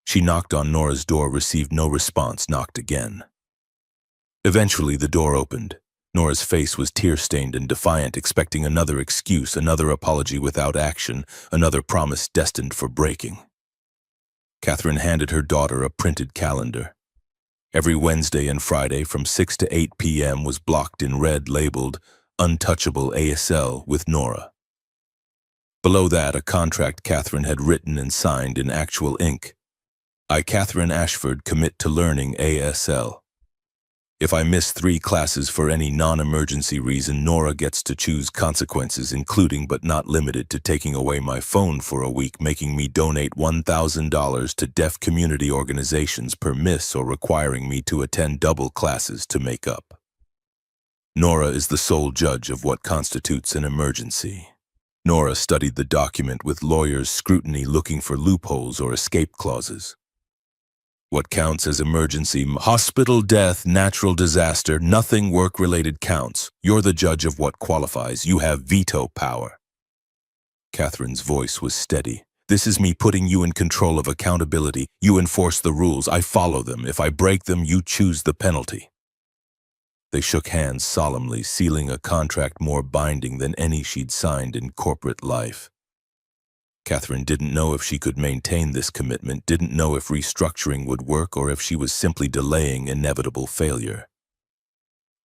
She knocked on Nora's door, received no response, knocked again. Eventually, the door opened. Nora's face was tear-stained and defiant, expecting another excuse, another apology without action, another promise destined for breaking. Catherine handed her daughter a printed calendar. Every Wednesday and Friday from 6 to 8 p.m. was blocked in red, labeled Untouchable ASL with Nora. Below that, a contract Catherine had written and signed in actual ink. I, Catherine Ashford, commit to learning ASL. If I miss 3 classes for any non-emergency reason, Nora gets to choose consequences, including but not limited to taking away my phone for a week, making me donate $1,000 to deaf community organizations per miss, or requiring me to attend double classes to make up. Nora is the sole judge of what constitutes an emergency. Nora studied the document with lawyers' scrutiny, looking for loopholes or escape clauses. What counts as emergency? Hospital, death, natural disaster, nothing work-related counts. You're the judge of what qualifies. You have veto power. Catherine's voice was steady. This is me putting you in control of accountability. You enforce the rules, I follow them. If I break them, you choose the penalty. They shook hands solemnly, sealing a contract more binding than any she'd signed in corporate life. Catherine didn't know if she could maintain this commitment, didn't know if restructuring would work or if she was simply delaying inevitable failure.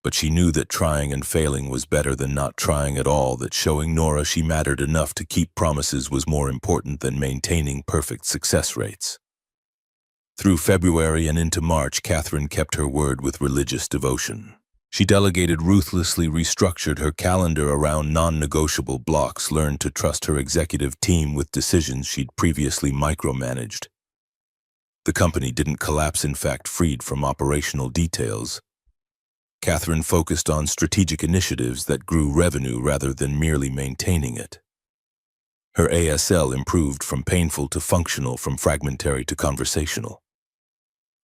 But she knew that trying and failing was better than not trying at all, that showing Nora she mattered enough to keep promises was more important than maintaining perfect success rates. Through February and into March, Catherine kept her word with religious devotion. She delegated ruthlessly, restructured her calendar around non-negotiable blocks, learned to trust her executive team with decisions she'd previously micromanaged. The company didn't collapse, in fact, freed from operational details. Catherine focused on strategic initiatives that grew revenue rather than merely maintaining it. Her ASL improved from painful to functional, from fragmentary to conversational.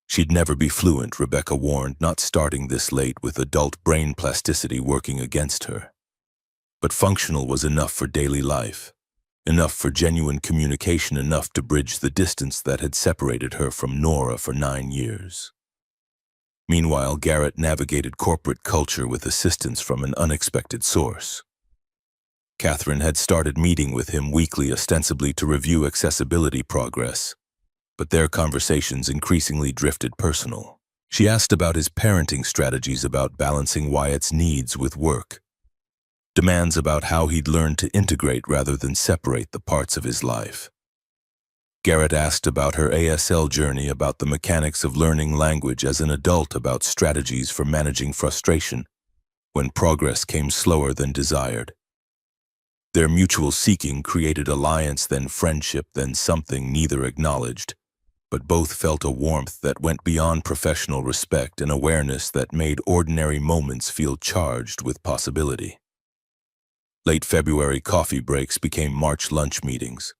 She'd never be fluent, Rebecca warned, not starting this late with adult brain plasticity working against her. But functional was enough for daily life, enough for genuine communication, enough to bridge the distance that had separated her from Nora for 9 years. Meanwhile, Garrett navigated corporate culture with assistance from an unexpected source. Catherine had started meeting with him weekly, ostensibly to review accessibility progress, but their conversations increasingly drifted personal. She asked about his parenting strategies, about balancing Wyatt's needs with work, demands about how he'd learned to integrate rather than separate the parts of his life. Garrett asked about her ASL journey, about the mechanics of learning language as an adult, about strategies for managing frustration when progress came slower than desired. Their mutual seeking created alliance, then friendship, then something neither acknowledged, but both felt a warmth that went beyond professional respect, an awareness that made ordinary moments feel charged with possibility. Late February coffee breaks became March lunch meetings.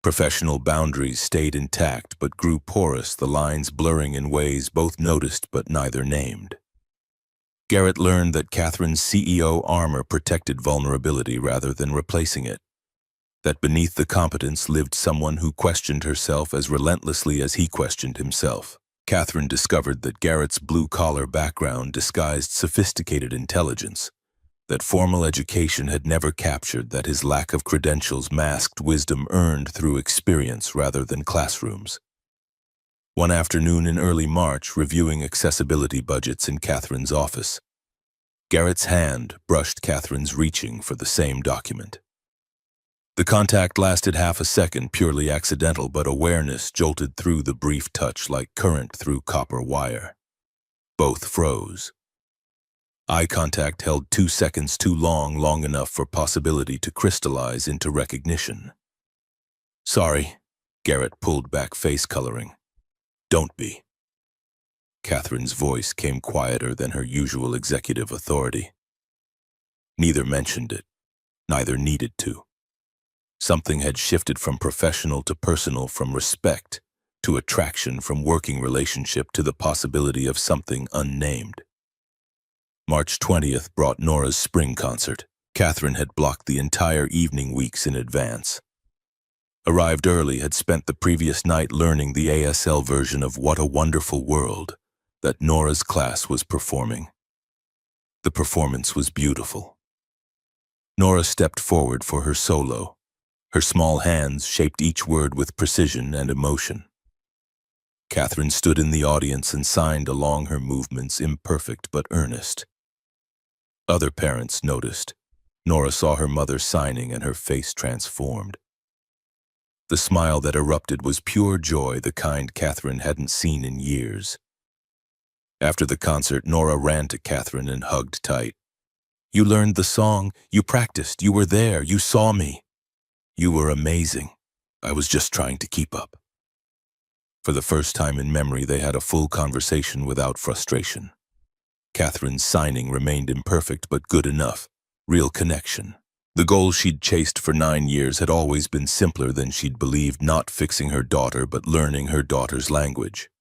Professional boundaries stayed intact but grew porous, the lines blurring in ways both noticed but neither named. Garrett learned that Catherine's CEO armor protected vulnerability rather than replacing it, that beneath the competence lived someone who questioned herself as relentlessly as he questioned himself. Catherine discovered that Garrett's blue-collar background disguised sophisticated intelligence, that formal education had never captured, that his lack of credentials masked wisdom earned through experience rather than classrooms. One afternoon in early March, reviewing accessibility budgets in Catherine's office, Garrett's hand brushed Catherine's, reaching for the same document. The contact lasted half a second, purely accidental, but awareness jolted through the brief touch like current through copper wire. Both froze. Eye contact held 2 seconds too long, long enough for possibility to crystallize into recognition. "Sorry," Garrett pulled back, face coloring. "Don't be." Catherine's voice came quieter than her usual executive authority. Neither mentioned it, neither needed to. Something had shifted from professional to personal, from respect to attraction, from working relationship to the possibility of something unnamed. March 20th brought Nora's spring concert. Catherine had blocked the entire evening weeks in advance. Arrived early, had spent the previous night learning the ASL version of What a Wonderful World that Nora's class was performing. The performance was beautiful. Nora stepped forward for her solo. Her small hands shaped each word with precision and emotion. Catherine stood in the audience and signed along, her movements imperfect but earnest. Other parents noticed. Nora saw her mother signing and her face transformed. The smile that erupted was pure joy, the kind Catherine hadn't seen in years. After the concert, Nora ran to Catherine and hugged tight. "You learned the song, you practiced, you were there, you saw me. You were amazing. I was just trying to keep up." For the first time in memory, they had a full conversation without frustration. Catherine's signing remained imperfect but good enough. Real connection. The goal she'd chased for 9 years had always been simpler than she'd believed, not fixing her daughter but learning her daughter's language.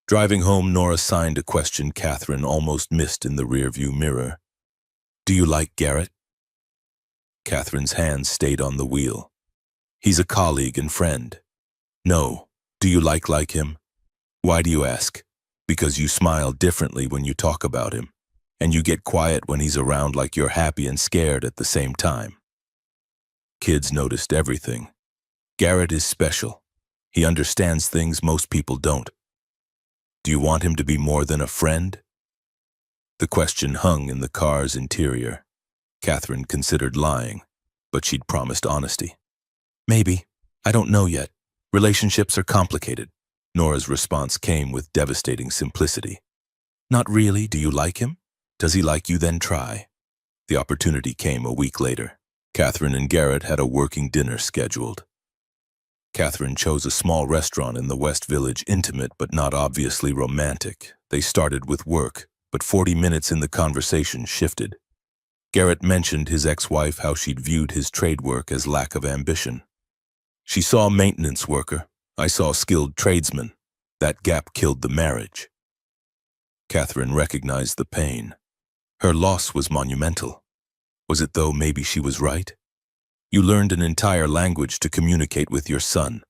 Driving home, Nora signed a question Catherine almost missed in the rearview mirror. "Do you like Garrett?" Catherine's hand stayed on the wheel. He's a colleague and friend. No. Do you like him? Why do you ask? Because you smile differently when you talk about him, and you get quiet when he's around like you're happy and scared at the same time. Kids noticed everything. Garrett is special. He understands things most people don't. Do you want him to be more than a friend? The question hung in the car's interior. Catherine considered lying, but she'd promised honesty. Maybe. I don't know yet. Relationships are complicated. Nora's response came with devastating simplicity. Not really. Do you like him? Does he like you? Then try. The opportunity came a week later. Catherine and Garrett had a working dinner scheduled. Catherine chose a small restaurant in the West Village, intimate but not obviously romantic. They started with work, but 40 minutes in the conversation shifted. Garrett mentioned his ex-wife, how she'd viewed his trade work as lack of ambition. She saw a maintenance worker. I saw a skilled tradesman. That gap killed the marriage. Catherine recognized the pain. Her loss was monumental. Was it though maybe she was right? You learned an entire language to communicate with your son.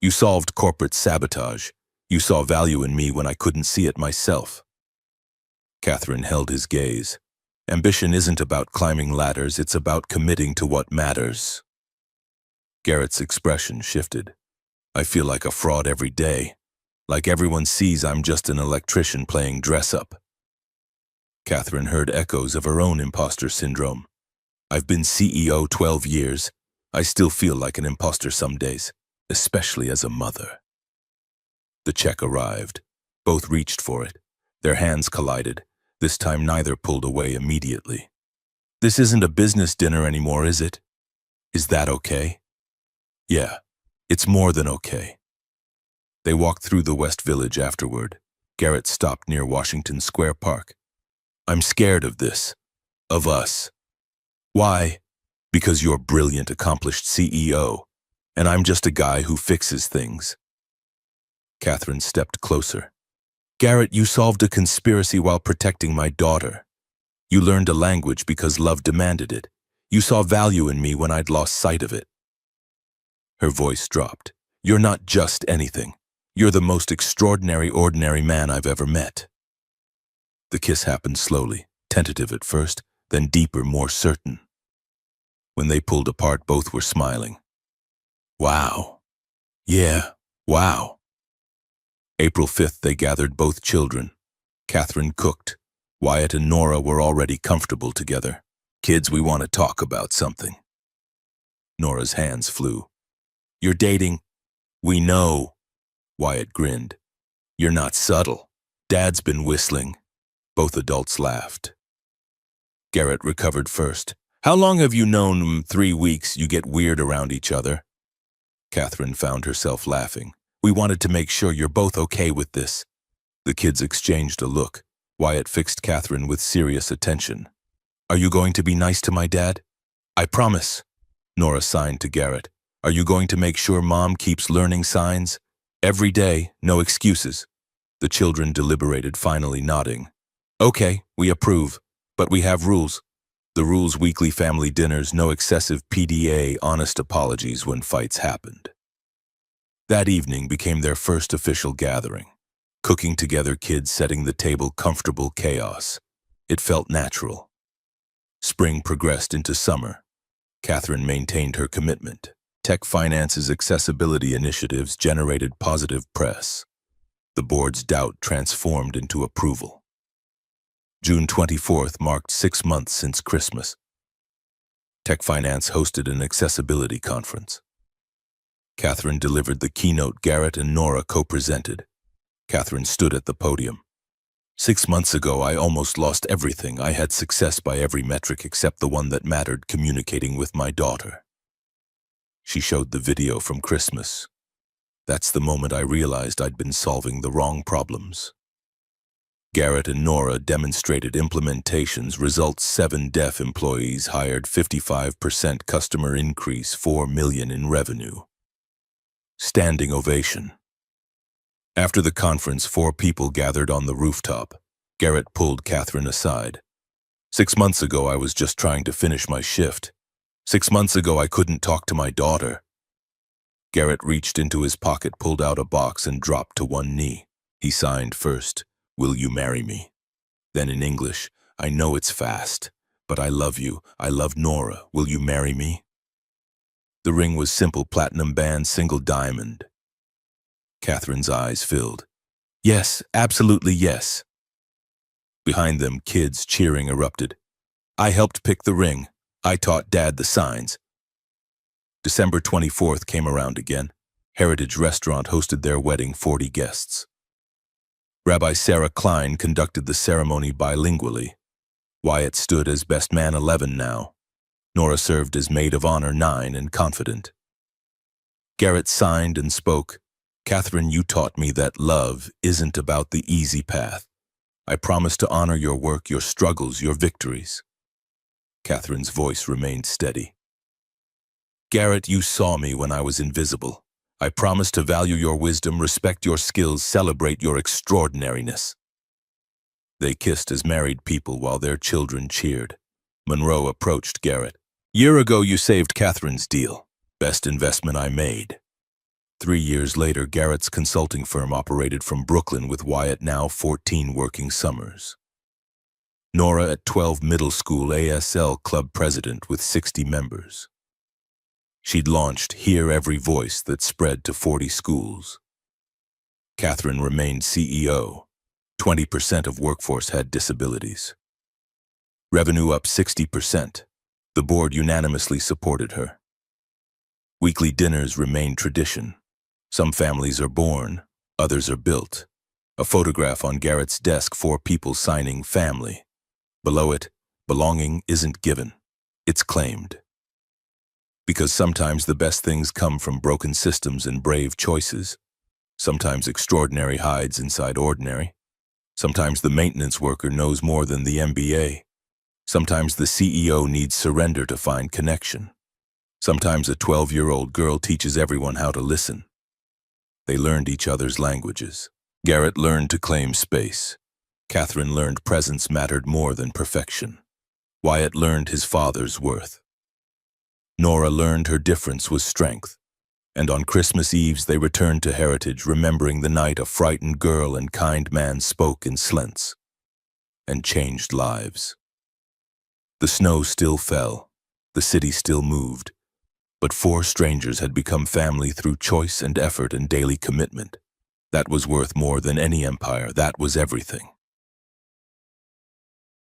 You solved corporate sabotage. You saw value in me when I couldn't see it myself. Catherine held his gaze. Ambition isn't about climbing ladders, it's about committing to what matters. Garrett's expression shifted. I feel like a fraud every day. Like everyone sees I'm just an electrician playing dress-up. Catherine heard echoes of her own imposter syndrome. I've been CEO 12 years. I still feel like an imposter some days, especially as a mother. The check arrived. Both reached for it. Their hands collided. This time neither pulled away immediately. This isn't a business dinner anymore, is it? Is that okay? Yeah, it's more than okay. They walked through the West Village afterward. Garrett stopped near Washington Square Park. I'm scared of this. Of us. Why? Because you're brilliant, accomplished CEO, and I'm just a guy who fixes things. Catherine stepped closer. Garrett, you solved a conspiracy while protecting my daughter. You learned a language because love demanded it. You saw value in me when I'd lost sight of it. Her voice dropped. You're not just anything. You're the most extraordinary, ordinary man I've ever met. The kiss happened slowly, tentative at first, then deeper, more certain. When they pulled apart, both were smiling. Wow. Yeah, wow. April 5th, they gathered both children. Catherine cooked. Wyatt and Nora were already comfortable together. Kids, we want to talk about something. Nora's hands flew. You're dating. We know. Wyatt grinned. You're not subtle. Dad's been whistling. Both adults laughed. Garrett recovered first. How long have you known? 3 weeks. You get weird around each other. Catherine found herself laughing. We wanted to make sure you're both okay with this. The kids exchanged a look. Wyatt fixed Catherine with serious attention. Are you going to be nice to my dad? I promise. Nora signed to Garrett. Are you going to make sure Mom keeps learning signs? Every day, no excuses. The children deliberated, finally nodding. Okay, we approve, but we have rules. The rules: weekly family dinners, no excessive PDA, honest apologies when fights happened. That evening became their first official gathering. Cooking together, kids setting the table, comfortable chaos. It felt natural. Spring progressed into summer. Catherine maintained her commitment. Tech Finance's accessibility initiatives generated positive press. The board's doubt transformed into approval. June 24th marked 6 months since Christmas. Tech Finance hosted an accessibility conference. Catherine delivered the keynote. Garrett and Nora co-presented. Catherine stood at the podium. 6 months ago, I almost lost everything. I had success by every metric except the one that mattered: communicating with my daughter. She showed the video from Christmas. That's the moment I realized I'd been solving the wrong problems. Garrett and Nora demonstrated implementations. Results: 7 deaf employees hired, 55% customer increase, $4 million in revenue. Standing ovation. After the conference, 4 people gathered on the rooftop. Garrett pulled Catherine aside. 6 months ago, I was just trying to finish my shift. 6 months ago, I couldn't talk to my daughter. Garrett reached into his pocket, pulled out a box, and dropped to one knee. He signed first, "Will you marry me?" Then in English, "I know it's fast, but I love you. I love Nora. Will you marry me?" The ring was simple platinum band, single diamond. Catherine's eyes filled. "Yes, absolutely yes." Behind them, kids cheering erupted. "I helped pick the ring. I taught Dad the signs." December 24th came around again. Heritage Restaurant hosted their wedding, 40 guests. Rabbi Sarah Klein conducted the ceremony bilingually. Wyatt stood as best man 11 now. Nora served as maid of honor 9 and confident. Garrett signed and spoke. "Catherine, you taught me that love isn't about the easy path. I promise to honor your work, your struggles, your victories." Catherine's voice remained steady. "Garrett, you saw me when I was invisible. I promise to value your wisdom, respect your skills, celebrate your extraordinariness." They kissed as married people while their children cheered. Monroe approached Garrett. "Year ago you saved Catherine's deal. Best investment I made." 3 years later, Garrett's consulting firm operated from Brooklyn with Wyatt now 14 working summers. Nora at 12 middle school ASL club president with 60 members. She'd launched Hear Every Voice that spread to 40 schools. Catherine remained CEO. 20% of workforce had disabilities. Revenue up 60%. The board unanimously supported her. Weekly dinners remained tradition. Some families are born, others are built. A photograph on Garrett's desk, 4 people signing family. Below it, belonging isn't given, it's claimed. Because sometimes the best things come from broken systems and brave choices. Sometimes extraordinary hides inside ordinary. Sometimes the maintenance worker knows more than the MBA. Sometimes the CEO needs surrender to find connection. Sometimes a 12-year-old girl teaches everyone how to listen. They learned each other's languages. Garrett learned to claim space. Catherine learned presence mattered more than perfection. Wyatt learned his father's worth. Nora learned her difference was strength. And on Christmas Eves they returned to Heritage, remembering the night a frightened girl and kind man spoke in slents and changed lives. The snow still fell, the city still moved, but 4 strangers had become family through choice and effort and daily commitment. That was worth more than any empire. That was everything.